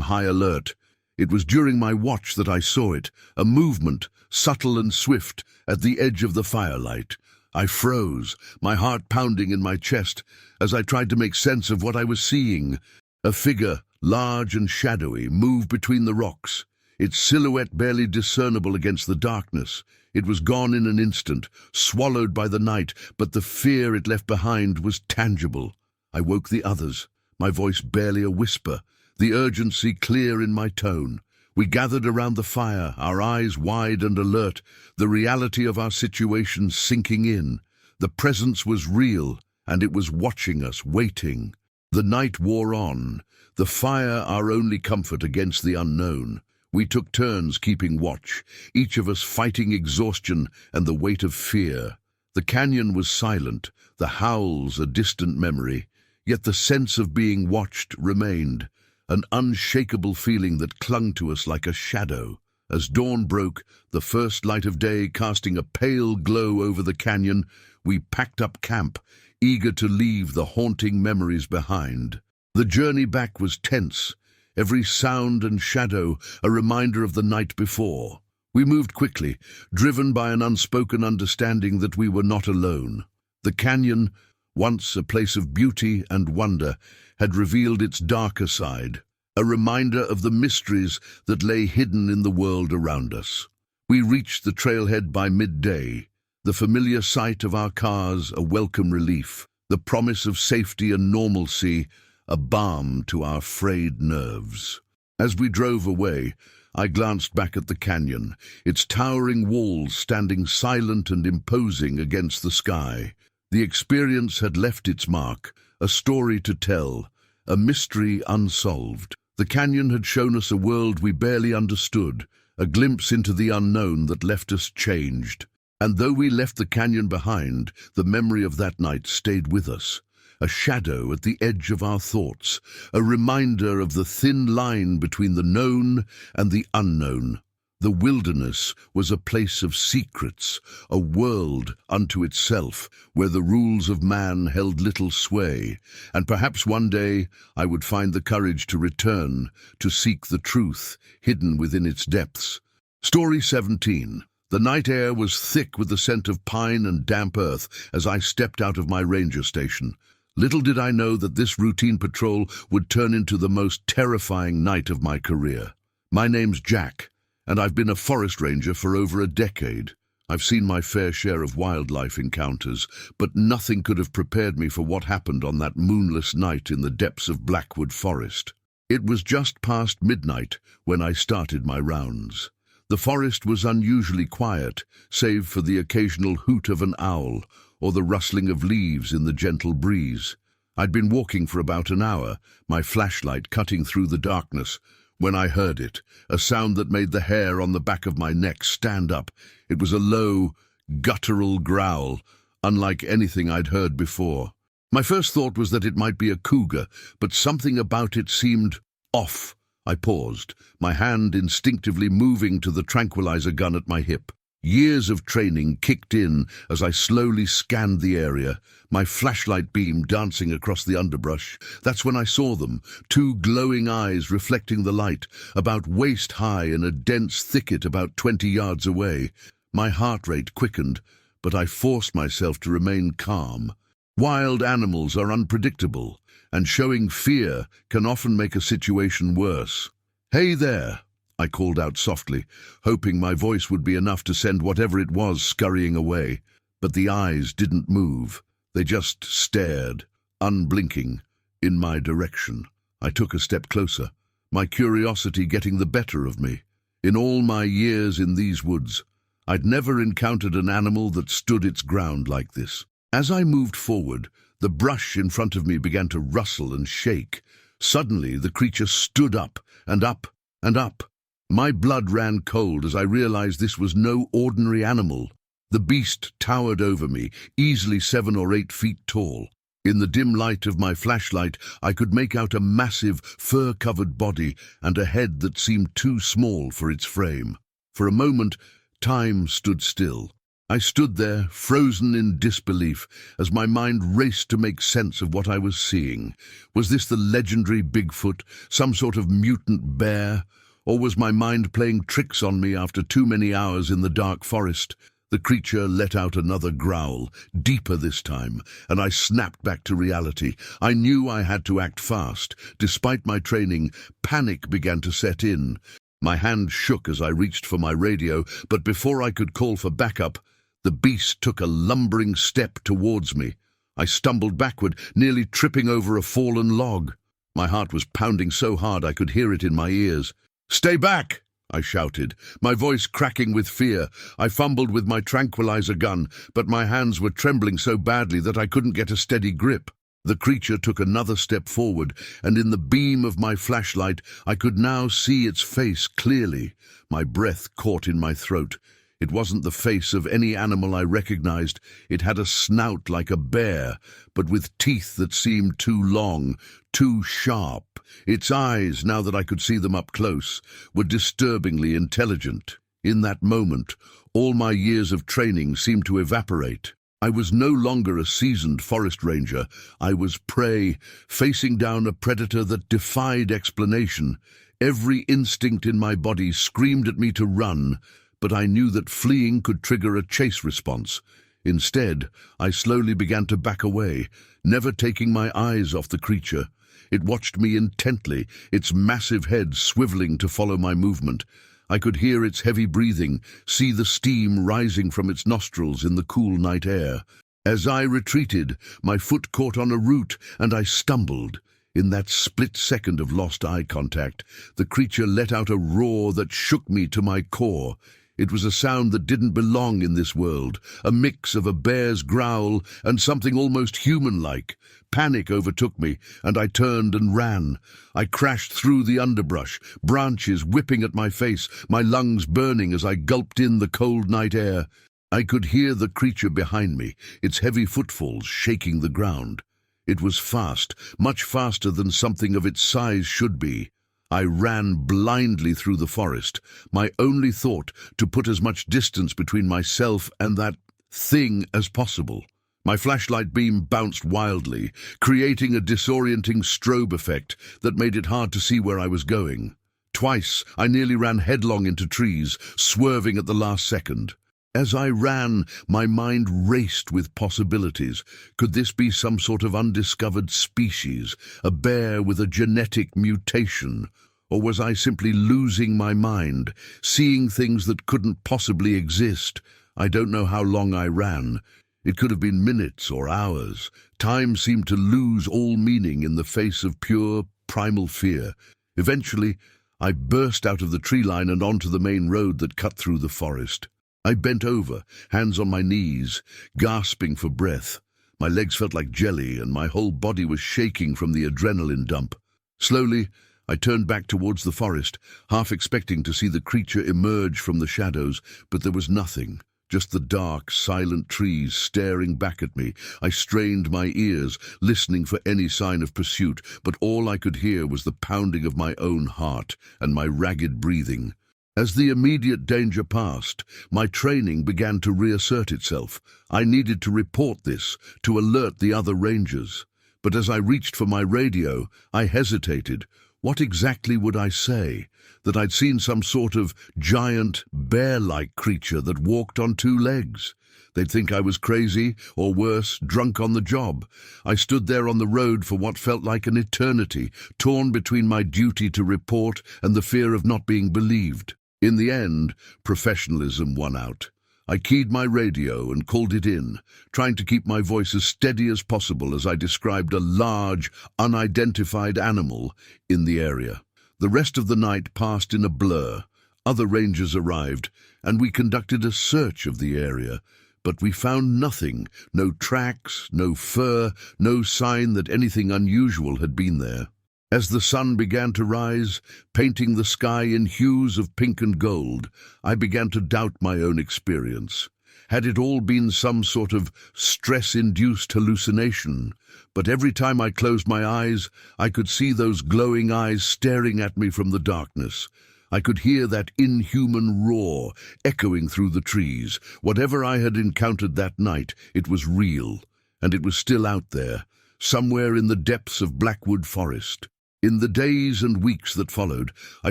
high alert. It was during my watch that I saw it, a movement, subtle and swift, at the edge of the firelight. I froze, my heart pounding in my chest, as I tried to make sense of what I was seeing. A figure, large and shadowy, moved between the rocks, its silhouette barely discernible against the darkness. It was gone in an instant, swallowed by the night, but the fear it left behind was tangible. I woke the others, my voice barely a whisper, the urgency clear in my tone. We gathered around the fire, our eyes wide and alert, the reality of our situation sinking in. The presence was real, and it was watching us, waiting. The night wore on, the fire our only comfort against the unknown. We took turns keeping watch, each of us fighting exhaustion and the weight of fear. The canyon was silent, the howls a distant memory, yet the sense of being watched remained, an unshakable feeling that clung to us like a shadow. As dawn broke, the first light of day casting a pale glow over the canyon, we packed up camp, eager to leave the haunting memories behind. The journey back was tense, every sound and shadow a reminder of the night before. We moved quickly, driven by an unspoken understanding that we were not alone. The canyon, once a place of beauty and wonder, had revealed its darker side, a reminder of the mysteries that lay hidden in the world around us. We reached the trailhead by midday, the familiar sight of our cars a welcome relief, the promise of safety and normalcy a balm to our frayed nerves. As we drove away, I glanced back at the canyon, its towering walls standing silent and imposing against the sky. The experience had left its mark, a story to tell, a mystery unsolved. The canyon had shown us a world we barely understood, a glimpse into the unknown that left us changed. And though we left the canyon behind, the memory of that night stayed with us, a shadow at the edge of our thoughts, a reminder of the thin line between the known and the unknown. The wilderness was a place of secrets, a world unto itself, where the rules of man held little sway, and perhaps one day I would find the courage to return, to seek the truth hidden within its depths. Story 17. The night air was thick with the scent of pine and damp earth as I stepped out of my ranger station. Little did I know that this routine patrol would turn into the most terrifying night of my career. My name's Jack, and I've been a forest ranger for over a decade. I've seen my fair share of wildlife encounters, but nothing could have prepared me for what happened on that moonless night in the depths of Blackwood Forest. It was just past midnight when I started my rounds. The forest was unusually quiet, save for the occasional hoot of an owl or the rustling of leaves in the gentle breeze. I'd been walking for about an hour, my flashlight cutting through the darkness, when I heard it, a sound that made the hair on the back of my neck stand up. It was a low, guttural growl, unlike anything I'd heard before. My first thought was that it might be a cougar, but something about it seemed off. I paused, my hand instinctively moving to the tranquilizer gun at my hip. Years of training kicked in as I slowly scanned the area, my flashlight beam dancing across the underbrush. That's when I saw them, two glowing eyes reflecting the light, about waist-high in a dense thicket about 20 yards away. My heart rate quickened, but I forced myself to remain calm. Wild animals are unpredictable, and showing fear can often make a situation worse. "Hey there!" I called out softly, hoping my voice would be enough to send whatever it was scurrying away. But the eyes didn't move. They just stared, unblinking, in my direction. I took a step closer, my curiosity getting the better of me. In all my years in these woods, I'd never encountered an animal that stood its ground like this. As I moved forward, the brush in front of me began to rustle and shake. Suddenly, the creature stood up and up and up. My blood ran cold as I realized this was no ordinary animal. The beast towered over me, easily 7 or 8 feet tall. In the dim light of my flashlight, I could make out a massive, fur-covered body and a head that seemed too small for its frame. For a moment, time stood still. I stood there, frozen in disbelief, as my mind raced to make sense of what I was seeing. Was this the legendary Bigfoot, some sort of mutant bear? Or was my mind playing tricks on me after too many hours in the dark forest? The creature let out another growl, deeper this time, and I snapped back to reality. I knew I had to act fast. Despite my training, panic began to set in. My hand shook as I reached for my radio, but before I could call for backup, the beast took a lumbering step towards me. I stumbled backward, nearly tripping over a fallen log. My heart was pounding so hard I could hear it in my ears. "Stay back!" I shouted, my voice cracking with fear. I fumbled with my tranquilizer gun, but my hands were trembling so badly that I couldn't get a steady grip. The creature took another step forward, and in the beam of my flashlight, I could now see its face clearly. My breath caught in my throat. It wasn't the face of any animal I recognized. It had a snout like a bear, but with teeth that seemed too long, too sharp. Its eyes, now that I could see them up close, were disturbingly intelligent. In that moment, all my years of training seemed to evaporate. I was no longer a seasoned forest ranger. I was prey, facing down a predator that defied explanation. Every instinct in my body screamed at me to run, but I knew that fleeing could trigger a chase response. Instead, I slowly began to back away, never taking my eyes off the creature. It watched me intently, its massive head swiveling to follow my movement. I could hear its heavy breathing, see the steam rising from its nostrils in the cool night air. As I retreated, my foot caught on a root, and I stumbled. In that split second of lost eye contact, the creature let out a roar that shook me to my core. It was a sound that didn't belong in this world, a mix of a bear's growl and something almost human-like. Panic overtook me, and I turned and ran. I crashed through the underbrush, branches whipping at my face, my lungs burning as I gulped in the cold night air. I could hear the creature behind me, its heavy footfalls shaking the ground. It was fast, much faster than something of its size should be. I ran blindly through the forest, my only thought to put as much distance between myself and that thing as possible. My flashlight beam bounced wildly, creating a disorienting strobe effect that made it hard to see where I was going. Twice, I nearly ran headlong into trees, swerving at the last second. As I ran, my mind raced with possibilities. Could this be some sort of undiscovered species, a bear with a genetic mutation? Or was I simply losing my mind, seeing things that couldn't possibly exist? I don't know how long I ran. It could have been minutes or hours. Time seemed to lose all meaning in the face of pure, primal fear. Eventually, I burst out of the tree line and onto the main road that cut through the forest. I bent over, hands on my knees, gasping for breath. My legs felt like jelly, and my whole body was shaking from the adrenaline dump. Slowly, I turned back towards the forest, half expecting to see the creature emerge from the shadows, but there was nothing. Just the dark, silent trees staring back at me. I strained my ears, listening for any sign of pursuit, but all I could hear was the pounding of my own heart and my ragged breathing. As the immediate danger passed, my training began to reassert itself. I needed to report this, to alert the other rangers. But as I reached for my radio, I hesitated. What exactly would I say? That I'd seen some sort of giant, bear-like creature that walked on two legs? They'd think I was crazy, or worse, drunk on the job. I stood there on the road for what felt like an eternity, torn between my duty to report and the fear of not being believed. In the end, professionalism won out. I keyed my radio and called it in, trying to keep my voice as steady as possible as I described a large, unidentified animal in the area. The rest of the night passed in a blur. Other rangers arrived, and we conducted a search of the area. But we found nothing, no tracks, no fur, no sign that anything unusual had been there. As the sun began to rise, painting the sky in hues of pink and gold, I began to doubt my own experience. Had it all been some sort of stress-induced hallucination? But every time I closed my eyes, I could see those glowing eyes staring at me from the darkness. I could hear that inhuman roar echoing through the trees. Whatever I had encountered that night, it was real, and it was still out there, somewhere in the depths of Blackwood Forest. In the days and weeks that followed, I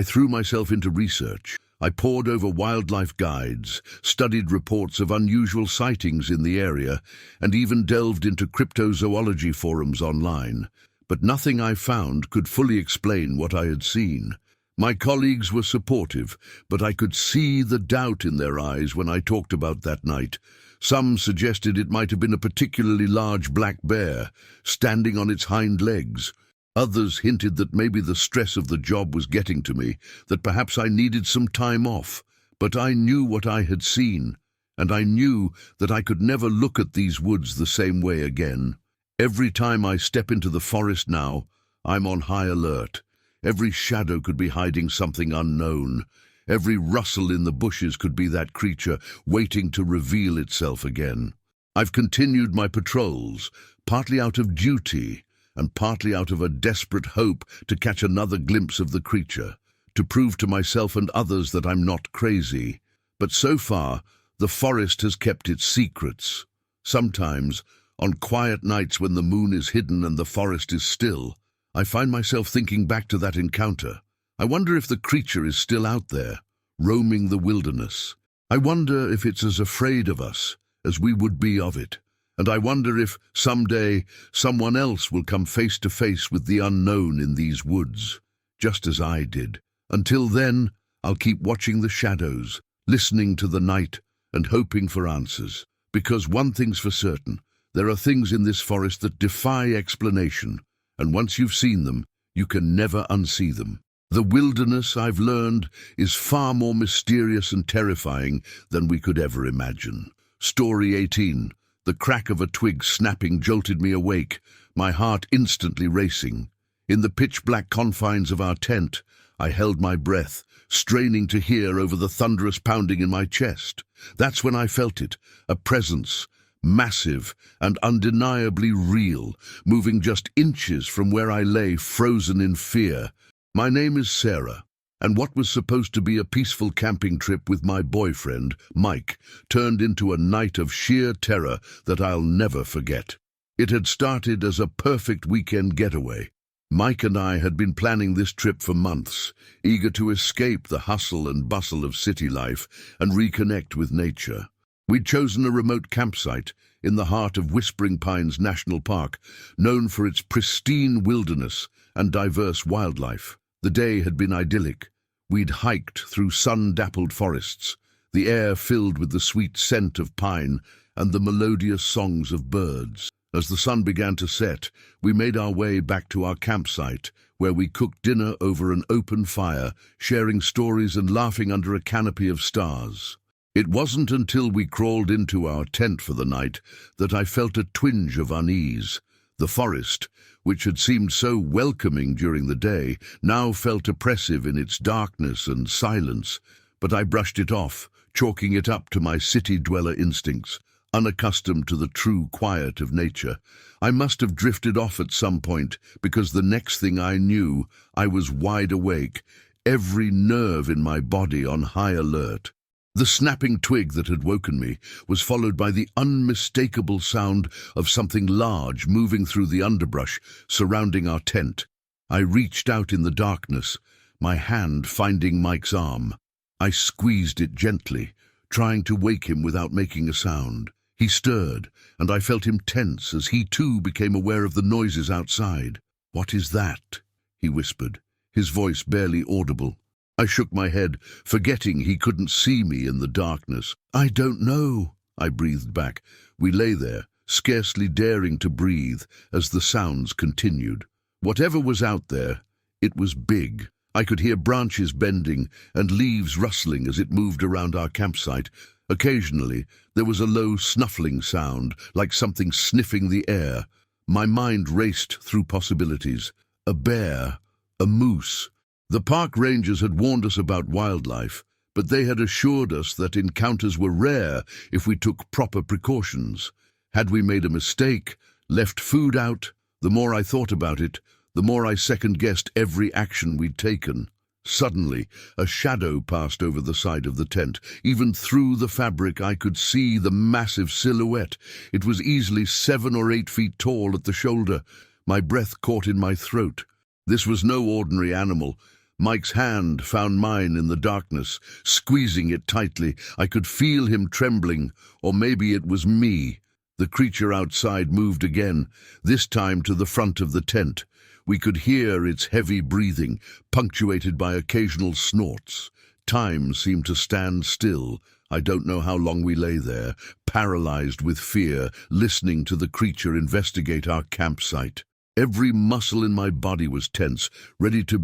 threw myself into research. I pored over wildlife guides, studied reports of unusual sightings in the area, and even delved into cryptozoology forums online. But nothing I found could fully explain what I had seen. My colleagues were supportive, but I could see the doubt in their eyes when I talked about that night. Some suggested it might have been a particularly large black bear, standing on its hind legs. Others hinted that maybe the stress of the job was getting to me, that perhaps I needed some time off. But I knew what I had seen, and I knew that I could never look at these woods the same way again. Every time I step into the forest now, I'm on high alert. Every shadow could be hiding something unknown. Every rustle in the bushes could be that creature waiting to reveal itself again. I've continued my patrols, partly out of duty, and partly out of a desperate hope to catch another glimpse of the creature, to prove to myself and others that I'm not crazy. But so far, the forest has kept its secrets. Sometimes, on quiet nights when the moon is hidden and the forest is still, I find myself thinking back to that encounter. I wonder if the creature is still out there, roaming the wilderness. I wonder if it's as afraid of us as we would be of it. And I wonder if, someday, someone else will come face to face with the unknown in these woods, just as I did. Until then, I'll keep watching the shadows, listening to the night, and hoping for answers. Because one thing's for certain, there are things in this forest that defy explanation, and once you've seen them, you can never unsee them. The wilderness, I've learned, is far more mysterious and terrifying than we could ever imagine. Story 18. The crack of a twig snapping jolted me awake, my heart instantly racing. In the pitch-black confines of our tent, I held my breath, straining to hear over the thunderous pounding in my chest. That's when I felt it, a presence, massive and undeniably real, moving just inches from where I lay frozen in fear. My name is Sarah, and what was supposed to be a peaceful camping trip with my boyfriend, Mike, turned into a night of sheer terror that I'll never forget. It had started as a perfect weekend getaway. Mike and I had been planning this trip for months, eager to escape the hustle and bustle of city life and reconnect with nature. We'd chosen a remote campsite in the heart of Whispering Pines National Park, known for its pristine wilderness and diverse wildlife. The day had been idyllic. We'd hiked through sun-dappled forests, the air filled with the sweet scent of pine and the melodious songs of birds. As the sun began to set, we made our way back to our campsite, where we cooked dinner over an open fire, sharing stories and laughing under a canopy of stars. It wasn't until we crawled into our tent for the night that I felt a twinge of unease. The forest, which had seemed so welcoming during the day, now felt oppressive in its darkness and silence, but I brushed it off, chalking it up to my city-dweller instincts, unaccustomed to the true quiet of nature. I must have drifted off at some point, because the next thing I knew, I was wide awake, every nerve in my body on high alert. The snapping twig that had woken me was followed by the unmistakable sound of something large moving through the underbrush surrounding our tent. I reached out in the darkness, my hand finding Mike's arm. I squeezed it gently, trying to wake him without making a sound. He stirred, and I felt him tense as he too became aware of the noises outside. "What is that?" he whispered, his voice barely audible. I shook my head, forgetting he couldn't see me in the darkness. "I don't know," I breathed back. We lay there, scarcely daring to breathe, as the sounds continued. Whatever was out there, it was big. I could hear branches bending and leaves rustling as it moved around our campsite. Occasionally, there was a low snuffling sound, like something sniffing the air. My mind raced through possibilities. A bear, a moose. The park rangers had warned us about wildlife, but they had assured us that encounters were rare if we took proper precautions. Had we made a mistake, left food out? The more I thought about it, the more I second-guessed every action we'd taken. Suddenly, a shadow passed over the side of the tent. Even through the fabric, I could see the massive silhouette. It was easily 7 or 8 feet tall at the shoulder. My breath caught in my throat. This was no ordinary animal. Mike's hand found mine in the darkness, squeezing it tightly. I could feel him trembling, or maybe it was me. The creature outside moved again, this time to the front of the tent. We could hear its heavy breathing, punctuated by occasional snorts. Time seemed to stand still. I don't know how long we lay there, paralyzed with fear, listening to the creature investigate our campsite. Every muscle in my body was tense, ready to,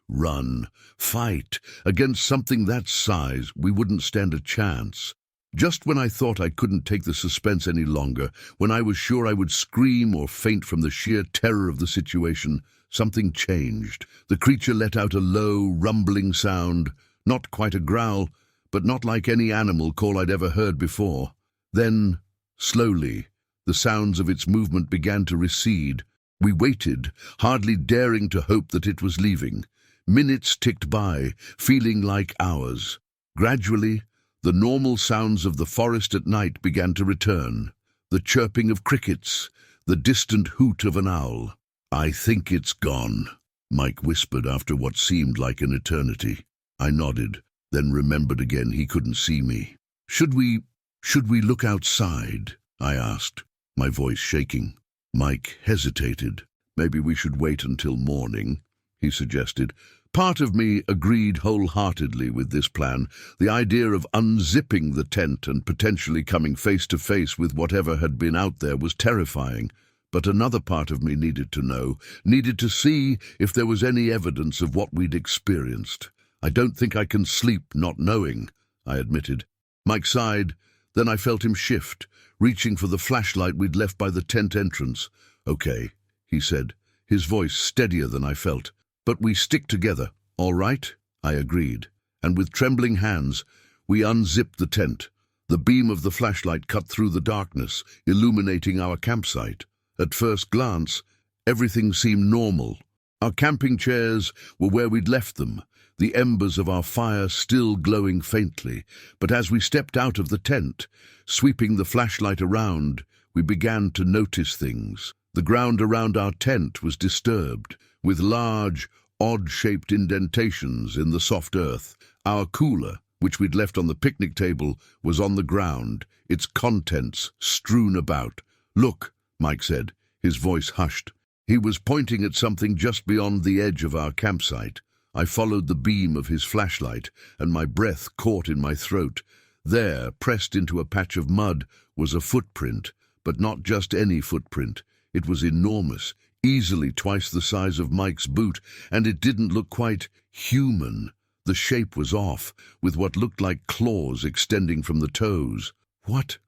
run, fight. Against something that size, we wouldn't stand a chance. Just when I thought I couldn't take the suspense any longer, when I was sure I would scream or faint from the sheer terror of the situation, something changed. The creature let out a low, rumbling sound, not quite a growl, but not like any animal call I'd ever heard before. Then, slowly, the sounds of its movement began to recede. We waited, hardly daring to hope that it was leaving. Minutes ticked by, feeling like hours. Gradually, the normal sounds of the forest at night began to return. The chirping of crickets, the distant hoot of an owl. "I think it's gone," Mike whispered after what seemed like an eternity. I nodded, then remembered again he couldn't see me. Should we look outside?" I asked, my voice shaking. Mike hesitated. "Maybe we should wait until morning," he suggested. Part of me agreed wholeheartedly with this plan. The idea of unzipping the tent and potentially coming face to face with whatever had been out there was terrifying. But another part of me needed to know, needed to see if there was any evidence of what we'd experienced. "I don't think I can sleep not knowing," I admitted. Mike sighed, then I felt him shift, reaching for the flashlight we'd left by the tent entrance. "Okay," he said, his voice steadier than I felt. "But we stick together, all right?" I agreed, and with trembling hands, we unzipped the tent. The beam of the flashlight cut through the darkness, illuminating our campsite. At first glance, everything seemed normal. Our camping chairs were where we'd left them, the embers of our fire still glowing faintly. But as we stepped out of the tent, sweeping the flashlight around, we began to notice things. The ground around our tent was disturbed, with large, odd-shaped indentations in the soft earth. Our cooler, which we'd left on the picnic table, was on the ground, its contents strewn about. "Look," Mike said, his voice hushed. He was pointing at something just beyond the edge of our campsite. I followed the beam of his flashlight, and my breath caught in my throat. There, pressed into a patch of mud, was a footprint, but not just any footprint. It was enormous, easily twice the size of Mike's boot, and it didn't look quite human. The shape was off, with what looked like claws extending from the toes. What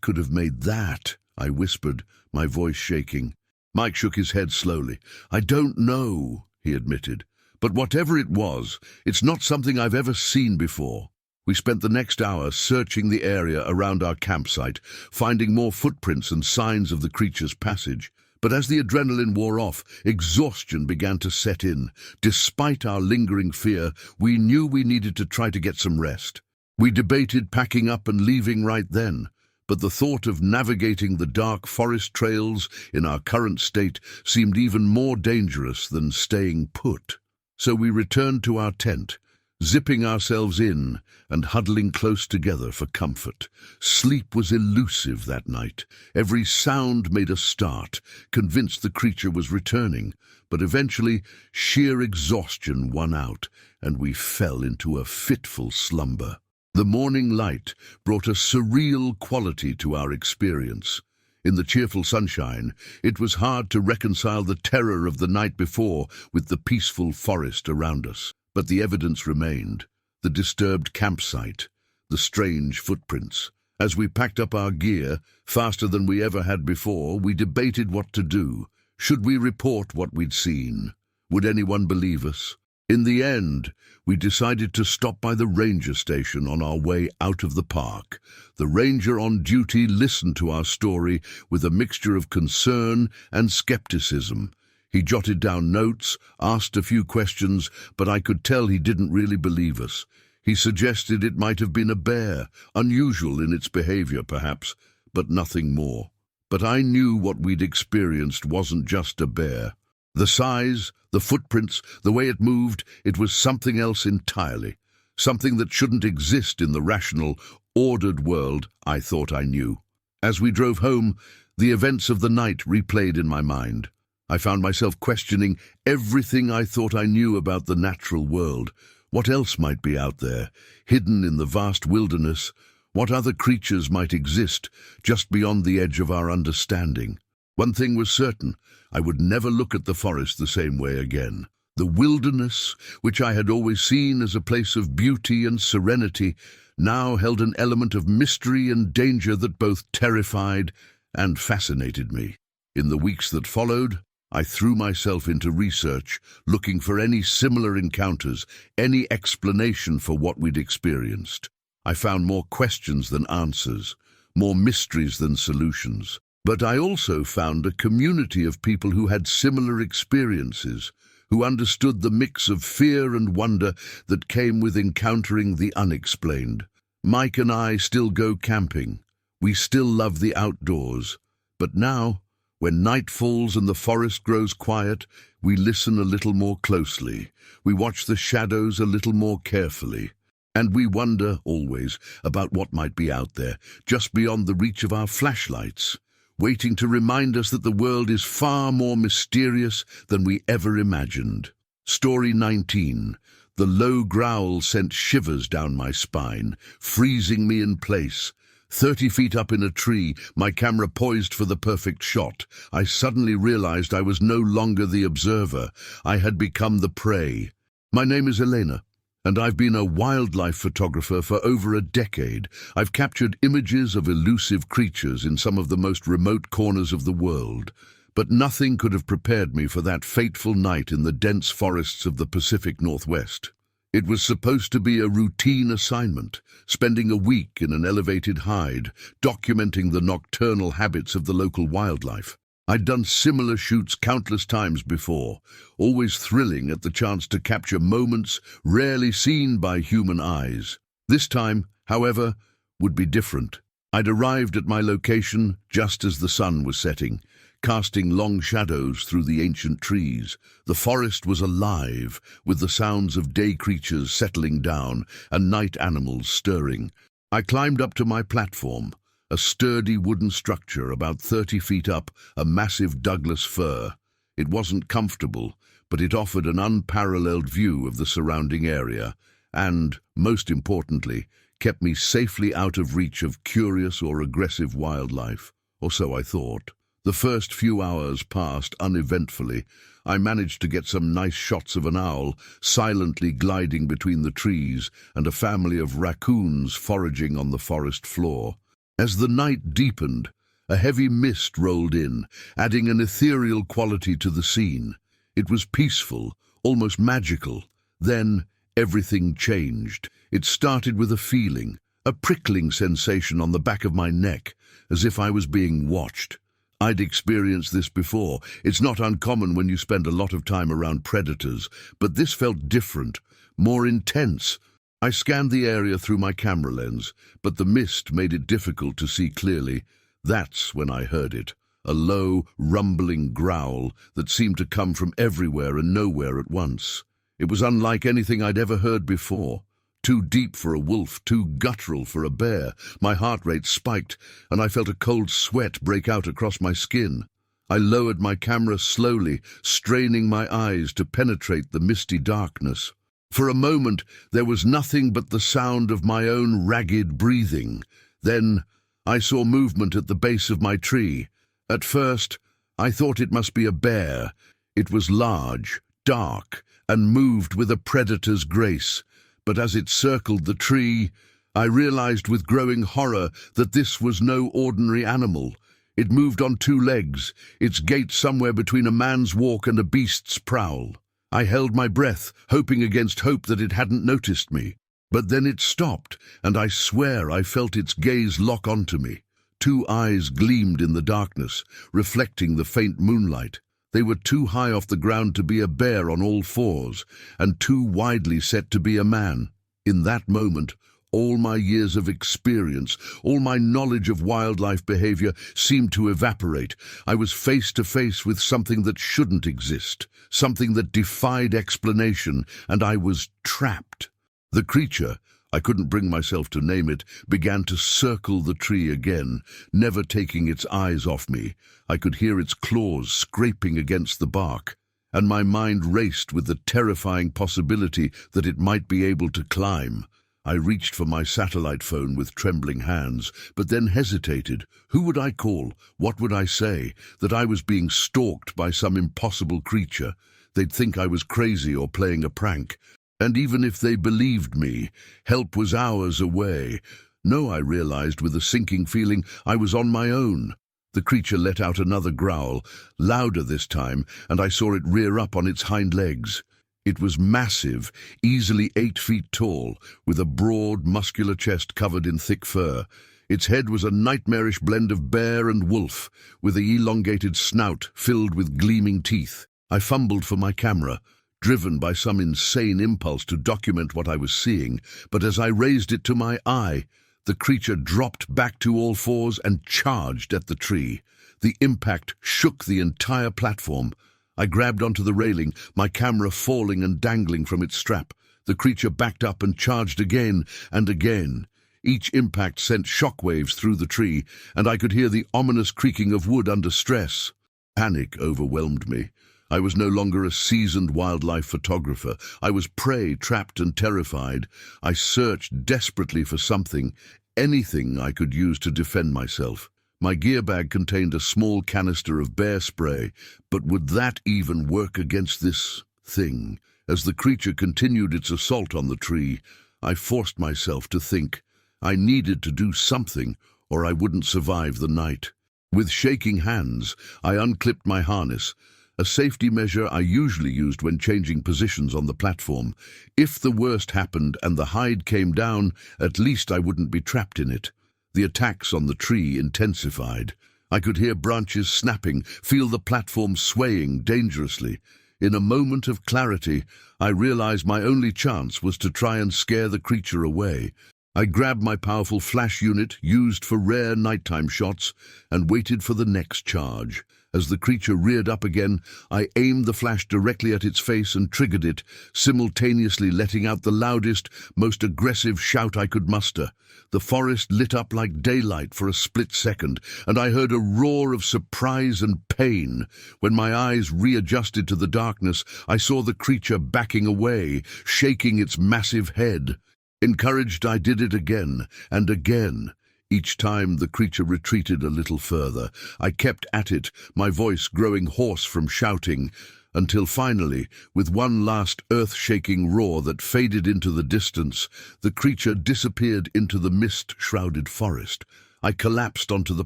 could have made that? I whispered, my voice shaking. Mike shook his head slowly. I don't know, he admitted. But whatever it was, it's not something I've ever seen before. We spent the next hour searching the area around our campsite, finding more footprints and signs of the creature's passage. But as the adrenaline wore off, exhaustion began to set in. Despite our lingering fear, we knew we needed to try to get some rest. We debated packing up and leaving right then, but the thought of navigating the dark forest trails in our current state seemed even more dangerous than staying put. So we returned to our tent, zipping ourselves in and huddling close together for comfort. Sleep was elusive that night. Every sound made us start, convinced the creature was returning. But eventually, sheer exhaustion won out, and we fell into a fitful slumber. The morning light brought a surreal quality to our experience. In the cheerful sunshine, it was hard to reconcile the terror of the night before with the peaceful forest around us. But the evidence remained: the disturbed campsite, the strange footprints. As we packed up our gear, faster than we ever had before, we debated what to do. Should we report what we'd seen? Would anyone believe us? In the end, we decided to stop by the ranger station on our way out of the park. The ranger on duty listened to our story with a mixture of concern and skepticism. He jotted down notes, asked a few questions, but I could tell he didn't really believe us. He suggested it might have been a bear, unusual in its behavior perhaps, but nothing more. But I knew what we'd experienced wasn't just a bear. The size, the footprints, the way it moved, it was something else entirely. Something that shouldn't exist in the rational, ordered world I thought I knew. As we drove home, the events of the night replayed in my mind. I found myself questioning everything I thought I knew about the natural world. What else might be out there, hidden in the vast wilderness? What other creatures might exist just beyond the edge of our understanding? One thing was certain: I would never look at the forest the same way again. The wilderness, which I had always seen as a place of beauty and serenity, now held an element of mystery and danger that both terrified and fascinated me. In the weeks that followed, I threw myself into research, looking for any similar encounters, any explanation for what we'd experienced. I found more questions than answers, more mysteries than solutions. But I also found a community of people who had similar experiences, who understood the mix of fear and wonder that came with encountering the unexplained. Mike and I still go camping. We still love the outdoors. But now, when night falls and the forest grows quiet, we listen a little more closely. We watch the shadows a little more carefully. And we wonder, always, about what might be out there, just beyond the reach of our flashlights, waiting to remind us that the world is far more mysterious than we ever imagined. Story 19. The low growl sent shivers down my spine, freezing me in place. 30 feet up in a tree, my camera poised for the perfect shot, I suddenly realized I was no longer the observer. I had become the prey. My name is Elena, and I've been a wildlife photographer for over a decade. I've captured images of elusive creatures in some of the most remote corners of the world. But nothing could have prepared me for that fateful night in the dense forests of the Pacific Northwest. It was supposed to be a routine assignment, spending a week in an elevated hide, documenting the nocturnal habits of the local wildlife. I'd done similar shoots countless times before, always thrilling at the chance to capture moments rarely seen by human eyes. This time, however, would be different. I'd arrived at my location just as the sun was setting, casting long shadows through the ancient trees. The forest was alive, with the sounds of day creatures settling down and night animals stirring. I climbed up to my platform, a sturdy wooden structure about 30 feet up, a massive Douglas fir. It wasn't comfortable, but it offered an unparalleled view of the surrounding area and, most importantly, kept me safely out of reach of curious or aggressive wildlife, or so I thought. The first few hours passed uneventfully. I managed to get some nice shots of an owl silently gliding between the trees and a family of raccoons foraging on the forest floor. As the night deepened, a heavy mist rolled in, adding an ethereal quality to the scene. It was peaceful, almost magical. Then everything changed. It started with a feeling, a prickling sensation on the back of my neck, as if I was being watched. I'd experienced this before. It's not uncommon when you spend a lot of time around predators, but this felt different, more intense. I scanned the area through my camera lens, but the mist made it difficult to see clearly. That's when I heard it, a low, rumbling growl that seemed to come from everywhere and nowhere at once. It was unlike anything I'd ever heard before. Too deep for a wolf, too guttural for a bear. My heart rate spiked, and I felt a cold sweat break out across my skin. I lowered my camera slowly, straining my eyes to penetrate the misty darkness. For a moment, there was nothing but the sound of my own ragged breathing. Then, I saw movement at the base of my tree. At first, I thought it must be a bear. It was large, dark, and moved with a predator's grace. But as it circled the tree, I realized with growing horror that this was no ordinary animal. It moved on two legs, its gait somewhere between a man's walk and a beast's prowl. I held my breath, hoping against hope that it hadn't noticed me. But then it stopped, and I swear I felt its gaze lock onto me. Two eyes gleamed in the darkness, reflecting the faint moonlight. They were too high off the ground to be a bear on all fours, and too widely set to be a man. In that moment, all my years of experience, all my knowledge of wildlife behavior seemed to evaporate. I was face to face with something that shouldn't exist, something that defied explanation, and I was trapped. The creature, I couldn't bring myself to name it, began to circle the tree again, never taking its eyes off me. I could hear its claws scraping against the bark, and my mind raced with the terrifying possibility that it might be able to climb. I reached for my satellite phone with trembling hands, but then hesitated. Who would I call? What would I say? That I was being stalked by some impossible creature? They'd think I was crazy or playing a prank. And even if they believed me, help was hours away. No, I realized with a sinking feeling, I was on my own. The creature let out another growl, louder this time, and I saw it rear up on its hind legs. It was massive, easily 8 feet tall, with a broad, muscular chest covered in thick fur. Its head was a nightmarish blend of bear and wolf, with an elongated snout filled with gleaming teeth. I fumbled for my camera, driven by some insane impulse to document what I was seeing, but as I raised it to my eye, the creature dropped back to all fours and charged at the tree. The impact shook the entire platform. I grabbed onto the railing, my camera falling and dangling from its strap. The creature backed up and charged again and again. Each impact sent shockwaves through the tree, and I could hear the ominous creaking of wood under stress. Panic overwhelmed me. I was no longer a seasoned wildlife photographer. I was prey, trapped and terrified. I searched desperately for something, anything I could use to defend myself. My gear bag contained a small canister of bear spray, but would that even work against this thing? As the creature continued its assault on the tree, I forced myself to think. I needed to do something, or I wouldn't survive the night. With shaking hands, I unclipped my harness, a safety measure I usually used when changing positions on the platform. If the worst happened and the hide came down, at least I wouldn't be trapped in it. The attacks on the tree intensified. I could hear branches snapping, feel the platform swaying dangerously. In a moment of clarity, I realized my only chance was to try and scare the creature away. I grabbed my powerful flash unit, used for rare nighttime shots, and waited for the next charge. As the creature reared up again, I aimed the flash directly at its face and triggered it, simultaneously letting out the loudest, most aggressive shout I could muster. The forest lit up like daylight for a split second, and I heard a roar of surprise and pain. When my eyes readjusted to the darkness, I saw the creature backing away, shaking its massive head. Encouraged, I did it again and again. Each time the creature retreated a little further. I kept at it, my voice growing hoarse from shouting, until finally, with one last earth-shaking roar that faded into the distance, the creature disappeared into the mist-shrouded forest. I collapsed onto the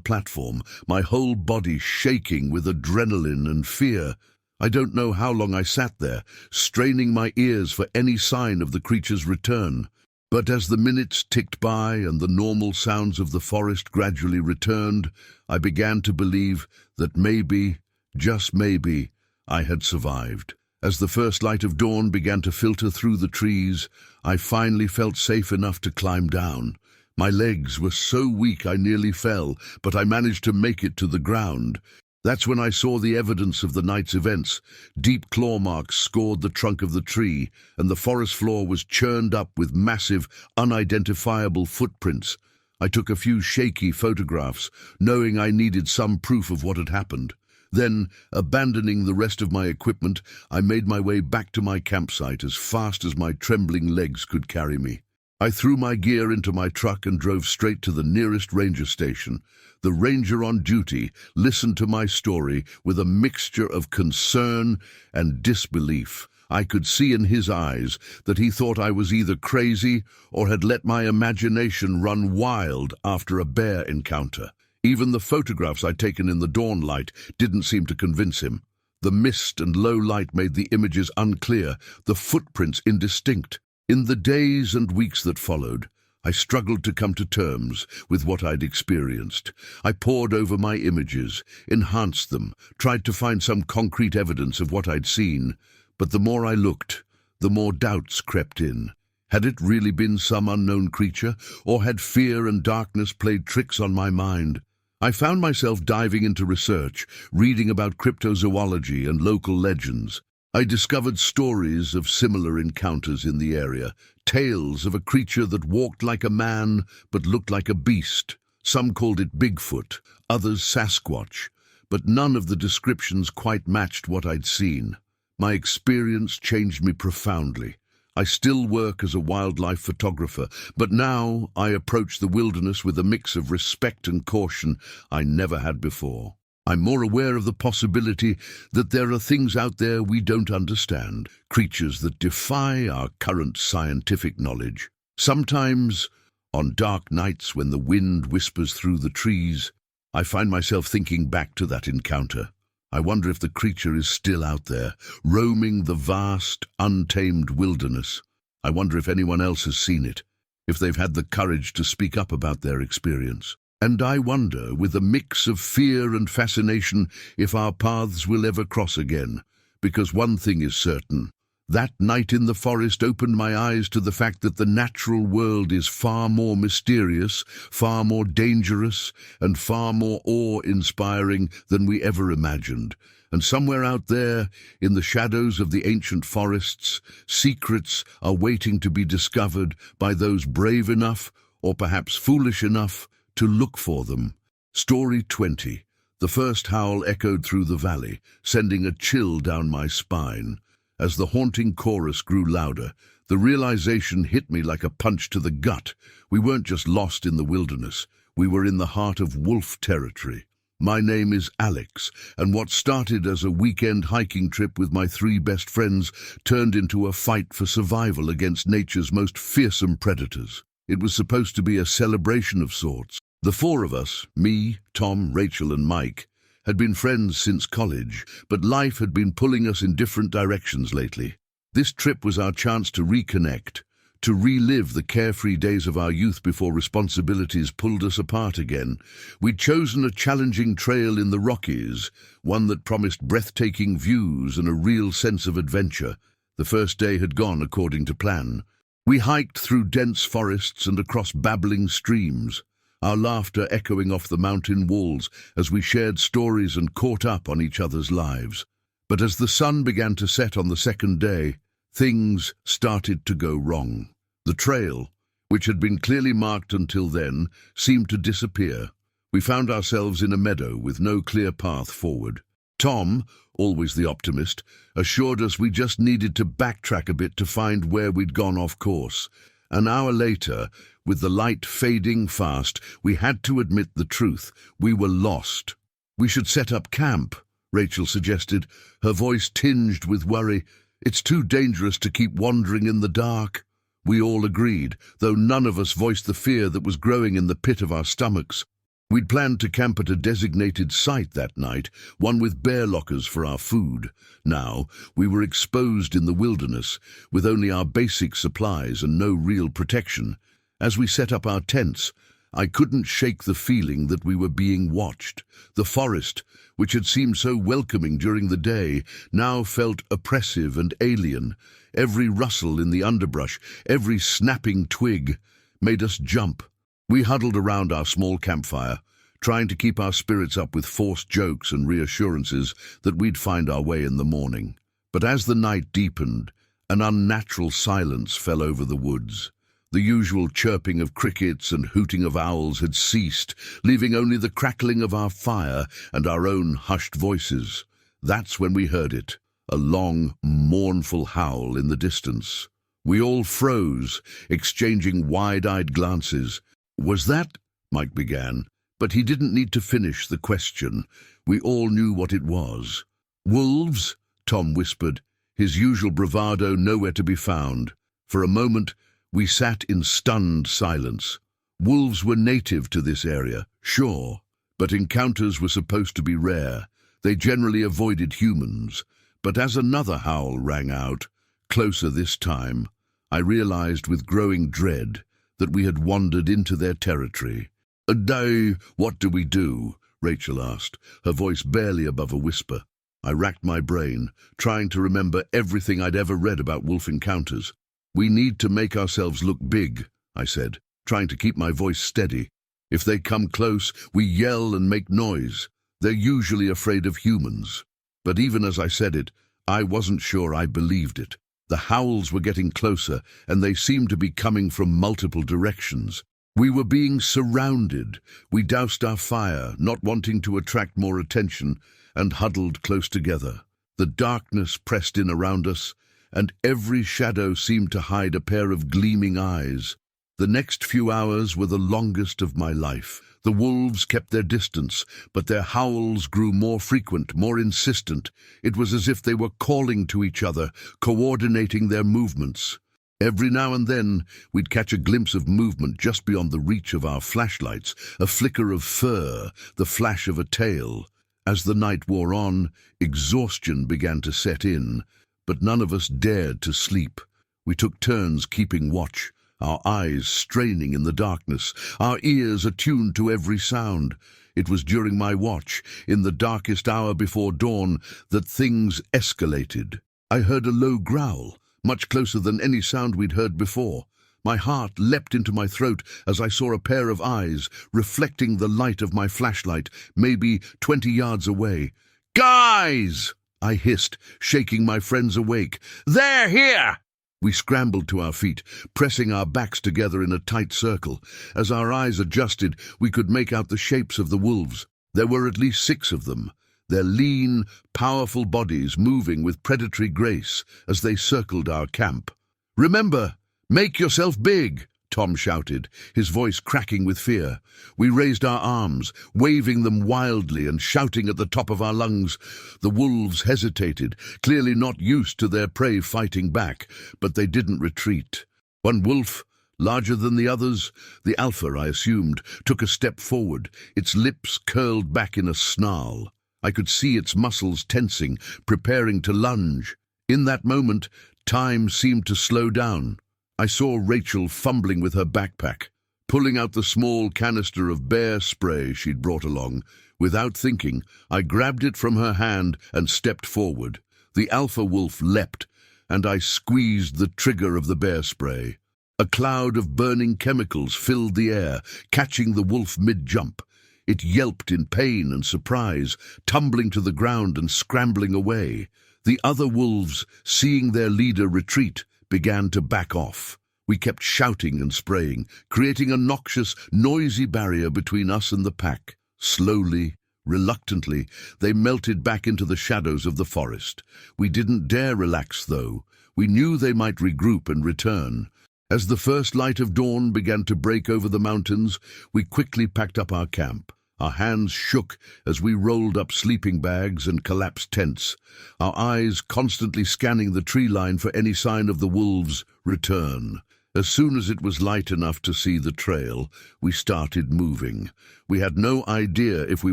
platform, my whole body shaking with adrenaline and fear. I don't know how long I sat there, straining my ears for any sign of the creature's return. But as the minutes ticked by and the normal sounds of the forest gradually returned, I began to believe that maybe, just maybe, I had survived. As the first light of dawn began to filter through the trees, I finally felt safe enough to climb down. My legs were so weak I nearly fell, but I managed to make it to the ground. That's when I saw the evidence of the night's events. Deep claw marks scored the trunk of the tree, and the forest floor was churned up with massive, unidentifiable footprints. I took a few shaky photographs, knowing I needed some proof of what had happened. Then, abandoning the rest of my equipment, I made my way back to my campsite as fast as my trembling legs could carry me. I threw my gear into my truck and drove straight to the nearest ranger station. The ranger on duty listened to my story with a mixture of concern and disbelief. I could see in his eyes that he thought I was either crazy or had let my imagination run wild after a bear encounter. Even the photographs I'd taken in the dawn light didn't seem to convince him. The mist and low light made the images unclear, the footprints indistinct. In the days and weeks that followed, I struggled to come to terms with what I'd experienced. I pored over my images, enhanced them, tried to find some concrete evidence of what I'd seen. But the more I looked, the more doubts crept in. Had it really been some unknown creature, or had fear and darkness played tricks on my mind? I found myself diving into research, reading about cryptozoology and local legends. I discovered stories of similar encounters in the area, tales of a creature that walked like a man but looked like a beast. Some called it Bigfoot, others Sasquatch, but none of the descriptions quite matched what I'd seen. My experience changed me profoundly. I still work as a wildlife photographer, but now I approach the wilderness with a mix of respect and caution I never had before. I'm more aware of the possibility that there are things out there we don't understand, creatures that defy our current scientific knowledge. Sometimes, on dark nights when the wind whispers through the trees, I find myself thinking back to that encounter. I wonder if the creature is still out there, roaming the vast, untamed wilderness. I wonder if anyone else has seen it, if they've had the courage to speak up about their experience. And I wonder, with a mix of fear and fascination, if our paths will ever cross again. Because one thing is certain. That night in the forest opened my eyes to the fact that the natural world is far more mysterious, far more dangerous, and far more awe-inspiring than we ever imagined. And somewhere out there, in the shadows of the ancient forests, secrets are waiting to be discovered by those brave enough, or perhaps foolish enough, to look for them. Story 20. The first howl echoed through the valley, sending a chill down my spine. As the haunting chorus grew louder, the realization hit me like a punch to the gut. We weren't just lost in the wilderness. We were in the heart of wolf territory. My name is Alex, and what started as a weekend hiking trip with my 3 best friends turned into a fight for survival against nature's most fearsome predators. It was supposed to be a celebration of sorts. The 4 of us, me, Tom, Rachel, and Mike, had been friends since college, but life had been pulling us in different directions lately. This trip was our chance to reconnect, to relive the carefree days of our youth before responsibilities pulled us apart again. We'd chosen a challenging trail in the Rockies, one that promised breathtaking views and a real sense of adventure. The first day had gone according to plan. We hiked through dense forests and across babbling streams. our laughter echoing off the mountain walls as we shared stories and caught up on each other's lives. But as the sun began to set on the second day, things started to go wrong. The trail, which had been clearly marked until then, seemed to disappear. We found ourselves in a meadow with no clear path forward. Tom, always the optimist, assured us we just needed to backtrack a bit to find where we'd gone off course. An hour later, with the light fading fast, we had to admit the truth. We were lost. "We should set up camp," Rachel suggested, her voice tinged with worry. "It's too dangerous to keep wandering in the dark." We all agreed, though none of us voiced the fear that was growing in the pit of our stomachs. We'd planned to camp at a designated site that night, one with bear lockers for our food. Now, we were exposed in the wilderness, with only our basic supplies and no real protection. As we set up our tents, I couldn't shake the feeling that we were being watched. The forest, which had seemed so welcoming during the day, now felt oppressive and alien. Every rustle in the underbrush, every snapping twig, made us jump. We huddled around our small campfire, trying to keep our spirits up with forced jokes and reassurances that we'd find our way in the morning. But as the night deepened, an unnatural silence fell over the woods. The usual chirping of crickets and hooting of owls had ceased, leaving only the crackling of our fire and our own hushed voices. That's when we heard it, a long, mournful howl in the distance. We all froze, exchanging wide-eyed glances. "Was that?" Mike began, but he didn't need to finish the question. We all knew what it was. "Wolves?" Tom whispered, his usual bravado nowhere to be found. For a moment, we sat in stunned silence. Wolves were native to this area, sure, but encounters were supposed to be rare. They generally avoided humans. But as another howl rang out, closer this time, I realized with growing dread that we had wandered into their territory. What do we do?" Rachel asked, her voice barely above a whisper. I racked my brain, trying to remember everything I'd ever read about wolf encounters. "We need to make ourselves look big," I said, trying to keep my voice steady. "If they come close, we yell and make noise. They're usually afraid of humans." But even as I said it, I wasn't sure I believed it. The howls were getting closer, and they seemed to be coming from multiple directions. We were being surrounded. We doused our fire, not wanting to attract more attention, and huddled close together. The darkness pressed in around us, and every shadow seemed to hide a pair of gleaming eyes. The next few hours were the longest of my life. The wolves kept their distance, but their howls grew more frequent, more insistent. It was as if they were calling to each other, coordinating their movements. Every now and then, we'd catch a glimpse of movement just beyond the reach of our flashlights, a flicker of fur, the flash of a tail. As the night wore on, exhaustion began to set in, but none of us dared to sleep. We took turns keeping watch, our eyes straining in the darkness, our ears attuned to every sound. It was during my watch, in the darkest hour before dawn, that things escalated. I heard a low growl, much closer than any sound we'd heard before. My heart leapt into my throat as I saw a pair of eyes reflecting the light of my flashlight, maybe 20 yards away. "Guys!" I hissed, shaking my friends awake. "They're here!" We scrambled to our feet, pressing our backs together in a tight circle. As our eyes adjusted, we could make out the shapes of the wolves. There were at least 6 of them, their lean, powerful bodies moving with predatory grace as they circled our camp. "Remember, make yourself big!" Tom shouted, his voice cracking with fear. We raised our arms, waving them wildly and shouting at the top of our lungs. The wolves hesitated, clearly not used to their prey fighting back, but they didn't retreat. One wolf, larger than the others, the alpha, I assumed, took a step forward, its lips curled back in a snarl. I could see its muscles tensing, preparing to lunge. In that moment, time seemed to slow down. I saw Rachel fumbling with her backpack, pulling out the small canister of bear spray she'd brought along. Without thinking, I grabbed it from her hand and stepped forward. The alpha wolf leapt, and I squeezed the trigger of the bear spray. A cloud of burning chemicals filled the air, catching the wolf mid-jump. It yelped in pain and surprise, tumbling to the ground and scrambling away. The other wolves, seeing their leader retreat, began to back off. We kept shouting and spraying, creating a noxious, noisy barrier between us and the pack. Slowly, reluctantly, they melted back into the shadows of the forest. We didn't dare relax, though. We knew they might regroup and return. As the first light of dawn began to break over the mountains, we quickly packed up our camp. Our hands shook as we rolled up sleeping bags and collapsed tents, our eyes constantly scanning the tree line for any sign of the wolves' return. As soon as it was light enough to see the trail, we started moving. We had no idea if we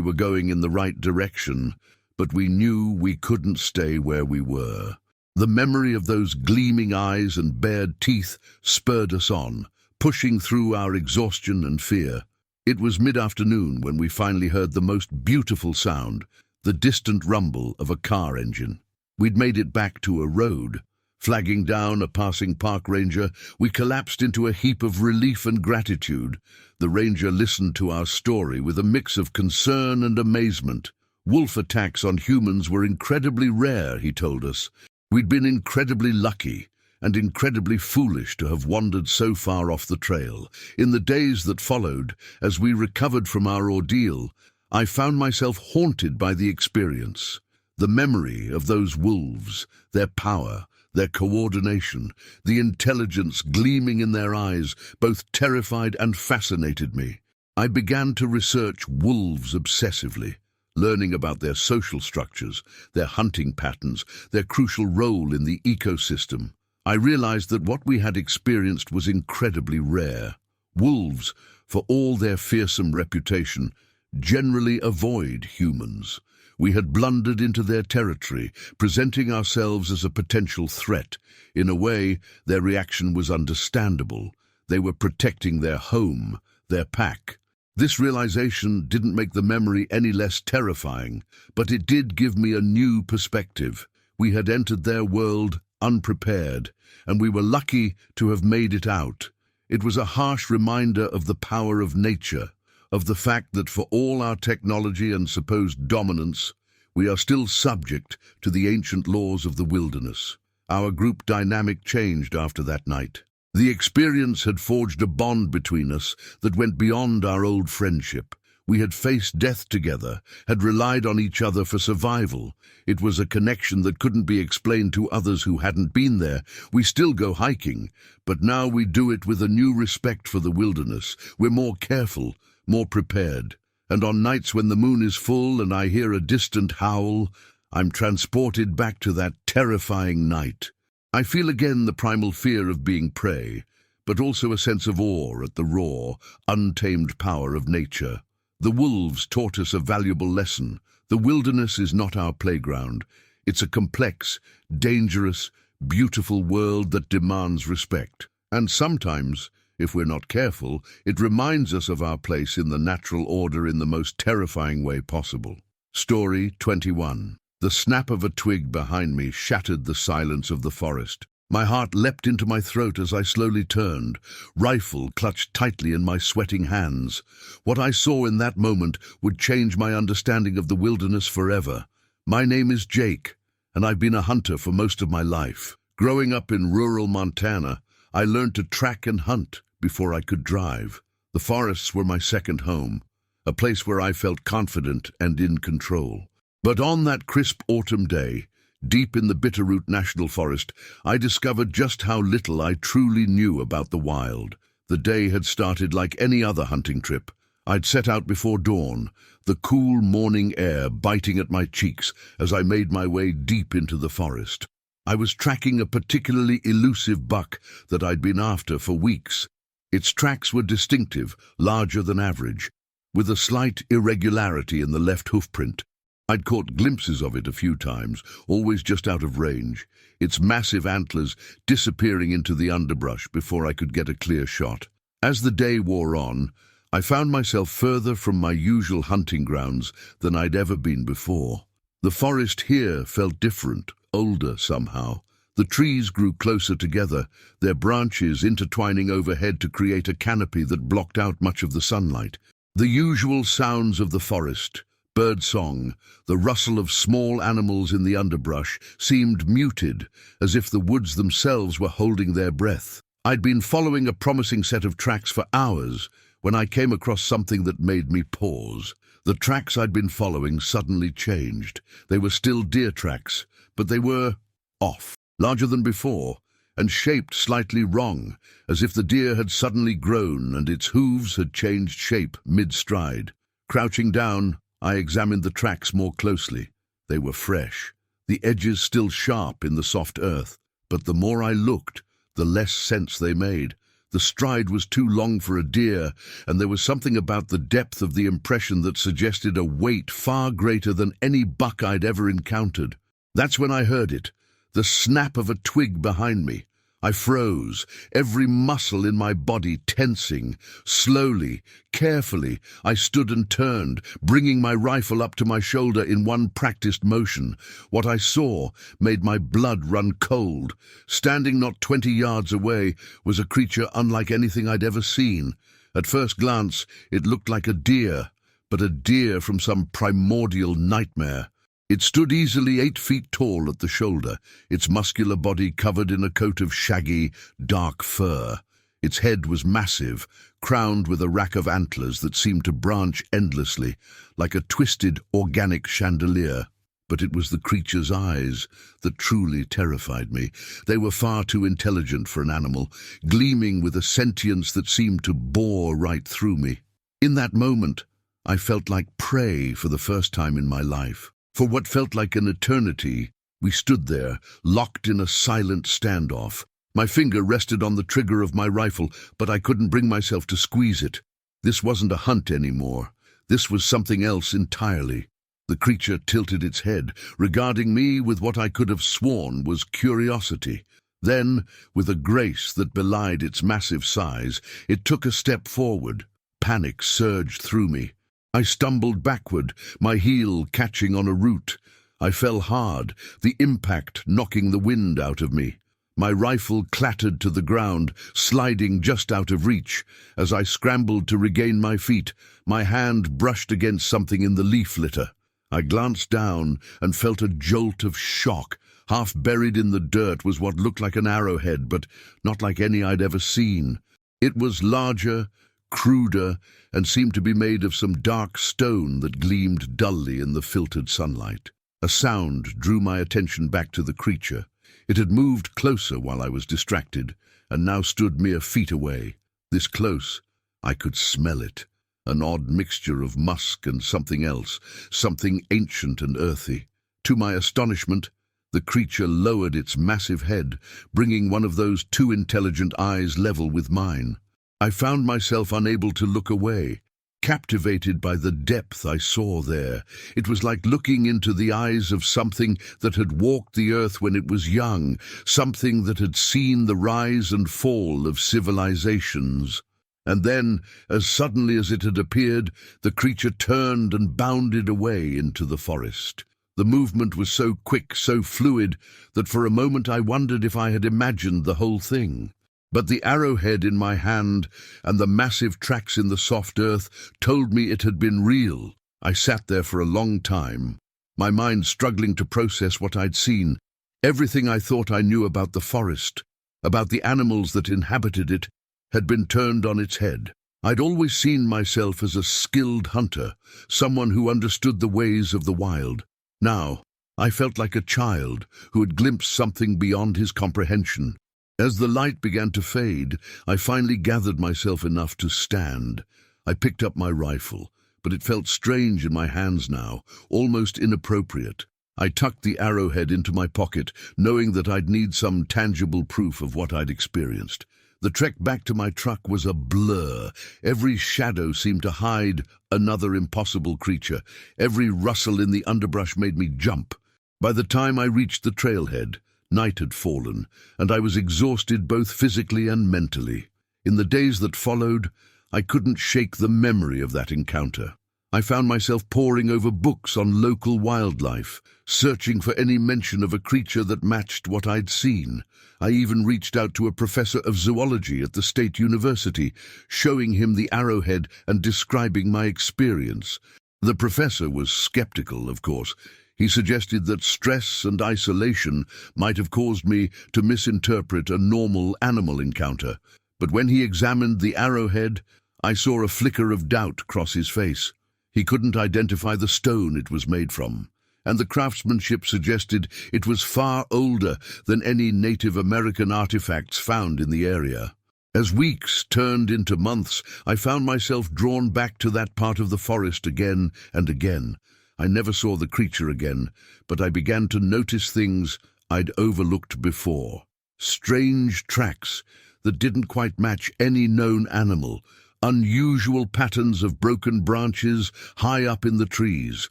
were going in the right direction, but we knew we couldn't stay where we were. The memory of those gleaming eyes and bared teeth spurred us on, pushing through our exhaustion and fear. It was mid-afternoon when we finally heard the most beautiful sound, the distant rumble of a car engine. We'd made it back to a road. Flagging down a passing park ranger, we collapsed into a heap of relief and gratitude. The ranger listened to our story with a mix of concern and amazement. Wolf attacks on humans were incredibly rare, he told us. We'd been incredibly lucky and incredibly foolish to have wandered so far off the trail. In the days that followed, as we recovered from our ordeal, I found myself haunted by the experience. The memory of those wolves, their power, their coordination, the intelligence gleaming in their eyes, both terrified and fascinated me. I began to research wolves obsessively, learning about their social structures, their hunting patterns, their crucial role in the ecosystem. I realized that what we had experienced was incredibly rare. Wolves, for all their fearsome reputation, generally avoid humans. We had blundered into their territory, presenting ourselves as a potential threat. In a way, their reaction was understandable. They were protecting their home, their pack. This realization didn't make the memory any less terrifying, but it did give me a new perspective. We had entered their world unprepared, and we were lucky to have made it out. It was a harsh reminder of the power of nature, of the fact that for all our technology and supposed dominance, we are still subject to the ancient laws of the wilderness. Our group dynamic changed after that night. The experience had forged a bond between us that went beyond our old friendship. We had faced death together, had relied on each other for survival. It was a connection that couldn't be explained to others who hadn't been there. We still go hiking, but now we do it with a new respect for the wilderness. We're more careful, more prepared. And on nights when the moon is full and I hear a distant howl, I'm transported back to that terrifying night. I feel again the primal fear of being prey, but also a sense of awe at the raw, untamed power of nature. The wolves taught us a valuable lesson. The wilderness is not our playground. It's a complex, dangerous, beautiful world that demands respect. And sometimes, if we're not careful, it reminds us of our place in the natural order in the most terrifying way possible. Story 21. The snap of a twig behind me shattered the silence of the forest. My heart leapt into my throat as I slowly turned, rifle clutched tightly in my sweating hands. What I saw in that moment would change my understanding of the wilderness forever. My name is Jake, and I've been a hunter for most of my life. Growing up in rural Montana, I learned to track and hunt before I could drive. The forests were my second home, a place where I felt confident and in control. But on that crisp autumn day, deep in the Bitterroot National Forest, I discovered just how little I truly knew about the wild. The day had started like any other hunting trip. I'd set out before dawn, the cool morning air biting at my cheeks as I made my way deep into the forest. I was tracking a particularly elusive buck that I'd been after for weeks. Its tracks were distinctive, larger than average, with a slight irregularity in the left hoofprint. I'd caught glimpses of it a few times, always just out of range, its massive antlers disappearing into the underbrush before I could get a clear shot. As the day wore on, I found myself further from my usual hunting grounds than I'd ever been before. The forest here felt different, older somehow. The trees grew closer together, their branches intertwining overhead to create a canopy that blocked out much of the sunlight. The usual sounds of the forest, birdsong, the rustle of small animals in the underbrush, seemed muted, as if the woods themselves were holding their breath. I'd been following a promising set of tracks for hours when I came across something that made me pause. The tracks I'd been following suddenly changed. They were still deer tracks, but they were off, larger than before, and shaped slightly wrong, as if the deer had suddenly grown and its hooves had changed shape mid-stride. Crouching down, I examined the tracks more closely. They were fresh, the edges still sharp in the soft earth, but the more I looked, the less sense they made. The stride was too long for a deer, and there was something about the depth of the impression that suggested a weight far greater than any buck I'd ever encountered. That's when I heard it, the snap of a twig behind me. I froze, every muscle in my body tensing. Slowly, carefully, I stood and turned, bringing my rifle up to my shoulder in one practiced motion. What I saw made my blood run cold. Standing not 20 yards away was a creature unlike anything I'd ever seen. At first glance, it looked like a deer, but a deer from some primordial nightmare. It stood easily 8 feet tall at the shoulder, its muscular body covered in a coat of shaggy, dark fur. Its head was massive, crowned with a rack of antlers that seemed to branch endlessly, like a twisted, organic chandelier. But it was the creature's eyes that truly terrified me. They were far too intelligent for an animal, gleaming with a sentience that seemed to bore right through me. In that moment, I felt like prey for the first time in my life. For what felt like an eternity, we stood there, locked in a silent standoff. My finger rested on the trigger of my rifle, but I couldn't bring myself to squeeze it. This wasn't a hunt anymore. This was something else entirely. The creature tilted its head, regarding me with what I could have sworn was curiosity. Then, with a grace that belied its massive size, it took a step forward. Panic surged through me. I stumbled backward, my heel catching on a root. I fell hard, the impact knocking the wind out of me. My rifle clattered to the ground, sliding just out of reach. As I scrambled to regain my feet, my hand brushed against something in the leaf litter. I glanced down and felt a jolt of shock. Half buried in the dirt was what looked like an arrowhead, but not like any I'd ever seen. It was larger, cruder, and seemed to be made of some dark stone that gleamed dully in the filtered sunlight. A sound drew my attention back to the creature. It had moved closer while I was distracted, and now stood mere feet away. This close, I could smell it, an odd mixture of musk and something else, something ancient and earthy. To my astonishment, the creature lowered its massive head, bringing one of those too intelligent eyes level with mine. I found myself unable to look away, captivated by the depth I saw there. It was like looking into the eyes of something that had walked the earth when it was young, something that had seen the rise and fall of civilizations. And then, as suddenly as it had appeared, the creature turned and bounded away into the forest. The movement was so quick, so fluid, that for a moment I wondered if I had imagined the whole thing. But the arrowhead in my hand and the massive tracks in the soft earth told me it had been real. I sat there for a long time, my mind struggling to process what I'd seen. Everything I thought I knew about the forest, about the animals that inhabited it, had been turned on its head. I'd always seen myself as a skilled hunter, someone who understood the ways of the wild. Now, I felt like a child who had glimpsed something beyond his comprehension. As the light began to fade, I finally gathered myself enough to stand. I picked up my rifle, but it felt strange in my hands now, almost inappropriate. I tucked the arrowhead into my pocket, knowing that I'd need some tangible proof of what I'd experienced. The trek back to my truck was a blur. Every shadow seemed to hide another impossible creature. Every rustle in the underbrush made me jump. By the time I reached the trailhead, night had fallen, and I was exhausted both physically and mentally. In the days that followed, I couldn't shake the memory of that encounter. I found myself poring over books on local wildlife, searching for any mention of a creature that matched what I'd seen. I even reached out to a professor of zoology at the state university, showing him the arrowhead and describing my experience. The professor was skeptical, of course. He suggested that stress and isolation might have caused me to misinterpret a normal animal encounter. But when he examined the arrowhead, I saw a flicker of doubt cross his face. He couldn't identify the stone it was made from, and the craftsmanship suggested it was far older than any Native American artifacts found in the area. As weeks turned into months, I found myself drawn back to that part of the forest again and again. I never saw the creature again, but I began to notice things I'd overlooked before. Strange tracks that didn't quite match any known animal, unusual patterns of broken branches high up in the trees.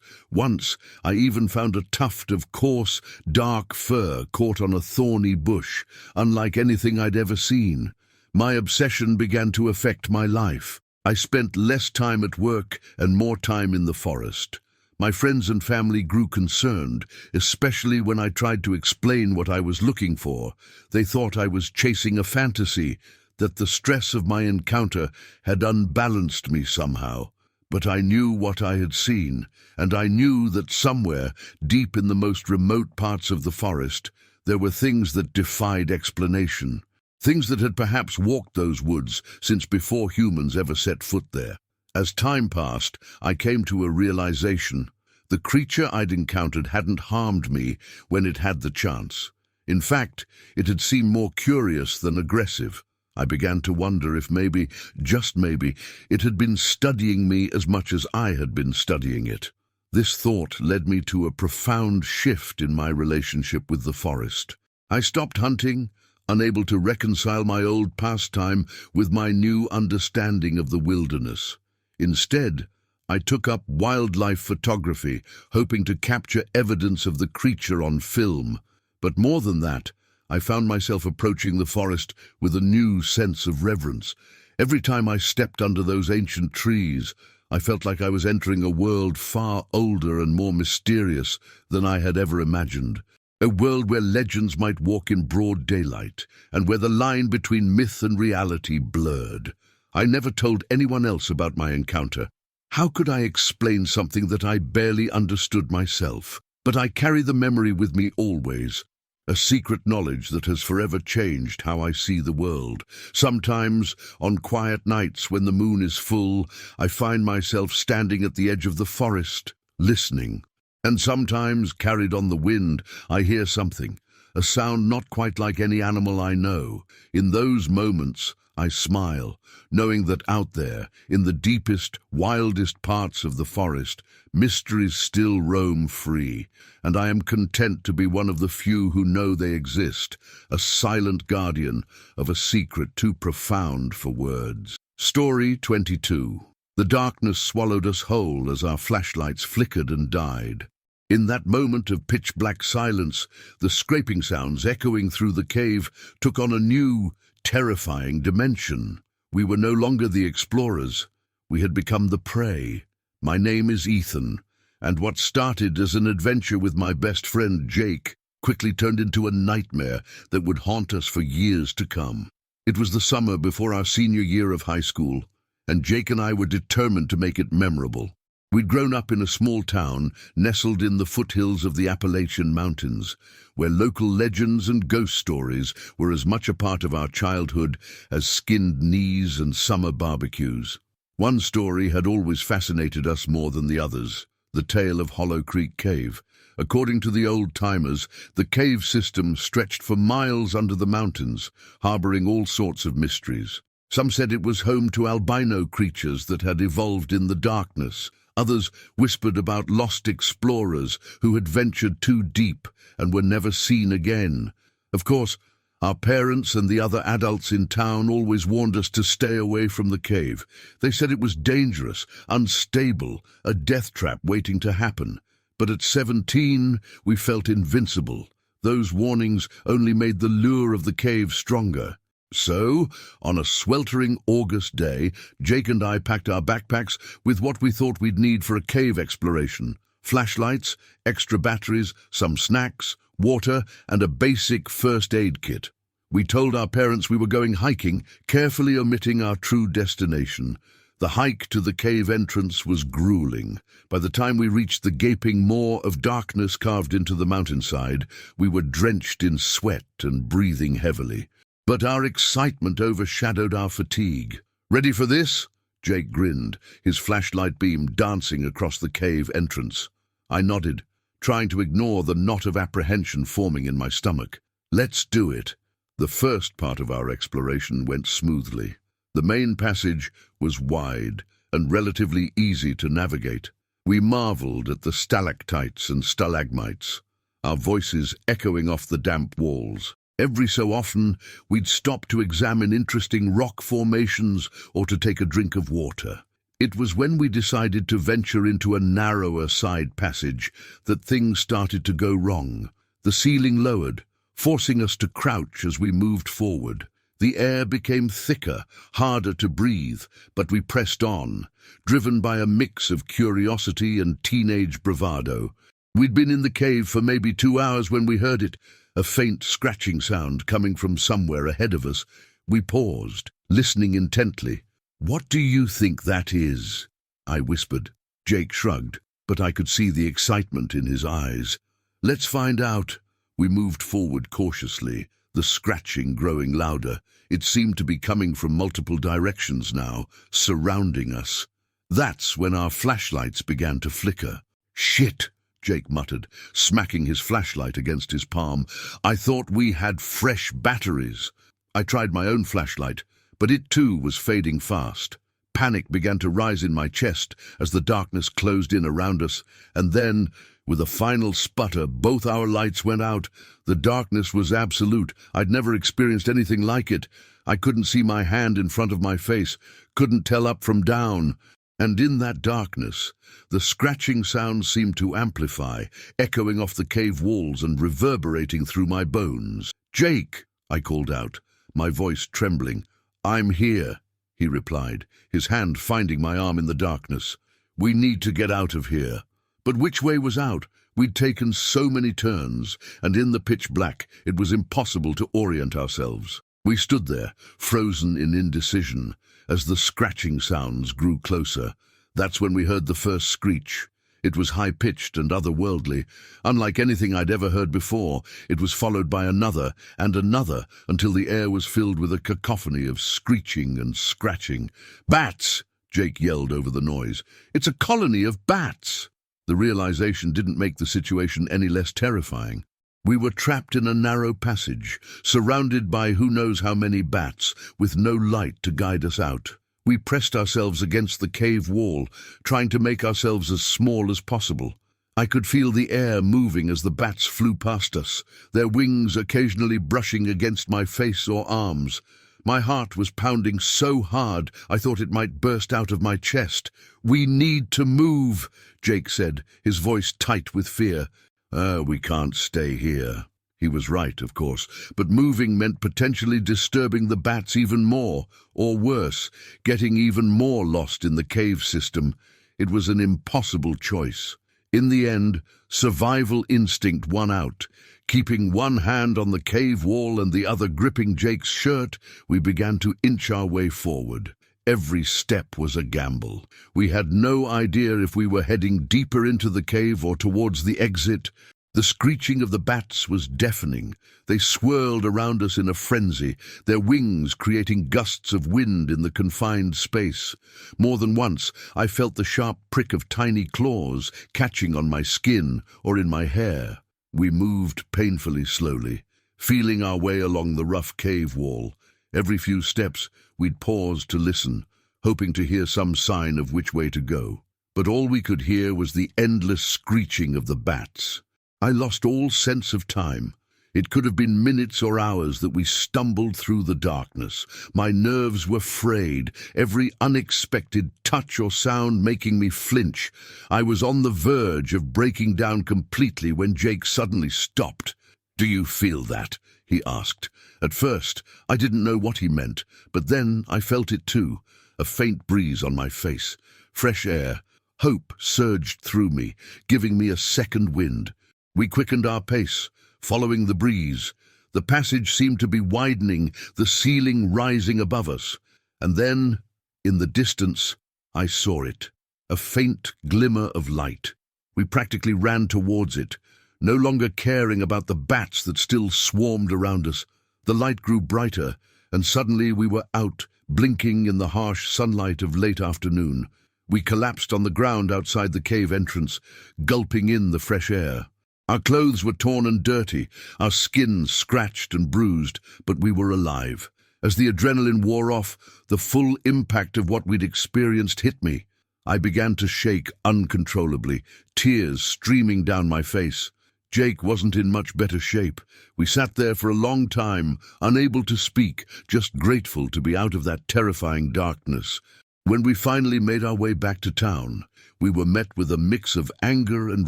Once, I even found a tuft of coarse, dark fur caught on a thorny bush, unlike anything I'd ever seen. My obsession began to affect my life. I spent less time at work and more time in the forest. My friends and family grew concerned, especially when I tried to explain what I was looking for. They thought I was chasing a fantasy, that the stress of my encounter had unbalanced me somehow. But I knew what I had seen, and I knew that somewhere, deep in the most remote parts of the forest, there were things that defied explanation. Things that had perhaps walked those woods since before humans ever set foot there. As time passed, I came to a realization. The creature I'd encountered hadn't harmed me when it had the chance. In fact, it had seemed more curious than aggressive. I began to wonder if maybe, just maybe, it had been studying me as much as I had been studying it. This thought led me to a profound shift in my relationship with the forest. I stopped hunting, unable to reconcile my old pastime with my new understanding of the wilderness. Instead, I took up wildlife photography, hoping to capture evidence of the creature on film. But more than that, I found myself approaching the forest with a new sense of reverence. Every time I stepped under those ancient trees, I felt like I was entering a world far older and more mysterious than I had ever imagined. A world where legends might walk in broad daylight, and where the line between myth and reality blurred. I never told anyone else about my encounter. How could I explain something that I barely understood myself? But I carry the memory with me always, a secret knowledge that has forever changed how I see the world. Sometimes, on quiet nights when the moon is full, I find myself standing at the edge of the forest, listening. And sometimes, carried on the wind, I hear something, a sound not quite like any animal I know. In those moments, I smile, knowing that out there, in the deepest, wildest parts of the forest, mysteries still roam free, and I am content to be one of the few who know they exist, a silent guardian of a secret too profound for words. Story 22. The darkness swallowed us whole as our flashlights flickered and died. In that moment of pitch-black silence, the scraping sounds echoing through the cave took on a new, terrifying dimension. We were no longer the explorers. We had become the prey. My name is Ethan, and what started as an adventure with my best friend Jake quickly turned into a nightmare that would haunt us for years to come. It was the summer before our senior year of high school, and Jake and I were determined to make it memorable. We'd grown up in a small town nestled in the foothills of the Appalachian Mountains, where local legends and ghost stories were as much a part of our childhood as skinned knees and summer barbecues. One story had always fascinated us more than the others, the tale of Hollow Creek Cave. According to the old-timers, the cave system stretched for miles under the mountains, harboring all sorts of mysteries. Some said it was home to albino creatures that had evolved in the darkness. Others whispered about lost explorers who had ventured too deep and were never seen again. Of course, our parents and the other adults in town always warned us to stay away from the cave. They said it was dangerous, unstable, a death trap waiting to happen. But at 17, we felt invincible. Those warnings only made the lure of the cave stronger. So, on a sweltering August day, Jake and I packed our backpacks with what we thought we'd need for a cave exploration: flashlights, extra batteries, some snacks, water, and a basic first aid kit. We told our parents we were going hiking, carefully omitting our true destination. The hike to the cave entrance was grueling. By the time we reached the gaping maw of darkness carved into the mountainside, we were drenched in sweat and breathing heavily. But our excitement overshadowed our fatigue. "Ready for this?" Jake grinned, his flashlight beam dancing across the cave entrance. I nodded, trying to ignore the knot of apprehension forming in my stomach. "Let's do it." The first part of our exploration went smoothly. The main passage was wide and relatively easy to navigate. We marveled at the stalactites and stalagmites, our voices echoing off the damp walls. Every so often, we'd stop to examine interesting rock formations or to take a drink of water. It was when we decided to venture into a narrower side passage that things started to go wrong. The ceiling lowered, forcing us to crouch as we moved forward. The air became thicker, harder to breathe, but we pressed on, driven by a mix of curiosity and teenage bravado. We'd been in the cave for maybe 2 hours when we heard it, a faint scratching sound coming from somewhere ahead of us. We paused, listening intently. "What do you think that is?" I whispered. Jake shrugged, but I could see the excitement in his eyes. "Let's find out." We moved forward cautiously, the scratching growing louder. It seemed to be coming from multiple directions now, surrounding us. That's when our flashlights began to flicker. "Shit!" Jake muttered, smacking his flashlight against his palm. "I thought we had fresh batteries." I tried my own flashlight, but it too was fading fast. Panic began to rise in my chest as the darkness closed in around us, and then, with a final sputter, both our lights went out. The darkness was absolute. I'd never experienced anything like it. I couldn't see my hand in front of my face, couldn't tell up from down. And in that darkness, the scratching sound seemed to amplify, echoing off the cave walls and reverberating through my bones. "Jake!" I called out, my voice trembling. "I'm here," he replied, his hand finding my arm in the darkness. "We need to get out of here." But which way was out? We'd taken so many turns, and in the pitch black, it was impossible to orient ourselves. We stood there, frozen in indecision, as the scratching sounds grew closer. That's when we heard the first screech. It was high-pitched and otherworldly. Unlike anything I'd ever heard before, it was followed by another and another until the air was filled with a cacophony of screeching and scratching. "Bats!" Jake yelled over the noise. "It's a colony of bats!" The realization didn't make the situation any less terrifying. We were trapped in a narrow passage, surrounded by who knows how many bats, with no light to guide us out. We pressed ourselves against the cave wall, trying to make ourselves as small as possible. I could feel the air moving as the bats flew past us, their wings occasionally brushing against my face or arms. My heart was pounding so hard I thought it might burst out of my chest. "We need to move," Jake said, his voice tight with fear. We can't stay here." He was right, of course, but moving meant potentially disturbing the bats even more, or worse, getting even more lost in the cave system. It was an impossible choice. In the end, survival instinct won out. Keeping one hand on the cave wall and the other gripping Jake's shirt, we began to inch our way forward. Every step was a gamble. We had no idea if we were heading deeper into the cave or towards the exit. The screeching of the bats was deafening. They swirled around us in a frenzy, their wings creating gusts of wind in the confined space. More than once, I felt the sharp prick of tiny claws catching on my skin or in my hair. We moved painfully slowly, feeling our way along the rough cave wall. Every few steps, we'd pause to listen, hoping to hear some sign of which way to go. But all we could hear was the endless screeching of the bats. I lost all sense of time. It could have been minutes or hours that we stumbled through the darkness. My nerves were frayed, every unexpected touch or sound making me flinch. I was on the verge of breaking down completely when Jake suddenly stopped. "Do you feel that?" he asked. At first, I didn't know what he meant, but then I felt it too, a faint breeze on my face, fresh air. Hope surged through me, giving me a second wind. We quickened our pace, following the breeze. The passage seemed to be widening, the ceiling rising above us. And then, in the distance, I saw it, a faint glimmer of light. We practically ran towards it, no longer caring about the bats that still swarmed around us. The light grew brighter, and suddenly we were out, blinking in the harsh sunlight of late afternoon. We collapsed on the ground outside the cave entrance, gulping in the fresh air. Our clothes were torn and dirty, our skin scratched and bruised, but we were alive. As the adrenaline wore off, the full impact of what we'd experienced hit me. I began to shake uncontrollably, tears streaming down my face. Jake wasn't in much better shape. We sat there for a long time, unable to speak, just grateful to be out of that terrifying darkness. When we finally made our way back to town, we were met with a mix of anger and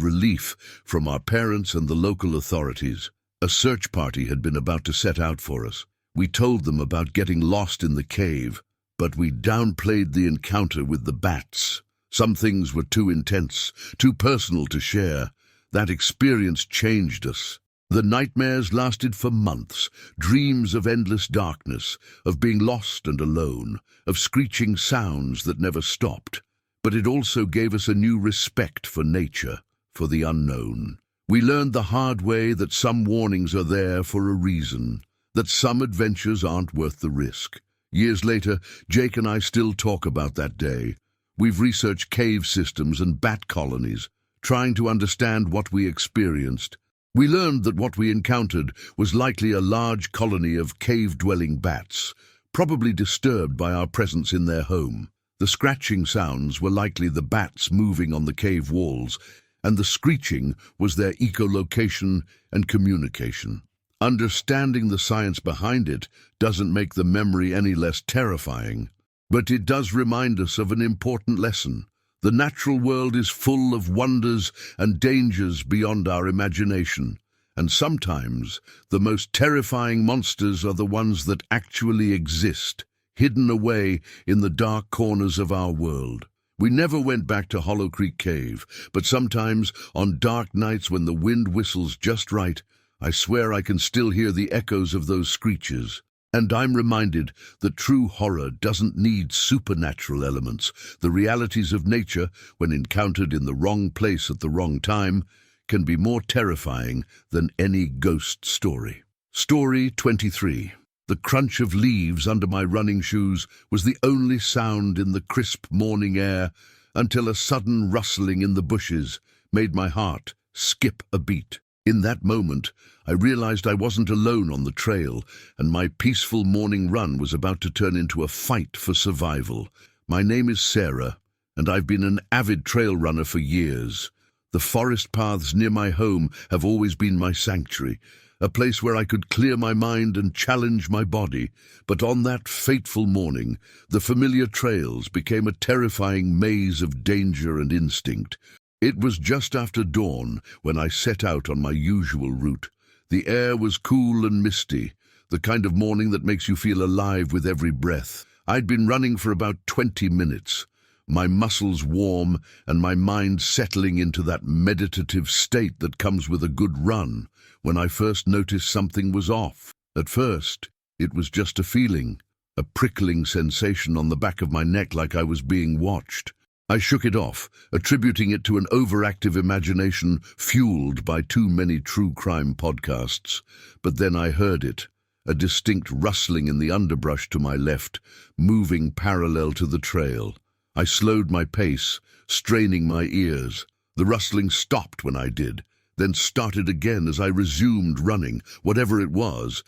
relief from our parents and the local authorities. A search party had been about to set out for us. We told them about getting lost in the cave, but we downplayed the encounter with the bats. Some things were too intense, too personal to share. That experience changed us. The nightmares lasted for months, dreams of endless darkness, of being lost and alone, of screeching sounds that never stopped. But it also gave us a new respect for nature, for the unknown. We learned the hard way that some warnings are there for a reason, that some adventures aren't worth the risk. Years later, Jake and I still talk about that day. We've researched cave systems and bat colonies, trying to understand what we experienced. We learned that what we encountered was likely a large colony of cave-dwelling bats, probably disturbed by our presence in their home. The scratching sounds were likely the bats moving on the cave walls, and the screeching was their echolocation and communication. Understanding the science behind it doesn't make the memory any less terrifying, but it does remind us of an important lesson. The natural world is full of wonders and dangers beyond our imagination, and sometimes the most terrifying monsters are the ones that actually exist, hidden away in the dark corners of our world. We never went back to Hollow Creek Cave, but sometimes, on dark nights when the wind whistles just right, I swear I can still hear the echoes of those screeches. And I'm reminded that true horror doesn't need supernatural elements. The realities of nature, when encountered in the wrong place at the wrong time, can be more terrifying than any ghost story. Story 23. The crunch of leaves under my running shoes was the only sound in the crisp morning air until a sudden rustling in the bushes made my heart skip a beat. In that moment, I realized I wasn't alone on the trail, and my peaceful morning run was about to turn into a fight for survival. My name is Sarah, and I've been an avid trail runner for years. The forest paths near my home have always been my sanctuary, a place where I could clear my mind and challenge my body. But on that fateful morning, the familiar trails became a terrifying maze of danger and instinct. It was just after dawn when I set out on my usual route. The air was cool and misty, the kind of morning that makes you feel alive with every breath. I'd been running for about 20 minutes, my muscles warm and my mind settling into that meditative state that comes with a good run, when I first noticed something was off. At first, it was just a feeling, a prickling sensation on the back of my neck like I was being watched. I shook it off, attributing it to an overactive imagination fueled by too many true crime podcasts. But then I heard it, a distinct rustling in the underbrush to my left, moving parallel to the trail. I slowed my pace, straining my ears. The rustling stopped when I did, then started again as I resumed running. Whatever it was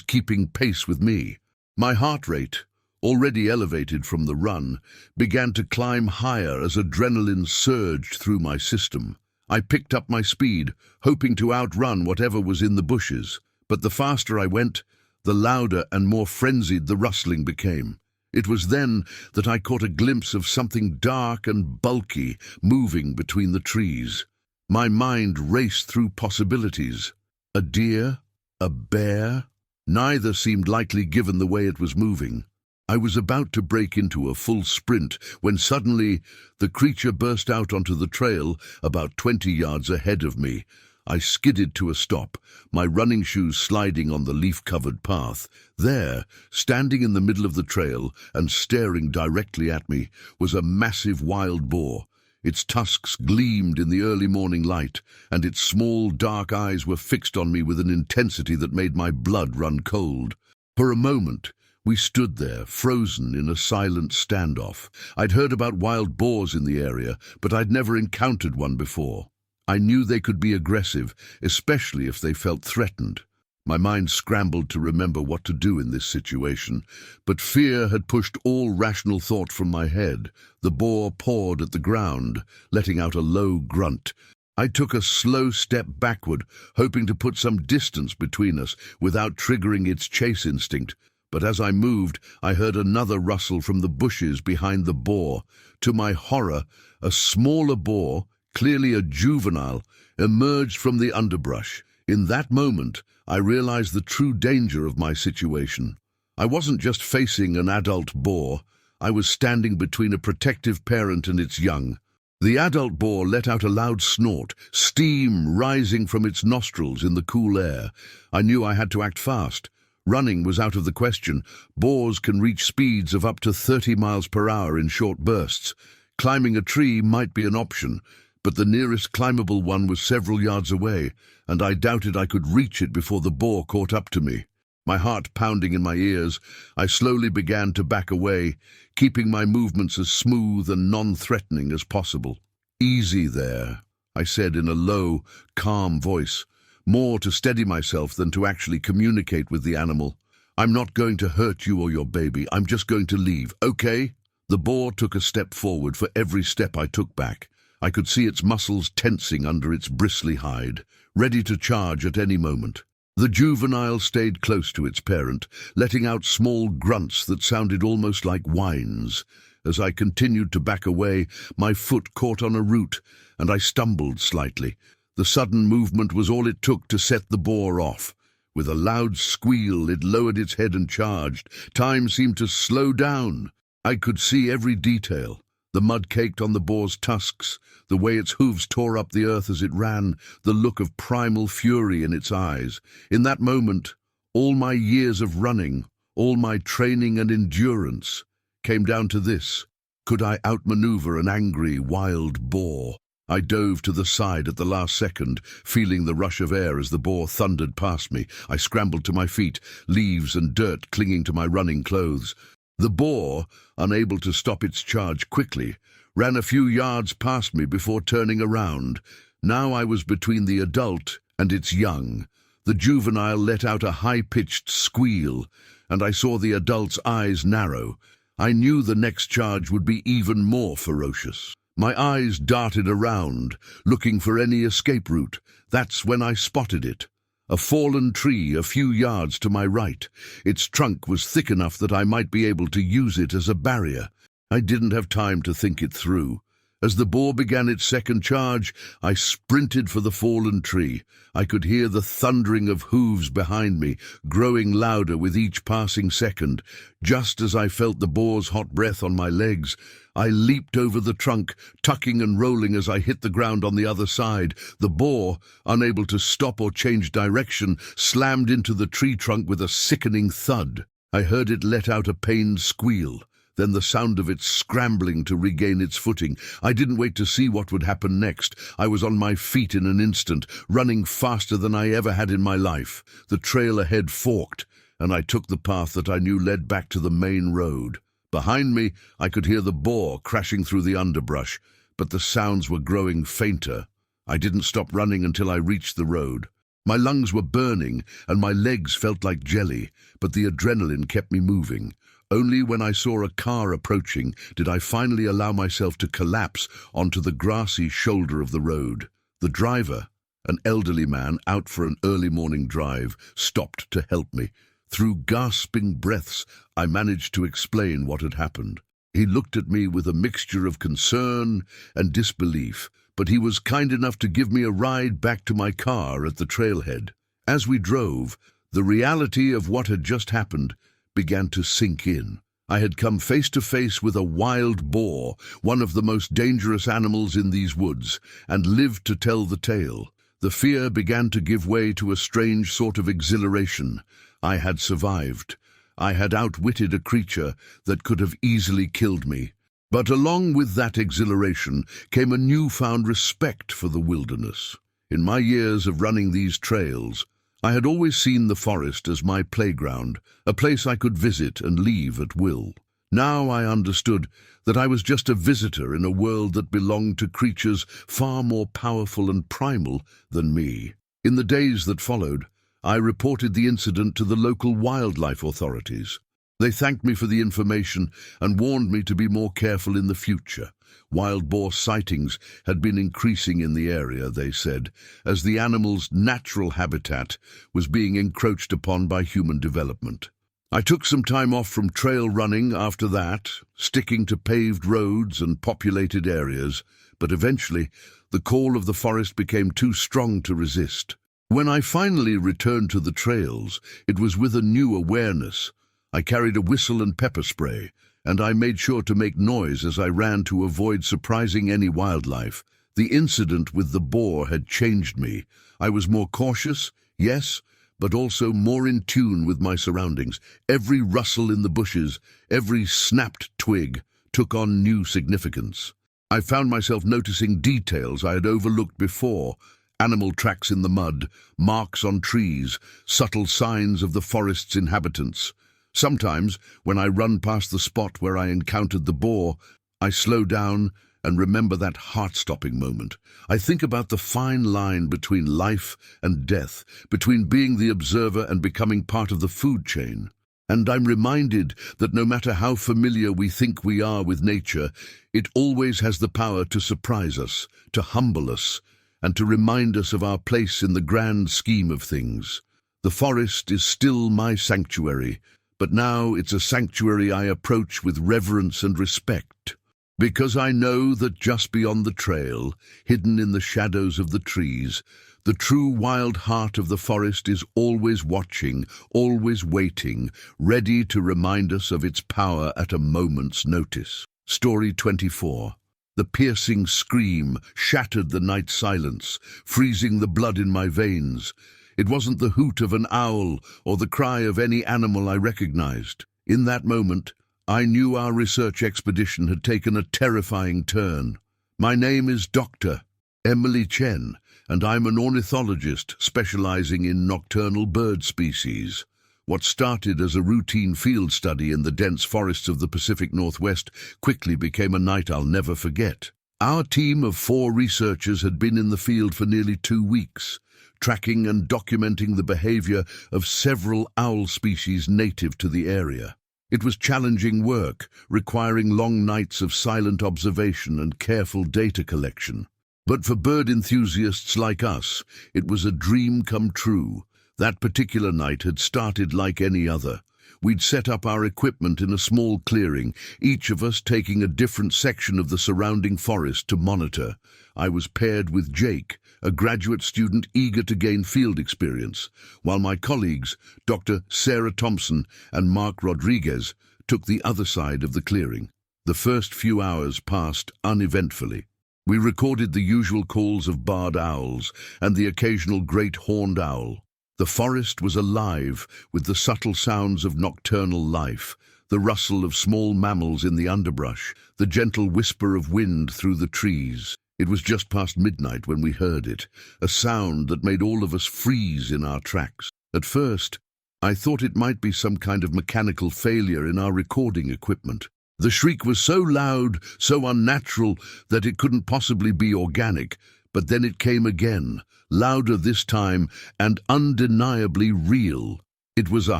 keeping pace with me. My heart rate, already elevated from the run, began to climb higher as adrenaline surged through my system. I picked up my speed, hoping to outrun whatever was in the bushes. But the faster I went, the louder and more frenzied the rustling became. It was then that I caught a glimpse of something dark and bulky moving between the trees. My mind raced through possibilities. A deer? A bear? Neither seemed likely given the way it was moving. I was about to break into a full sprint when suddenly the creature burst out onto the trail about 20 yards ahead of me. I skidded to a stop, my running shoes sliding on the leaf-covered path. There, standing in the middle of the trail and staring directly at me, was a massive wild boar. Its tusks gleamed in the early morning light, and its small, dark eyes were fixed on me with an intensity that made my blood run cold. For a moment, we stood there, frozen in a silent standoff. I'd heard about wild boars in the area, but I'd never encountered one before. I knew they could be aggressive, especially if they felt threatened. My mind scrambled to remember what to do in this situation, but fear had pushed all rational thought from my head. The boar pawed at the ground, letting out a low grunt. I took a slow step backward, hoping to put some distance between us without triggering its chase instinct. But as I moved, I heard another rustle from the bushes behind the boar. To my horror, a smaller boar, clearly a juvenile, emerged from the underbrush. In that moment, I realized the true danger of my situation. I wasn't just facing an adult boar. I was standing between a protective parent and its young. The adult boar let out a loud snort, steam rising from its nostrils in the cool air. I knew I had to act fast. Running was out of the question. Boars can reach speeds of up to 30 miles per hour in short bursts. Climbing a tree might be an option, but the nearest climbable one was several yards away, and I doubted I could reach it before the boar caught up to me. My heart pounding in my ears, I slowly began to back away, keeping my movements as smooth and non-threatening as possible. "Easy there," I said in a low, calm voice, more to steady myself than to actually communicate with the animal. "I'm not going to hurt you or your baby. I'm just going to leave, okay?" The boar took a step forward for every step I took back. I could see its muscles tensing under its bristly hide, ready to charge at any moment. The juvenile stayed close to its parent, letting out small grunts that sounded almost like whines. As I continued to back away, my foot caught on a root, and I stumbled slightly. The sudden movement was all it took to set the boar off. With a loud squeal, it lowered its head and charged. Time seemed to slow down. I could see every detail. The mud caked on the boar's tusks, the way its hooves tore up the earth as it ran, the look of primal fury in its eyes. In that moment, all my years of running, all my training and endurance, came down to this. Could I outmaneuver an angry, wild boar? I dove to the side at the last second, feeling the rush of air as the boar thundered past me. I scrambled to my feet, leaves and dirt clinging to my running clothes. The boar, unable to stop its charge quickly, ran a few yards past me before turning around. Now I was between the adult and its young. The juvenile let out a high-pitched squeal, and I saw the adult's eyes narrow. I knew the next charge would be even more ferocious. My eyes darted around, looking for any escape route. That's when I spotted it. A fallen tree a few yards to my right. Its trunk was thick enough that I might be able to use it as a barrier. I didn't have time to think it through. As the boar began its second charge, I sprinted for the fallen tree. I could hear the thundering of hooves behind me, growing louder with each passing second. Just as I felt the boar's hot breath on my legs, I leaped over the trunk, tucking and rolling as I hit the ground on the other side. The boar, unable to stop or change direction, slammed into the tree trunk with a sickening thud. I heard it let out a pained squeal, then the sound of it scrambling to regain its footing. I didn't wait to see what would happen next. I was on my feet in an instant, running faster than I ever had in my life. The trail ahead forked, and I took the path that I knew led back to the main road. Behind me, I could hear the boar crashing through the underbrush, but the sounds were growing fainter. I didn't stop running until I reached the road. My lungs were burning, and my legs felt like jelly, but the adrenaline kept me moving. Only when I saw a car approaching did I finally allow myself to collapse onto the grassy shoulder of the road. The driver, an elderly man out for an early morning drive, stopped to help me. Through gasping breaths, I managed to explain what had happened. He looked at me with a mixture of concern and disbelief, but he was kind enough to give me a ride back to my car at the trailhead. As we drove, The reality of what had just happened began to sink in. I had come face to face with a wild boar, one of the most dangerous animals in these woods, and lived to tell the tale. The fear began to give way to a strange sort of exhilaration. I had survived. I had outwitted a creature that could have easily killed me. But along with that exhilaration came a newfound respect for the wilderness. In my years of running these trails, I had always seen the forest as my playground, a place I could visit and leave at will. Now I understood that I was just a visitor in a world that belonged to creatures far more powerful and primal than me. In the days that followed, I reported the incident to the local wildlife authorities. They thanked me for the information and warned me to be more careful in the future. Wild boar sightings had been increasing in the area, they said, as the animal's natural habitat was being encroached upon by human development. I took some time off from trail running after that, sticking to paved roads and populated areas, but eventually the call of the forest became too strong to resist. When I finally returned to the trails, it was with a new awareness. I carried a whistle and pepper spray, and I made sure to make noise as I ran to avoid surprising any wildlife. The incident with the boar had changed me. I was more cautious, yes, but also more in tune with my surroundings. Every rustle in the bushes, every snapped twig, took on new significance. I found myself noticing details I had overlooked before: animal tracks in the mud, marks on trees, subtle signs of the forest's inhabitants. Sometimes, when I run past the spot where I encountered the boar, I slow down and remember that heart-stopping moment. I think about the fine line between life and death, between being the observer and becoming part of the food chain. And I'm reminded that no matter how familiar we think we are with nature, it always has the power to surprise us, to humble us, and to remind us of our place in the grand scheme of things. The forest is still my sanctuary, but now it's a sanctuary I approach with reverence and respect, because I know that just beyond the trail, hidden in the shadows of the trees, the true wild heart of the forest is always watching, always waiting, ready to remind us of its power at a moment's notice. Story 24. The piercing scream shattered the night silence, freezing the blood in my veins. It wasn't the hoot of an owl or the cry of any animal I recognized. In that moment, I knew our research expedition had taken a terrifying turn. My name is Dr. Emily Chen, and I'm an ornithologist specializing in nocturnal bird species. What started as a routine field study in the dense forests of the Pacific Northwest quickly became a night I'll never forget. Our team of 4 researchers had been in the field for nearly 2 weeks, tracking and documenting the behavior of several owl species native to the area. It was challenging work, requiring long nights of silent observation and careful data collection. But for bird enthusiasts like us, it was a dream come true. That particular night had started like any other. We'd set up our equipment in a small clearing, each of us taking a different section of the surrounding forest to monitor. I was paired with Jake, a graduate student eager to gain field experience, while my colleagues, Dr. Sarah Thompson and Mark Rodriguez, took the other side of the clearing. The first few hours passed uneventfully. We recorded the usual calls of barred owls and the occasional great horned owl. The forest was alive with the subtle sounds of nocturnal life, the rustle of small mammals in the underbrush, the gentle whisper of wind through the trees. It was just past midnight when we heard it, a sound that made all of us freeze in our tracks. At first, I thought it might be some kind of mechanical failure in our recording equipment. The shriek was so loud, so unnatural, that it couldn't possibly be organic, but then it came again, louder this time and undeniably real. It was a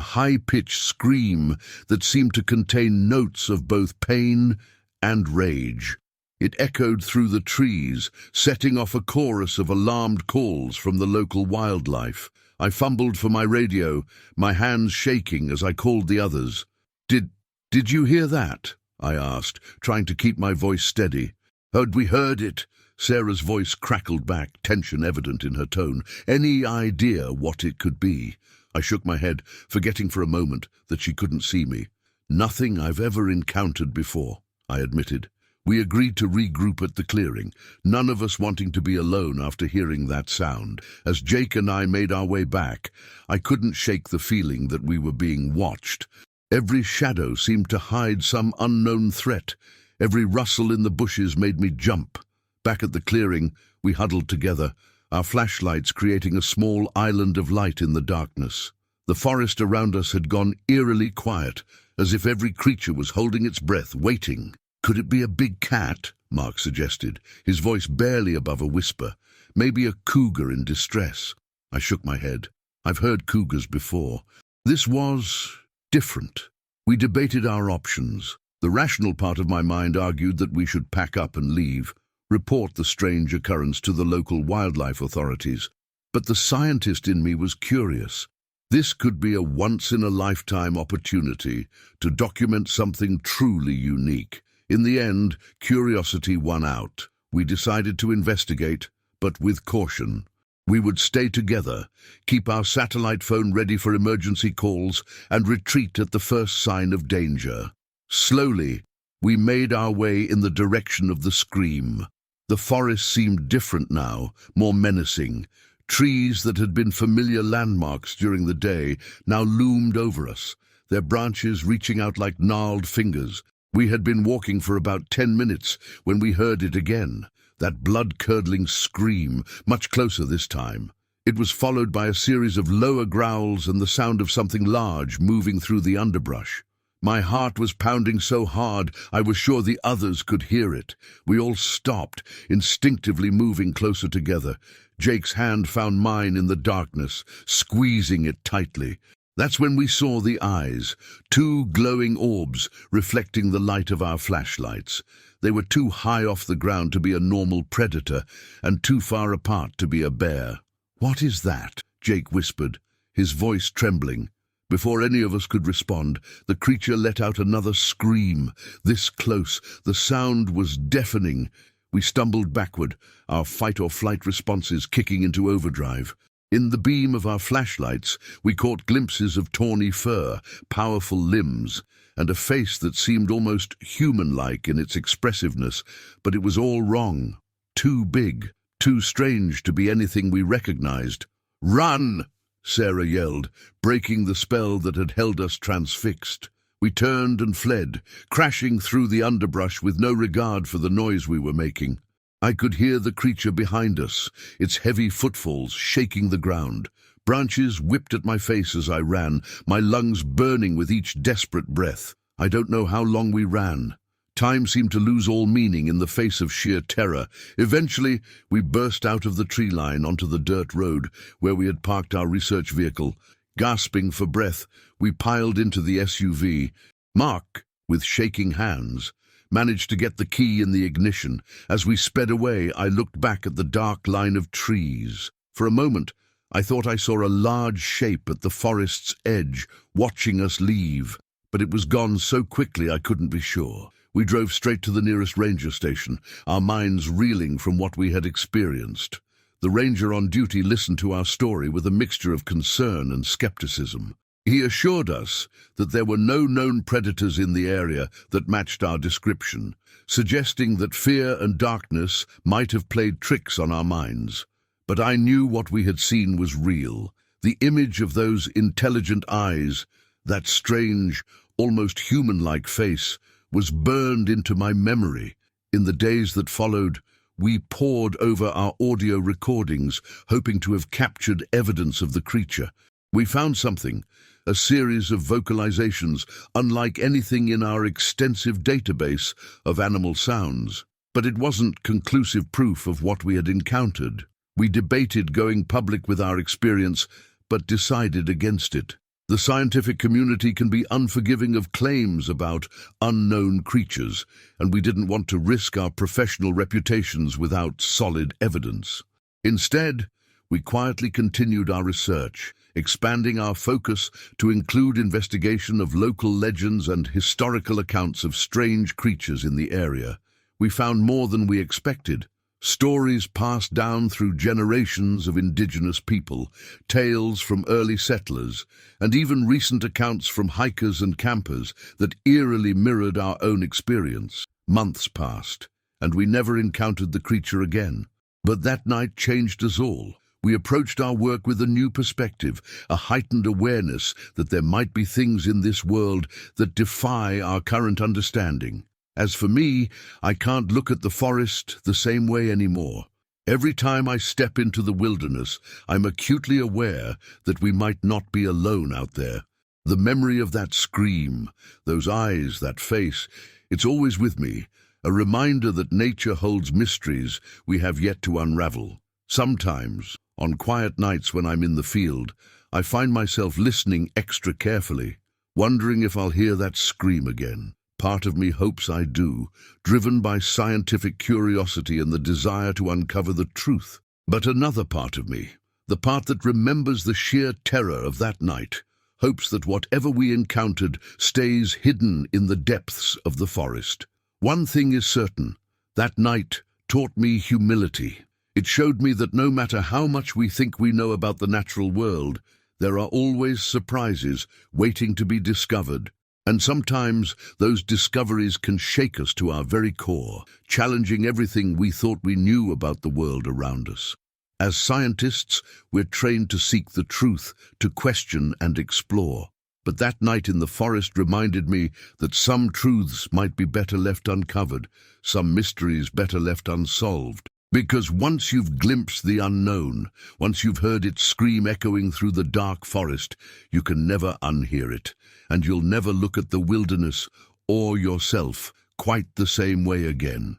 high-pitched scream that seemed to contain notes of both pain and rage. It echoed through the trees, setting off a chorus of alarmed calls from the local wildlife. I fumbled for my radio, my hands shaking as I called the others. Did you hear that?" I asked, trying to keep my voice steady. "We heard it." Sarah's voice crackled back, tension evident in her tone. "Any idea what it could be?" I shook my head, forgetting for a moment that she couldn't see me. Nothing I've ever encountered before, I admitted. We agreed to regroup at the clearing, none of us wanting to be alone after hearing that sound. As Jake and I made our way back, I couldn't shake the feeling that we were being watched. Every shadow seemed to hide some unknown threat. Every rustle in the bushes made me jump. Back at the clearing, we huddled together, our flashlights creating a small island of light in the darkness. The forest around us had gone eerily quiet, as if every creature was holding its breath, waiting. "Could it be a big cat?" Mark suggested, his voice barely above a whisper. "Maybe a cougar in distress." I shook my head. I've heard cougars before. This was different. We debated our options. The rational part of my mind argued that we should pack up and leave, report the strange occurrence to the local wildlife authorities. But the scientist in me was curious. This could be a once-in-a-lifetime opportunity to document something truly unique. In the end, curiosity won out. We decided to investigate, but with caution. We would stay together, keep our satellite phone ready for emergency calls, and retreat at the first sign of danger. Slowly, we made our way in the direction of the scream. The forest seemed different now, more menacing. Trees that had been familiar landmarks during the day now loomed over us, their branches reaching out like gnarled fingers. We had been walking for about 10 minutes when we heard it again, that blood-curdling scream, much closer this time. It was followed by a series of lower growls and the sound of something large moving through the underbrush. My heart was pounding so hard I was sure the others could hear it. We all stopped, instinctively moving closer together. Jake's hand found mine in the darkness, squeezing it tightly. That's when we saw the eyes, two glowing orbs reflecting the light of our flashlights. They were too high off the ground to be a normal predator, and too far apart to be a bear. "What is that?" Jake whispered, his voice trembling. Before any of us could respond, the creature let out another scream. This close, the sound was deafening. We stumbled backward, our fight-or-flight responses kicking into overdrive. In the beam of our flashlights, we caught glimpses of tawny fur, powerful limbs, and a face that seemed almost human-like in its expressiveness, but it was all wrong. Too big, too strange to be anything we recognized. "Run!" Sarah yelled, breaking the spell that had held us transfixed. We turned and fled, crashing through the underbrush with no regard for the noise we were making. I could hear the creature behind us, its heavy footfalls shaking the ground. Branches whipped at my face as I ran, my lungs burning with each desperate breath. I don't know how long we ran. Time seemed to lose all meaning in the face of sheer terror. Eventually, we burst out of the tree line onto the dirt road where we had parked our research vehicle. Gasping for breath, we piled into the SUV. Mark, with shaking hands, managed to get the key in the ignition. As we sped away, I looked back at the dark line of trees. For a moment, I thought I saw a large shape at the forest's edge, watching us leave. But it was gone so quickly I couldn't be sure. We drove straight to the nearest ranger station, our minds reeling from what we had experienced. The ranger on duty listened to our story with a mixture of concern and skepticism. He assured us that there were no known predators in the area that matched our description, suggesting that fear and darkness might have played tricks on our minds. But I knew what we had seen was real. The image of those intelligent eyes, that strange, almost human-like face, was burned into my memory. In the days that followed, we pored over our audio recordings, hoping to have captured evidence of the creature. We found something, a series of vocalizations unlike anything in our extensive database of animal sounds. But it wasn't conclusive proof of what we had encountered. We debated going public with our experience, but decided against it. The scientific community can be unforgiving of claims about unknown creatures, and we didn't want to risk our professional reputations without solid evidence. Instead, we quietly continued our research, expanding our focus to include investigation of local legends and historical accounts of strange creatures in the area. We found more than we expected, Stories passed down through generations of indigenous people, tales from early settlers, and even recent accounts from hikers and campers that eerily mirrored our own experience. Months passed, and we never encountered the creature again. But that night changed us all. We approached our work with a new perspective, a heightened awareness that there might be things in this world that defy our current understanding. As for me, I can't look at the forest the same way anymore. Every time I step into the wilderness, I'm acutely aware that we might not be alone out there. The memory of that scream, those eyes, that face, it's always with me, a reminder that nature holds mysteries we have yet to unravel. Sometimes, on quiet nights when I'm in the field, I find myself listening extra carefully, wondering if I'll hear that scream again. Part of me hopes I do, driven by scientific curiosity and the desire to uncover the truth. But another part of me, the part that remembers the sheer terror of that night, hopes that whatever we encountered stays hidden in the depths of the forest. One thing is certain, that night taught me humility. It showed me that no matter how much we think we know about the natural world, there are always surprises waiting to be discovered. And sometimes those discoveries can shake us to our very core, challenging everything we thought we knew about the world around us. As scientists, we're trained to seek the truth, to question and explore. But that night in the forest reminded me that some truths might be better left uncovered, some mysteries better left unsolved. Because once you've glimpsed the unknown, once you've heard its scream echoing through the dark forest, you can never unhear it, and you'll never look at the wilderness or yourself quite the same way again.